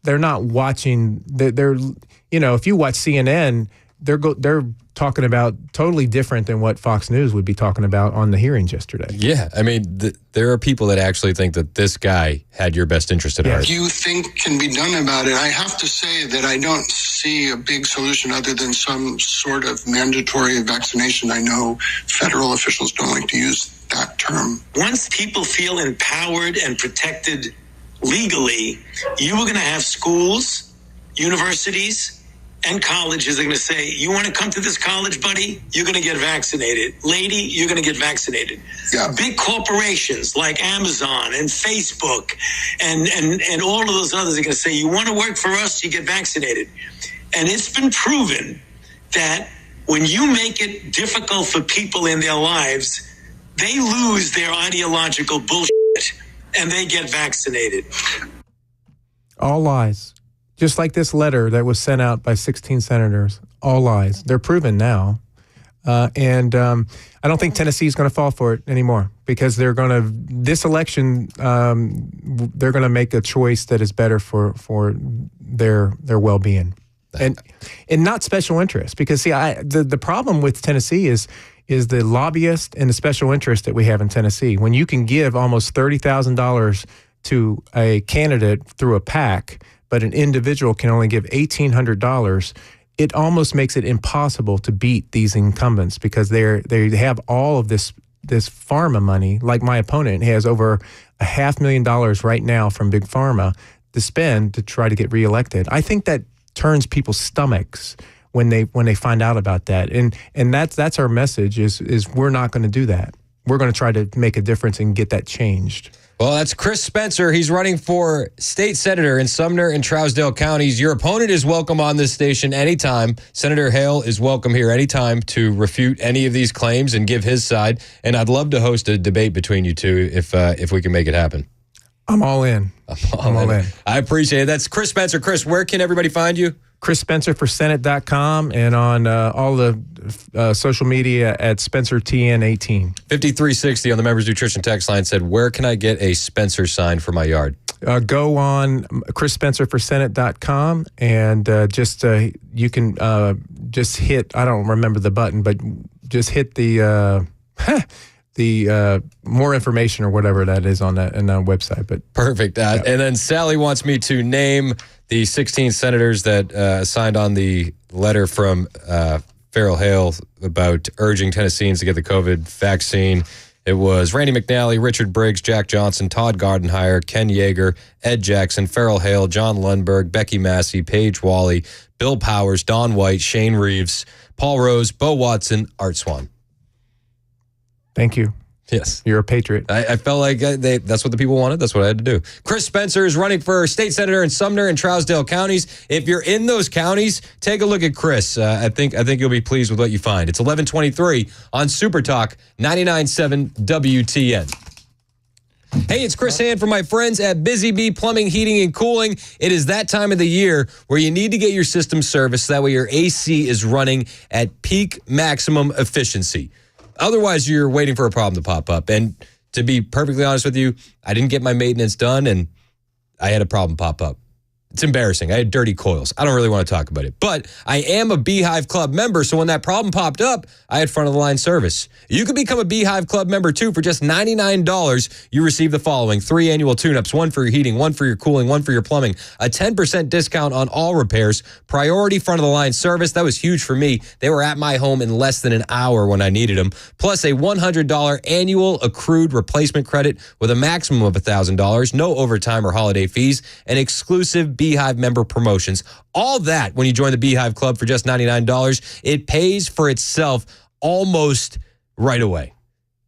they're not watching. They're if you watch CNN, they're talking about totally different than what Fox News would be talking about on the hearings yesterday. Yeah, I mean, there are people that actually think that this guy had your best interest at heart. You think can be done about it. I have to say that I don't see a big solution other than some sort of mandatory vaccination. I know federal officials don't like to use that term. Once people feel empowered and protected legally, you are going to have schools, universities, and colleges are going to say, you want to come to this college, buddy? You're going to get vaccinated. Lady, you're going to get vaccinated. Yeah. Big corporations like Amazon and Facebook and all of those others are going to say, you want to work for us, you get vaccinated. And it's been proven that when you make it difficult for people in their lives, they lose their ideological bullshit and they get vaccinated. All lies. Just like this letter that was sent out by 16 senators, all lies. They're proven now. And I don't think Tennessee is going to fall for it anymore, because this election, they're going to make a choice that is better for their well-being. And not special interest, because the problem with Tennessee is the lobbyist and the special interest that we have in Tennessee. When you can give almost $30,000 to a candidate through a PAC, but an individual can only give $1,800, it almost makes it impossible to beat these incumbents, because they have all of this pharma money. Like my opponent has over $500,000 right now from Big Pharma to spend to try to get reelected. I think that turns people's stomachs when they find out about that, and that's our message is we're not going to do that. we're going to try to make a difference and get that changed. Well, that's Chris Spencer. He's running for state senator in Sumner and Trousdale counties. Your opponent is welcome on this station anytime. Senator Hale is welcome here anytime to refute any of these claims and give his side. And I'd love to host a debate between you two if we can make it happen. I'm all in. I'm all in. I appreciate it. That's Chris Spencer. Chris, where can everybody find you? ChrisSpencerForSenate.com and on all the social media at SpencerTN18. 5360 on the Members Nutrition text line said, where can I get a Spencer sign for my yard? Go on ChrisSpencerForSenate.com and you can just hit, I don't remember the button, but just hit the more information or whatever that is on that website. But perfect. And then Sally wants me to name the 16 senators that signed on the letter from Farrell Hale about urging Tennesseans to get the COVID vaccine. It was Randy McNally, Richard Briggs, Jack Johnson, Todd Gardenhire, Ken Yeager, Ed Jackson, Farrell Hale, John Lundberg, Becky Massey, Paige Wally, Bill Powers, Don White, Shane Reeves, Paul Rose, Bo Watson, Art Swan. Thank you. Yes. You're a patriot. I felt like that's what the people wanted. That's what I had to do. Chris Spencer is running for state senator in Sumner and Trousdale counties. If you're in those counties, take a look at Chris. I think you'll be pleased with what you find. It's 11:23 on Super Talk 99.7 WTN. Hey, it's Chris Hand from my friends at Busy Bee Plumbing, Heating, and Cooling. It is that time of the year where you need to get your system serviced. That way your AC is running at peak maximum efficiency. Otherwise, you're waiting for a problem to pop up. And to be perfectly honest with you, I didn't get my maintenance done, and I had a problem pop up. It's embarrassing. I had dirty coils. I don't really want to talk about it. But I am a Beehive Club member, so when that problem popped up, I had front-of-the-line service. You can become a Beehive Club member, too. For just $99, you receive the following: 3 annual tune-ups, 1 for your heating, 1 for your cooling, 1 for your plumbing, a 10% discount on all repairs, priority front-of-the-line service. That was huge for me. They were at my home in less than an hour when I needed them, plus a $100 annual accrued replacement credit with a maximum of $1,000, no overtime or holiday fees, and exclusive Beehive member promotions. All that when you join the Beehive Club for just $99. It pays for itself almost right away.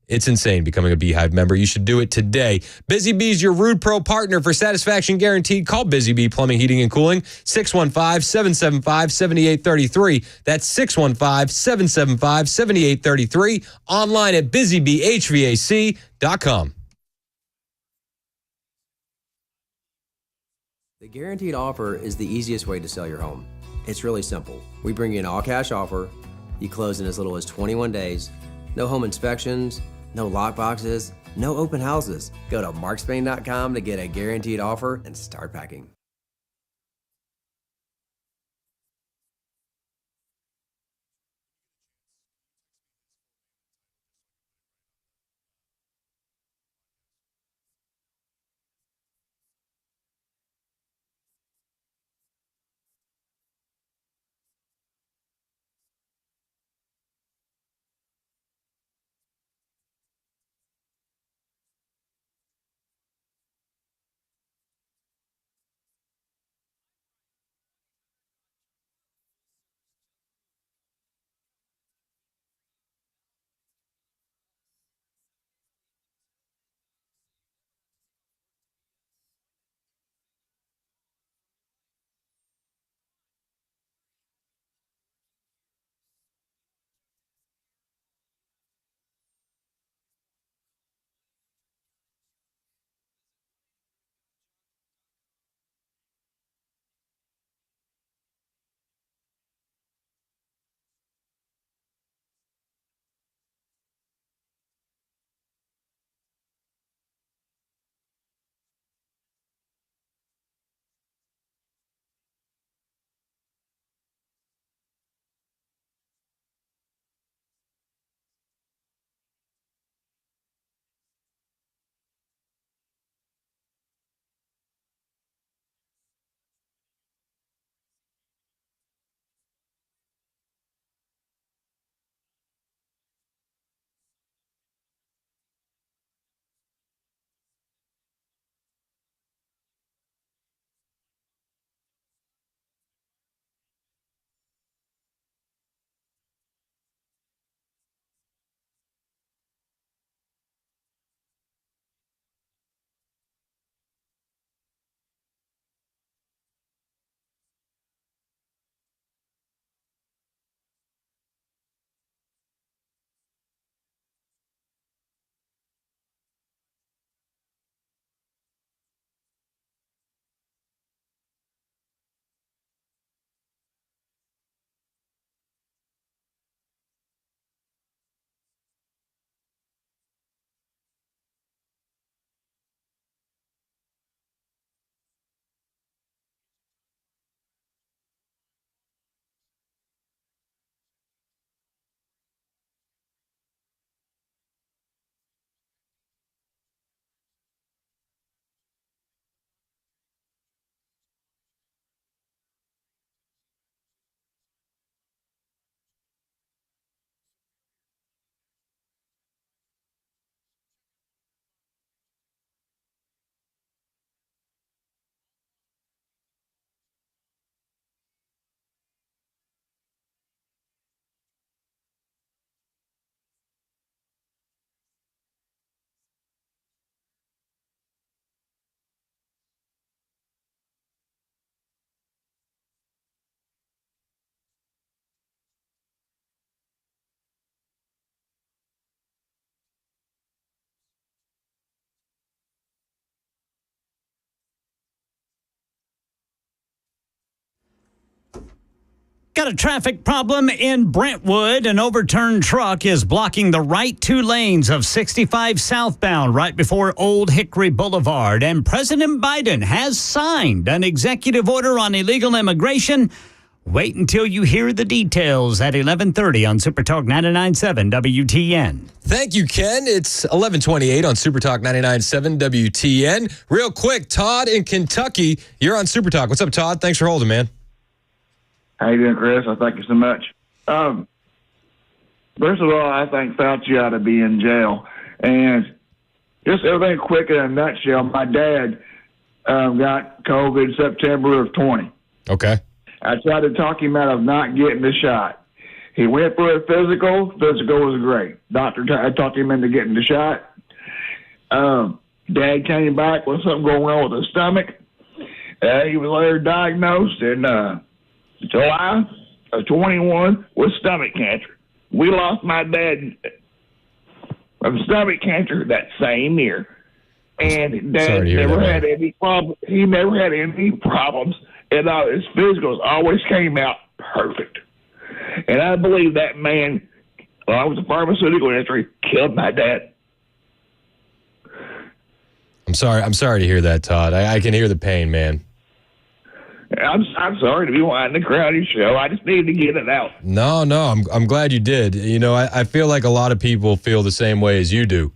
It's insane becoming a Beehive member. You should do it today. Busy Bee's your Rude Pro partner for satisfaction guaranteed. Call Busy Bee Plumbing, Heating, and Cooling, 615-775-7833. That's 615-775-7833. Online at busybeehvac.com. The Guaranteed Offer is the easiest way to sell your home. It's really simple. We bring you an all-cash offer. You close in as little as 21 days. No home inspections, no lock boxes, no open houses. Go to markspain.com to get a guaranteed offer and start packing. Got a traffic problem in Brentwood. An overturned truck is blocking the right two lanes of 65 southbound right before Old Hickory Boulevard. And President Biden has signed an executive order on illegal immigration. Wait until you hear the details at 11:30 on Super Talk 99.7 WTN. Thank you, Ken. It's 11:28 on Super Talk 99.7 WTN. Real quick, Todd in Kentucky, you're on Super Talk. What's up, Todd? Thanks for holding, man. How you doing, Chris? I thank you so much. First of all, I think Fauci ought to be in jail. And just everything quick in a nutshell, my dad got COVID September of 20. Okay. I tried to talk him out of not getting the shot. He went for a physical. Physical was great. I talked him into getting the shot. Dad came back with something going on with his stomach. He was later diagnosed in July of 21 with stomach cancer. We lost my dad of stomach cancer that same year. And Dad never had any problem. He never had any problems. And his physicals always came out perfect. And I believe that man, along with the pharmaceutical industry, killed my dad. I'm sorry to hear that, Todd. I can hear the pain, man. I'm sorry to be wanting to crowd your show. I just needed to get it out. No, I'm glad you did. You know, I feel like a lot of people feel the same way as you do.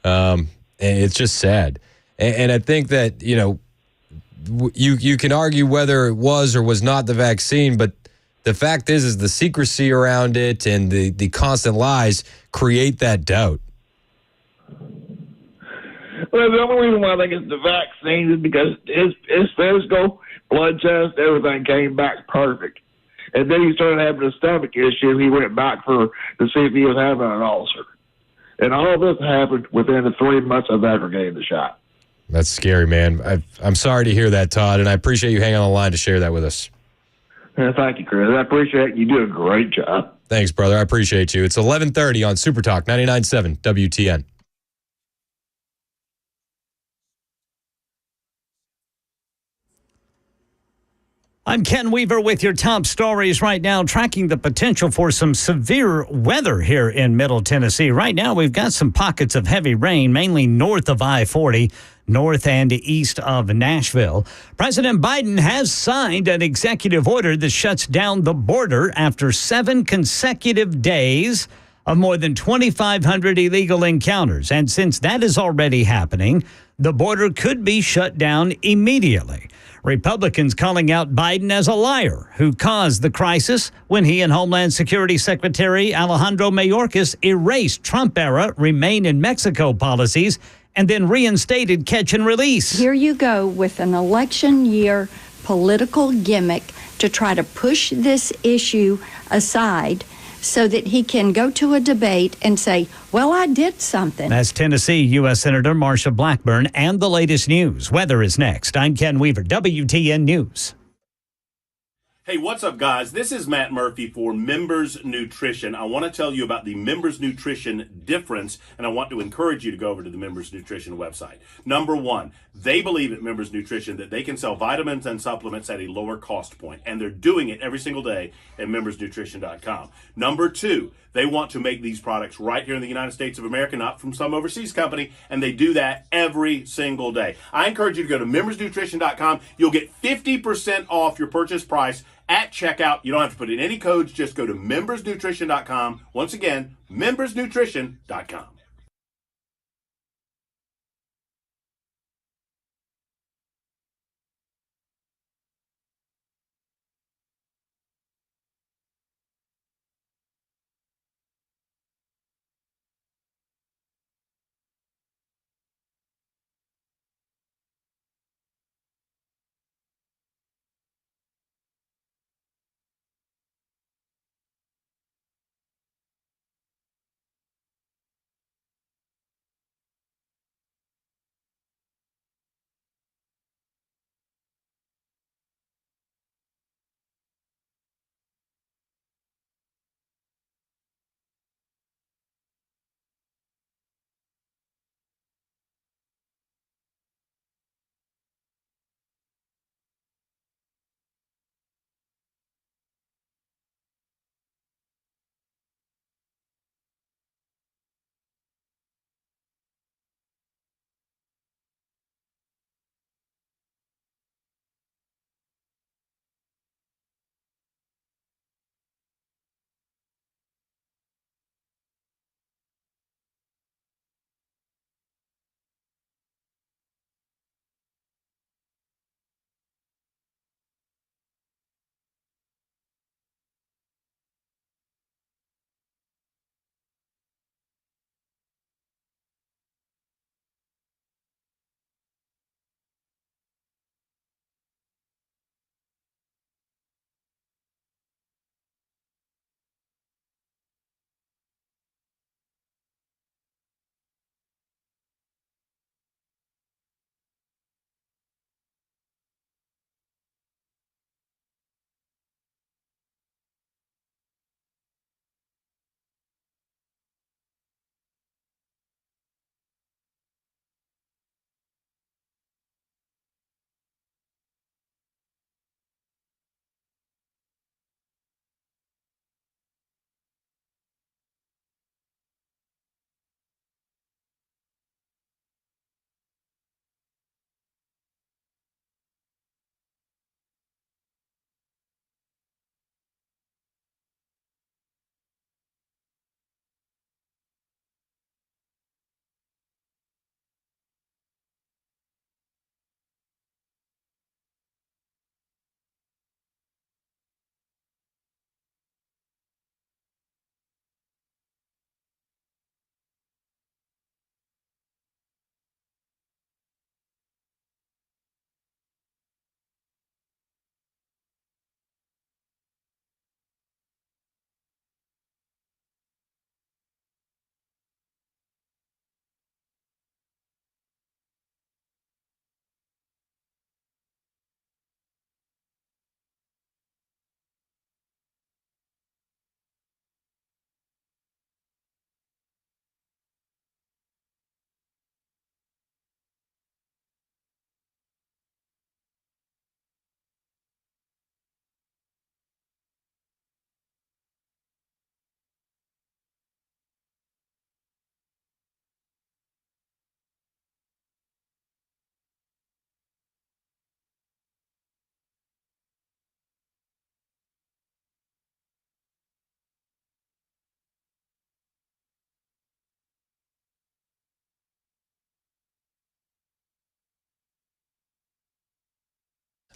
And it's just sad. And I think that, you know, you can argue whether it was or was not the vaccine, but the fact is the secrecy around it and the constant lies create that doubt. Well, the only reason why I think it's the vaccine is because his physical, blood test, everything came back perfect. And then he started having a stomach issue. He went back to see if he was having an ulcer. And all this happened within the 3 months of after getting the shot. That's scary, man. I'm sorry to hear that, Todd, and I appreciate you hanging on the line to share that with us. Thank you, Chris. I appreciate it. You do a great job. Thanks, brother. I appreciate you. It's 11:30 on Super Talk 99.7 WTN. I'm Ken Weaver with your top stories right now, tracking the potential for some severe weather here in Middle Tennessee. Right now, we've got some pockets of heavy rain, mainly north of I-40, north and east of Nashville. President Biden has signed an executive order that shuts down the border after 7 consecutive days of more than 2,500 illegal encounters. And since that is already happening, the border could be shut down immediately. Republicans calling out Biden as a liar who caused the crisis when he and Homeland Security Secretary Alejandro Mayorkas erased Trump-era Remain in Mexico policies and then reinstated catch and release. Here you go with an election year political gimmick to try to push this issue aside so that he can go to a debate and say, well, I did something. That's Tennessee U.S. Senator Marsha Blackburn and the latest news. Weather is next. I'm Ken Weaver, WTN News. Hey, what's up, guys? This is Matt Murphy for Members Nutrition. I want to tell you about the Members Nutrition difference, and I want to encourage you to go over to the Members Nutrition website. Number one, they believe at Members Nutrition that they can sell vitamins and supplements at a lower cost point, and they're doing it every single day at membersnutrition.com. Number two, they want to make these products right here in the United States of America, not from some overseas company, and they do that every single day. I encourage you to go to membersnutrition.com. You'll get 50% off your purchase price at checkout. You don't have to put in any codes. Just go to membersnutrition.com. Once again, membersnutrition.com.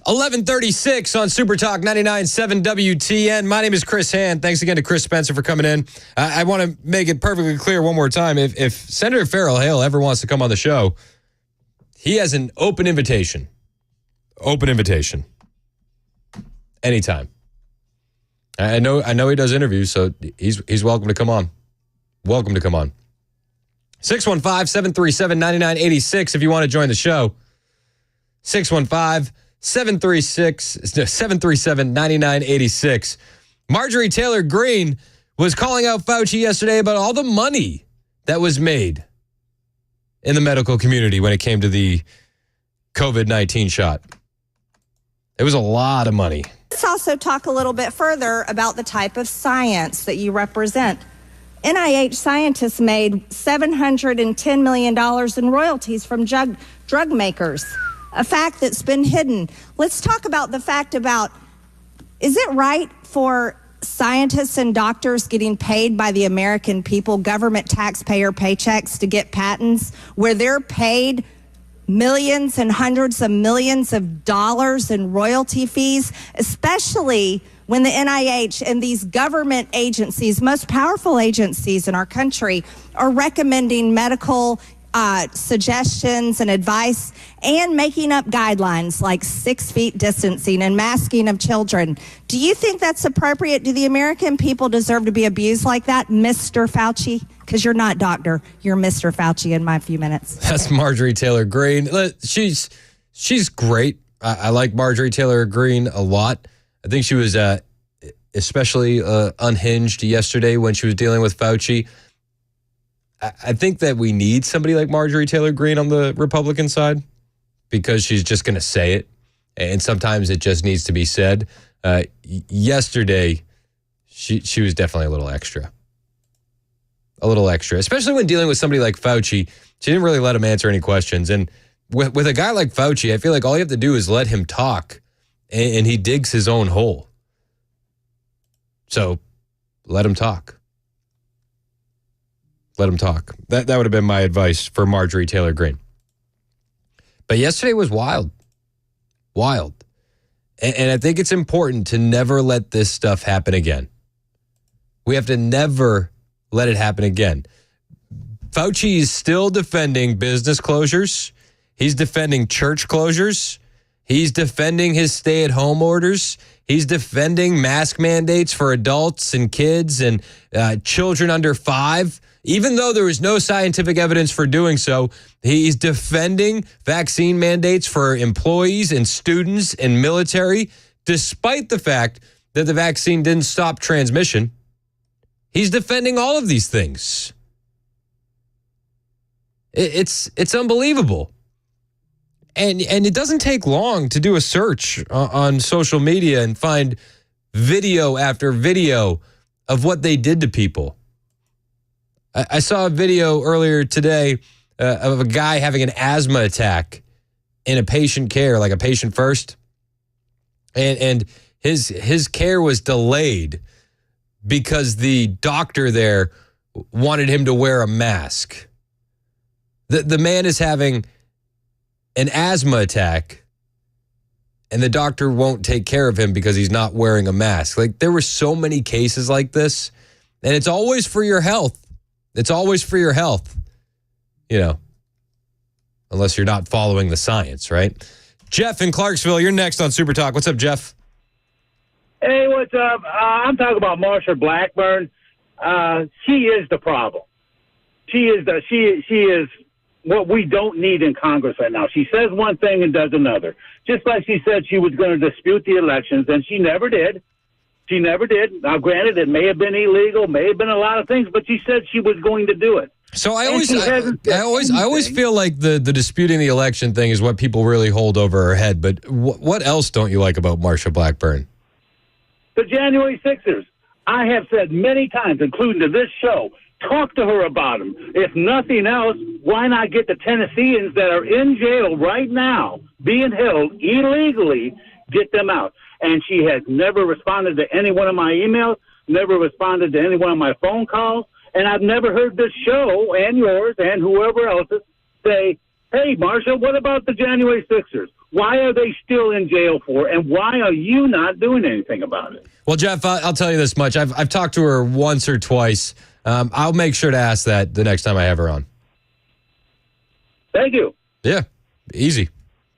11:36 on Super Talk 99.7 WTN. My name is Chris Hand. Thanks again to Chris Spencer for coming in. I want to make it perfectly clear one more time. If Senator Farrell Hale ever wants to come on the show, he has an open invitation. Open invitation. Anytime. I know he does interviews, so he's welcome to come on. Welcome to come on. 615-737-9986 if you want to join the show. 615-737-9986. Marjorie Taylor Greene was calling out Fauci yesterday about all the money that was made in the medical community when it came to the COVID-19 shot. It was a lot of money. Let's also talk a little bit further about the type of science that you represent. NIH scientists made $710 million in royalties from drug makers, a fact that's been hidden. Let's talk about the fact about, is it right for scientists and doctors getting paid by the American people, government taxpayer paychecks, to get patents where they're paid millions and hundreds of millions of dollars in royalty fees, especially when the NIH and these government agencies, most powerful agencies in our country, are recommending medical suggestions and advice and making up guidelines like 6 feet distancing and masking of children. Do you think that's appropriate? Do the American people deserve to be abused like that, Mr. Fauci? Because you're not doctor, you're Mr. Fauci in my few minutes. That's Marjorie Taylor Greene. She's great. I like Marjorie Taylor Greene a lot. I think she was especially unhinged yesterday when she was dealing with Fauci. I think that we need somebody like Marjorie Taylor Greene on the Republican side because she's just going to say it. And sometimes it just needs to be said. Yesterday, she was definitely a little extra. A little extra, especially when dealing with somebody like Fauci. She didn't really let him answer any questions. And with a guy like Fauci, I feel like all you have to do is let him talk, and he digs his own hole. So let him talk. Let him talk. That would have been my advice for Marjorie Taylor Greene. But yesterday was wild. Wild. And I think it's important to never let this stuff happen again. We have to never let it happen again. Fauci is still defending business closures. He's defending church closures. He's defending his stay-at-home orders. He's defending mask mandates for adults and kids and children under 5. Even though there is no scientific evidence for doing so, he's defending vaccine mandates for employees and students and military, despite the fact that the vaccine didn't stop transmission. He's defending all of these things. It's unbelievable. And it doesn't take long to do a search on social media and find video after video of what they did to people. I saw a video earlier today of a guy having an asthma attack in a patient care, like a patient first. And his care was delayed because the doctor there wanted him to wear a mask. The man is having an asthma attack, and the doctor won't take care of him because he's not wearing a mask. Like, there were so many cases like this, and it's always for your health. It's always for your health, unless you're not following the science, right? Jeff in Clarksville, you're next on Super Talk. What's up, Jeff? Hey, what's up? I'm talking about Marsha Blackburn. She is the problem. She is what we don't need in Congress right now. She says one thing and does another. Just like she said she was going to dispute the elections, and she never did. She never did. Now, granted, it may have been illegal, may have been a lot of things, but she said she was going to do it. So I always feel like the disputing the election thing is what people really hold over her head. But what else don't you like about Marsha Blackburn? The January 6ers. I have said many times, including to this show, talk to her about them. If nothing else, why not get the Tennesseans that are in jail right now, being held illegally, get them out? And she has never responded to any one of my emails, never responded to any one of my phone calls, and I've never heard this show and yours and whoever else's say, hey, Marsha, what about the January 6ers? Why are they still in jail for? And why are you not doing anything about it? Well, Jeff, I'll tell you this much. I've talked to her once or twice. I'll make sure to ask that the next time I have her on. Thank you. Yeah, easy.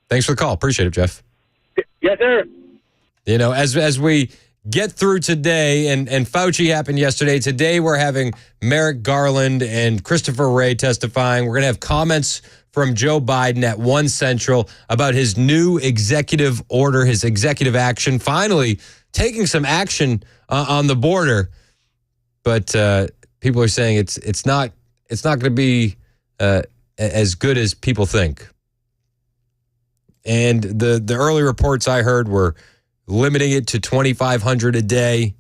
Thanks for the call. Appreciate it, Jeff. Yes, sir. You know, as we get through today, and Fauci happened yesterday. Today we're having Merrick Garland and Christopher Wray testifying. We're going to have comments from Joe Biden at 1 Central about his new executive order, his executive action, finally taking some action on the border. But people are saying it's not going to be as good as people think. And the early reports I heard were limiting it to 2,500 a day.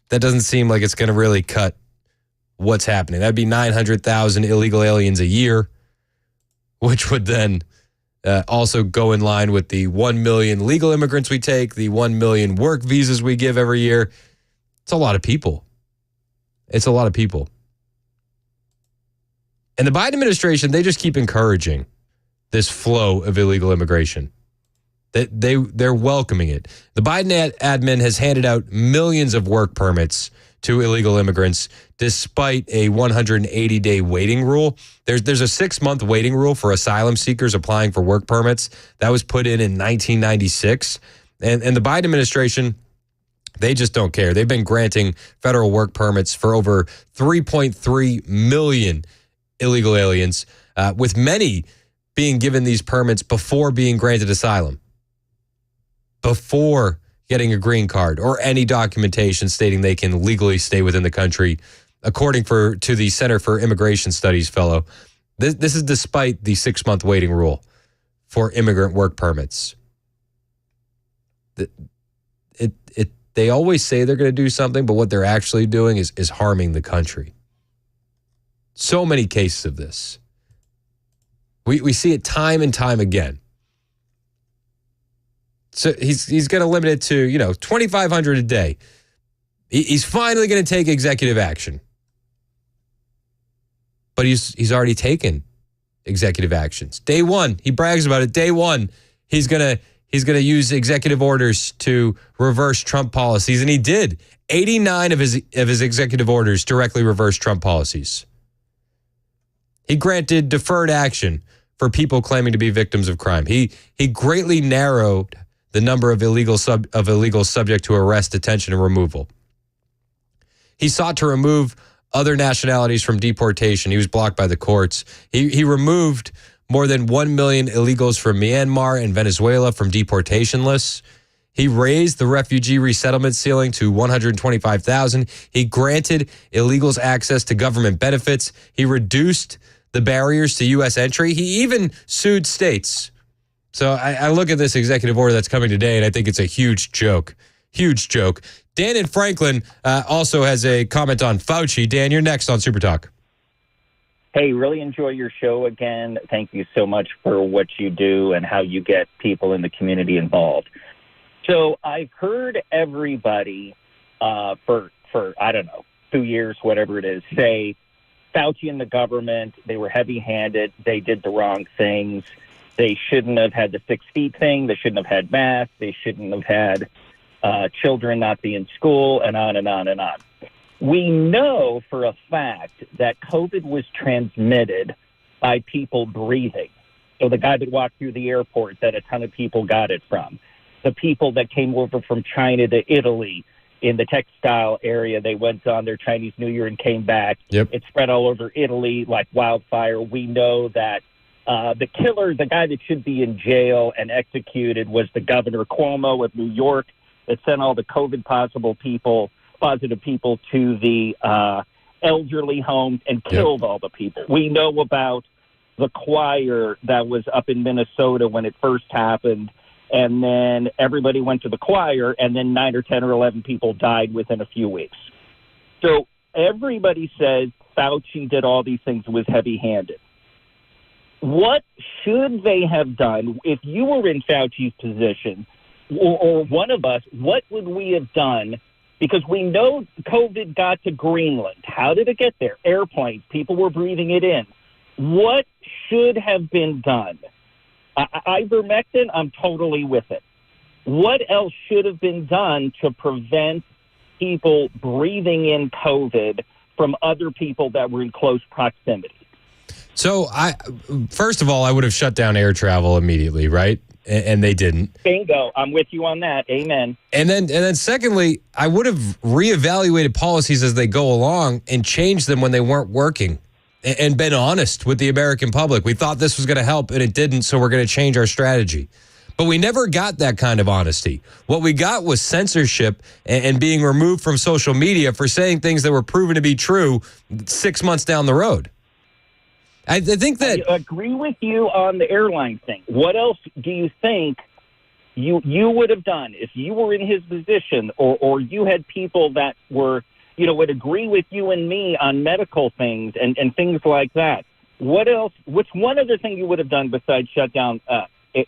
That doesn't seem like it's going to really cut what's happening. That'd be 900,000 illegal aliens a year, which would then also go in line with the 1 million legal immigrants we take, the 1 million work visas we give every year. It's a lot of people. It's a lot of people. And the Biden administration, they just keep encouraging this flow of illegal immigration. They're welcoming it. The Biden admin has handed out millions of work permits to illegal immigrants despite a 180-day waiting rule. There's a 6-month waiting rule for asylum seekers applying for work permits. That was put in 1996. And the Biden administration, they just don't care. They've been granting federal work permits for over 3.3 million illegal aliens, with many being given these permits before being granted asylum, before getting a green card or any documentation stating they can legally stay within the country, according to the Center for Immigration Studies fellow. This is despite the 6-month waiting rule for immigrant work permits. They always say they're going to do something, but what they're actually doing is harming the country. So many cases of this. We see it time and time again. So he's going to limit it to, 2,500 a day. He's finally going to take executive action. But he's already taken executive actions. Day one, he brags about it. Day one, he's going to use executive orders to reverse Trump policies, and he did. 89 of his executive orders directly reversed Trump policies. He granted deferred action for people claiming to be victims of crime. He greatly narrowed the number of illegal subject to arrest, detention, and removal. He sought to remove other nationalities from deportation. He was blocked by the courts. He removed more than 1 million illegals from Myanmar and Venezuela from deportation lists. He raised the refugee resettlement ceiling to 125,000. He granted illegals access to government benefits. He reduced the barriers to U.S. entry. He even sued states. So I look at this executive order that's coming today, and I think it's a huge joke. Huge joke. Dan in Franklin also has a comment on Fauci. Dan, you're next on Super Talk. Hey, really enjoy your show again. Thank you so much for what you do and how you get people in the community involved. So I've heard everybody for I don't know, 2 years, whatever it is, say Fauci and the government, they were heavy-handed. They did the wrong things. They shouldn't have had the 6 feet thing. They shouldn't have had masks. They shouldn't have had children not be in school, and on and on and on. We know for a fact that COVID was transmitted by people breathing. So the guy that walked through the airport that a ton of people got it from, the people that came over from China to Italy in the textile area, they went on their Chinese New Year and came back. Yep. It spread all over Italy like wildfire. We know that the killer, the guy that should be in jail and executed, was the Governor Cuomo of New York that sent all the COVID positive people to the elderly homes and killed all the people. We know about the choir that was up in Minnesota when it first happened, and then everybody went to the choir, and then 9 or 10 or 11 people died within a few weeks. So everybody says Fauci did all these things, was heavy-handed. What should they have done if you were in Fauci's position, or one of us? What would we have done? Because we know COVID got to Greenland. How did it get there? Airplanes. People were breathing it in. What should have been done Ivermectin, I'm totally with it. What else should have been done to prevent people breathing in COVID from other people that were in close proximity? So, first of all, I would have shut down air travel immediately, right? And they didn't. Bingo. I'm with you on that. Amen. And then secondly, I would have reevaluated policies as they go along and changed them when they weren't working and been honest with the American public. We thought this was going to help and it didn't, so we're going to change our strategy. But we never got that kind of honesty. What we got was censorship and being removed from social media for saying things that were proven to be true 6 months down the road. I think that I agree with you on the airline thing. What else do you think you would have done if you were in his position, or you had people that were, would agree with you and me on medical things and things like that? What else? What's one other thing you would have done besides shut down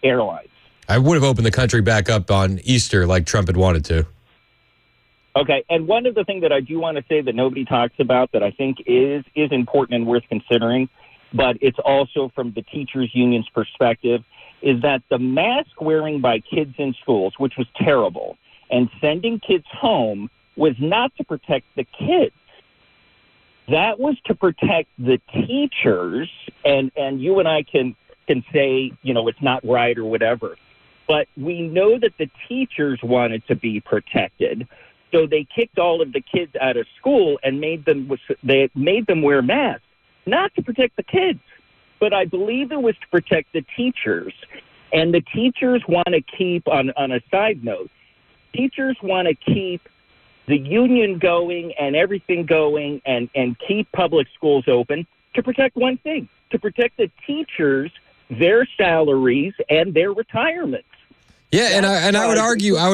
airlines? I would have opened the country back up on Easter like Trump had wanted to. Okay, and one other thing that I do want to say that nobody talks about that I think is important and worth considering, but it's also from the teachers' union's perspective, is that the mask wearing by kids in schools, which was terrible, and sending kids home was not to protect the kids. That was to protect the teachers, and you and I can say, it's not right or whatever. But we know that the teachers wanted to be protected, so they kicked all of the kids out of school and made them wear masks. Not to protect the kids, but I believe it was to protect the teachers. And the teachers want to keep, on a side note, teachers want to keep the union going and everything going and keep public schools open to protect one thing, to protect the teachers, their salaries, and their retirements. Yeah, and I would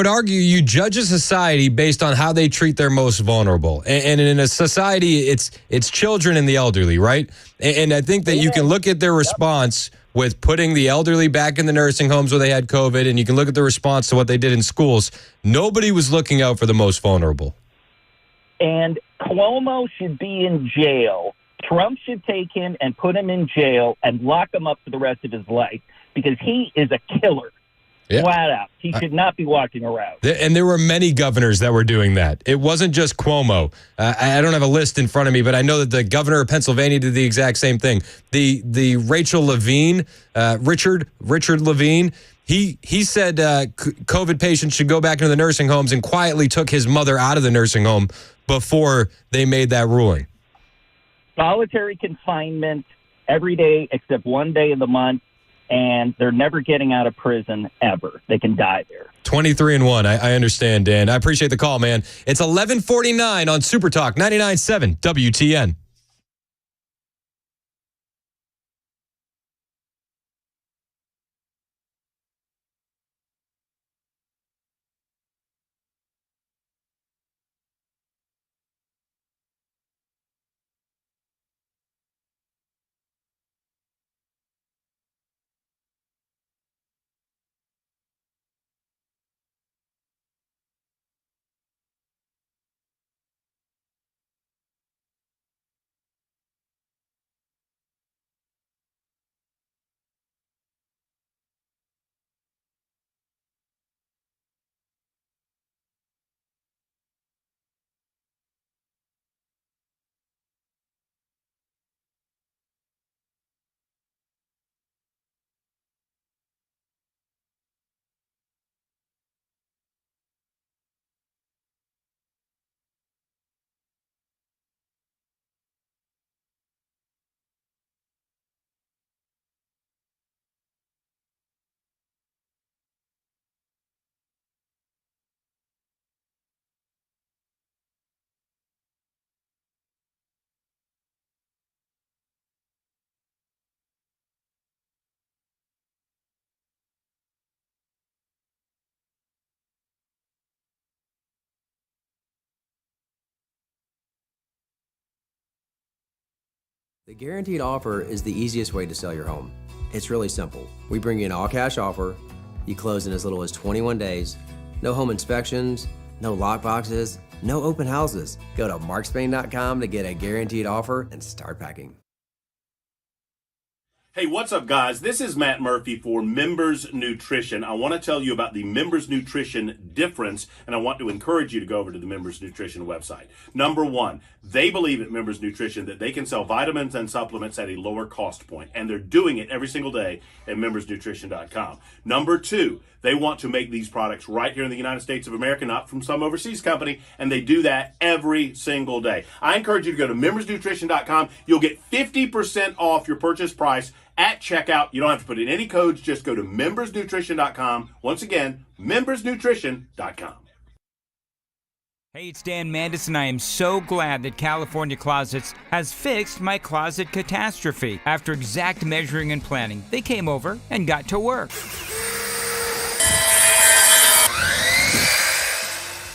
argue you judge a society based on how they treat their most vulnerable. And in a society, it's children and the elderly, right? And I think that you can look at their response with putting the elderly back in the nursing homes where they had COVID, and you can look at the response to what they did in schools. Nobody was looking out for the most vulnerable. And Cuomo should be in jail. Trump should take him and put him in jail and lock him up for the rest of his life because he is a killer. Yeah. Flat out. He should not be walking around. And there were many governors that were doing that. It wasn't just Cuomo. I don't have a list in front of me, but I know that the governor of Pennsylvania did the exact same thing. The Rachel Levine, Richard Levine, he said COVID patients should go back into the nursing homes and quietly took his mother out of the nursing home before they made that ruling. Solitary confinement every day except one day of the month. And they're never getting out of prison ever. They can die there. 23-1. I understand, Dan. I appreciate the call, man. It's 11:49 on Super Talk 99.7 WTN. The guaranteed offer is the easiest way to sell your home. It's really simple. We bring you an all-cash offer. You close in as little as 21 days. No home inspections, no lock boxes, no open houses. Go to markspain.com to get a guaranteed offer and start packing. Hey, what's up, guys? This is Matt Murphy for Members Nutrition. I want to tell you about the Members Nutrition difference, and I want to encourage you to go over to the Members Nutrition website. Number one, they believe at Members Nutrition that they can sell vitamins and supplements at a lower cost point, and they're doing it every single day at membersnutrition.com. Number two, they want to make these products right here in the United States of America, not from some overseas company, and they do that every single day. I encourage you to go to membersnutrition.com. You'll get 50% off your purchase price at checkout. You don't have to put in any codes. Just go to membersnutrition.com. Once again, membersnutrition.com. Hey, it's Dan Mandis, and I am so glad that California Closets has fixed my closet catastrophe. After exact measuring and planning, they came over and got to work.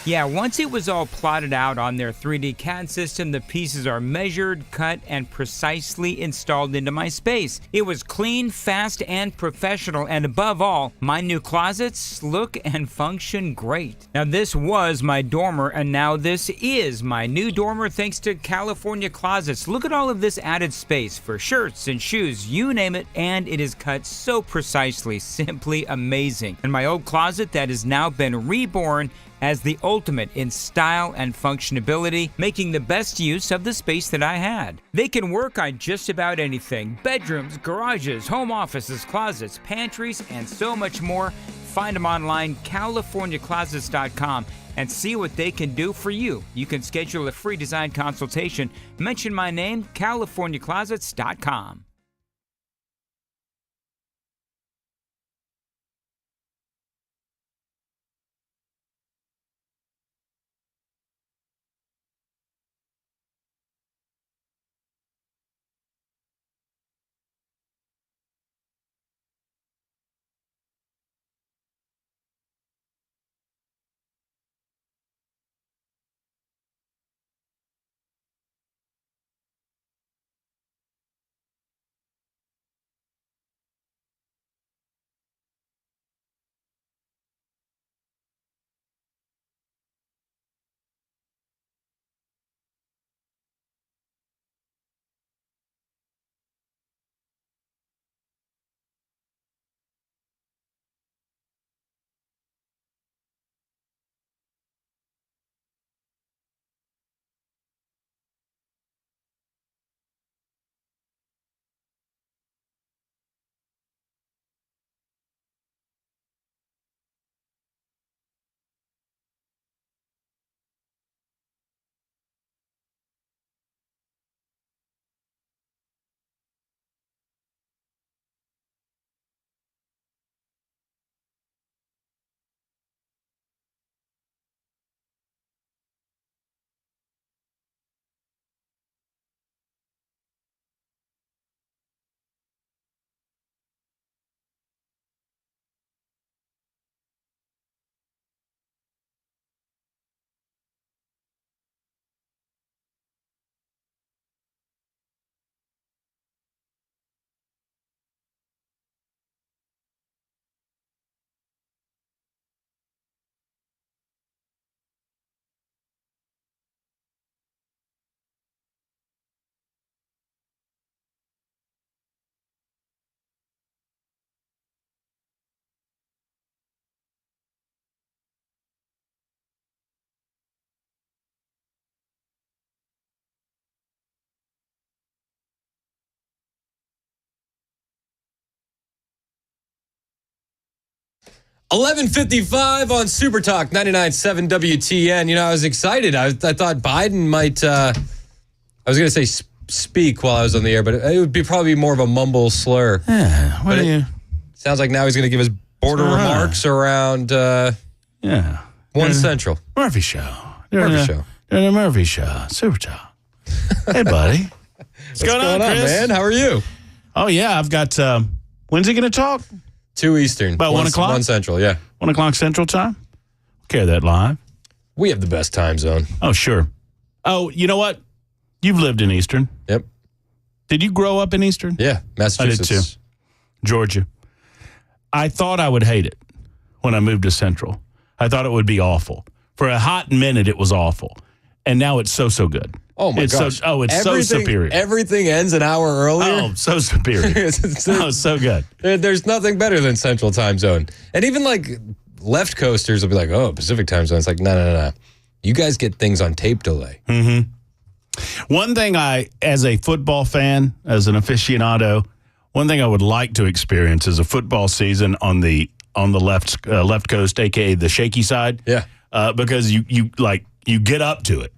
Yeah, once it was all plotted out on their 3D CAD system, the pieces are measured, cut, and precisely installed into my space. It was clean, fast, and professional, and above all, my new closets look and function great. Now, this was my dormer, and now this is my new dormer thanks to California Closets. Look at all of this added space for shirts and shoes, you name it, and it is cut so precisely, simply amazing. And my old closet that has now been reborn as the ultimate in style and functionability, making the best use of the space that I had. They can work on just about anything: bedrooms, garages, home offices, closets, pantries, and so much more. Find them online, CaliforniaClosets.com, and see what they can do for you. You can schedule a free design consultation. Mention my name, CaliforniaClosets.com. $11:55 on Super Talk 99.7 WTN. You know, I was excited. I thought Biden might, I was going to say speak while I was on the air, but it would be probably more of a mumble slur. Yeah. What but are you? Sounds like now he's going to give his border remarks around One Central. Murphy Show. Murphy Show. The Murphy Show. Super Talk. Hey, buddy. What's going on, Chris? Man? How are you? Oh, yeah. I've got, when's he going to talk? 2 Eastern. About 1 o'clock? 1 Central, yeah. 1 o'clock Central time? Care that live. We have the best time zone. Oh, sure. Oh, you know what? You've lived in Eastern. Yep. Did you grow up in Eastern? Yeah, Massachusetts. I did too. Georgia. I thought I would hate it when I moved to Central. I thought it would be awful. For a hot minute, it was awful. and now it's so good. Oh my gosh! It's so superior. Everything ends an hour earlier. Oh, so superior. It's so good. There's nothing better than Central Time Zone. And even like left coasters will be like, oh, Pacific Time Zone. It's like, no. You guys get things on tape delay. Mm-hmm. One thing as a football fan, as an aficionado, one thing I would like to experience is a football season on the left coast, aka the shaky side. Yeah. Because you get up to it.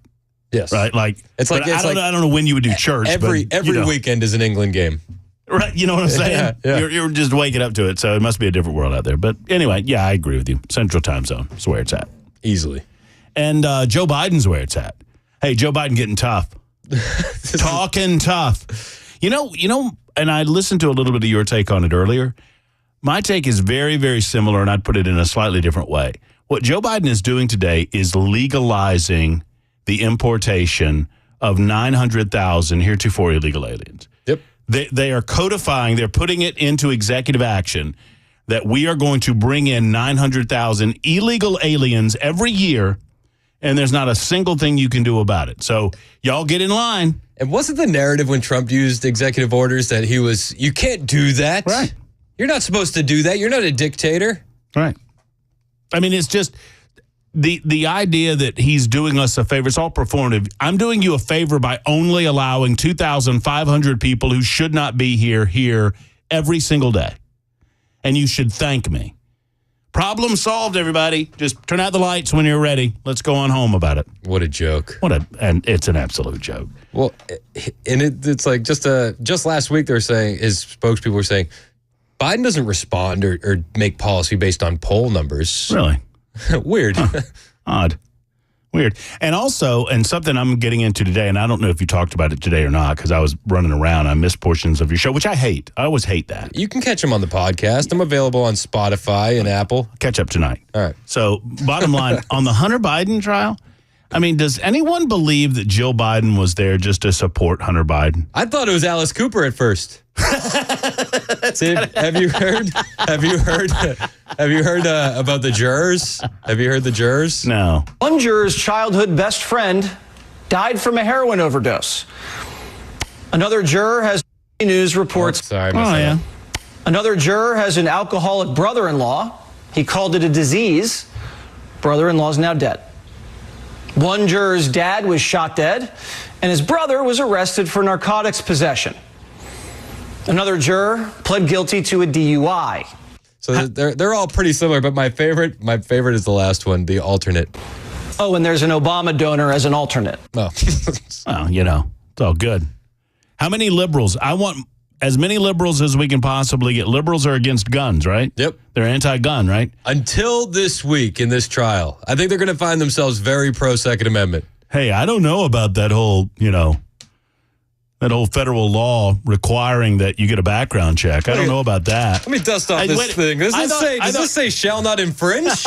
Yes. Right. Like I don't know when you would do church. Every weekend is an England game. Right. You know what I'm saying? Yeah. You're just waking up to it. So it must be a different world out there. But anyway, yeah, I agree with you. Central Time Zone is where it's at. Easily. And Joe Biden's where it's at. Hey, Joe Biden getting tough. Talking tough. You know, and I listened to a little bit of your take on it earlier. My take is very, very similar, and I'd put it in a slightly different way. What Joe Biden is doing today is legalizing the importation of 900,000 heretofore illegal aliens. Yep. They are codifying, they're putting it into executive action that we are going to bring in 900,000 illegal aliens every year, and there's not a single thing you can do about it. So y'all get in line. And wasn't the narrative when Trump used executive orders that you can't do that? Right. You're not supposed to do that. You're not a dictator. Right. I mean, it's just the idea that he's doing us a favor. It's all performative. I'm doing you a favor by only allowing 2,500 people who should not be here every single day. And you should thank me. Problem solved, everybody. Just turn out the lights when you're ready. Let's go on home about it. What a joke. And it's an absolute joke. Well, and it's like just last week they were saying, his spokespeople were saying, Biden doesn't respond or make policy based on poll numbers. Really? Weird. Odd. Weird. And also, and something I'm getting into today, and I don't know if you talked about it today or not, because I was running around. I missed portions of your show, which I hate. I always hate that. You can catch them on the podcast. I'm available on Spotify and Apple. Catch up tonight. All right. So, bottom line, on the Hunter Biden trial, I mean, does anyone believe that Jill Biden was there just to support Hunter Biden? I thought it was Alice Cooper at first. Have you heard about the jurors? Have you heard the jurors? No. One juror's childhood best friend died from a heroin overdose. Another juror has news reports. Another juror has an alcoholic brother-in-law. He called it a disease. Brother-in-law's now dead. One juror's dad was shot dead, and his brother was arrested for narcotics possession. Another juror pled guilty to a DUI. So they're all pretty similar, but my favorite is the last one, the alternate. Oh, and there's an Obama donor as an alternate. Oh. Well, it's all good. How many liberals? I want as many liberals as we can possibly get. Liberals are against guns, right? Yep. They're anti-gun, right? Until this week in this trial. I think they're going to find themselves very pro-Second Amendment. Hey, I don't know about that whole, that whole federal law requiring that you get a background check. I don't know about that. Let me dust off this thing. Does this say shall not infringe?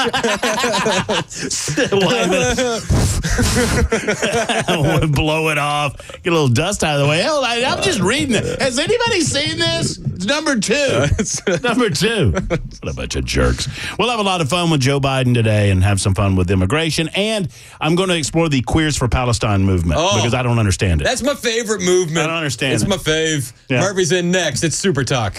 Blow it off. Get a little dust out of the way. Hell, I'm just reading it. Has anybody seen this? It's number 2. Number 2. What a bunch of jerks. We'll have a lot of fun with Joe Biden today and have some fun with immigration. And I'm going to explore the Queers for Palestine movement because I don't understand it. That's my favorite movement. I don't understand It's it. my fave. Yeah. Murphy's in next. It's Super Talk.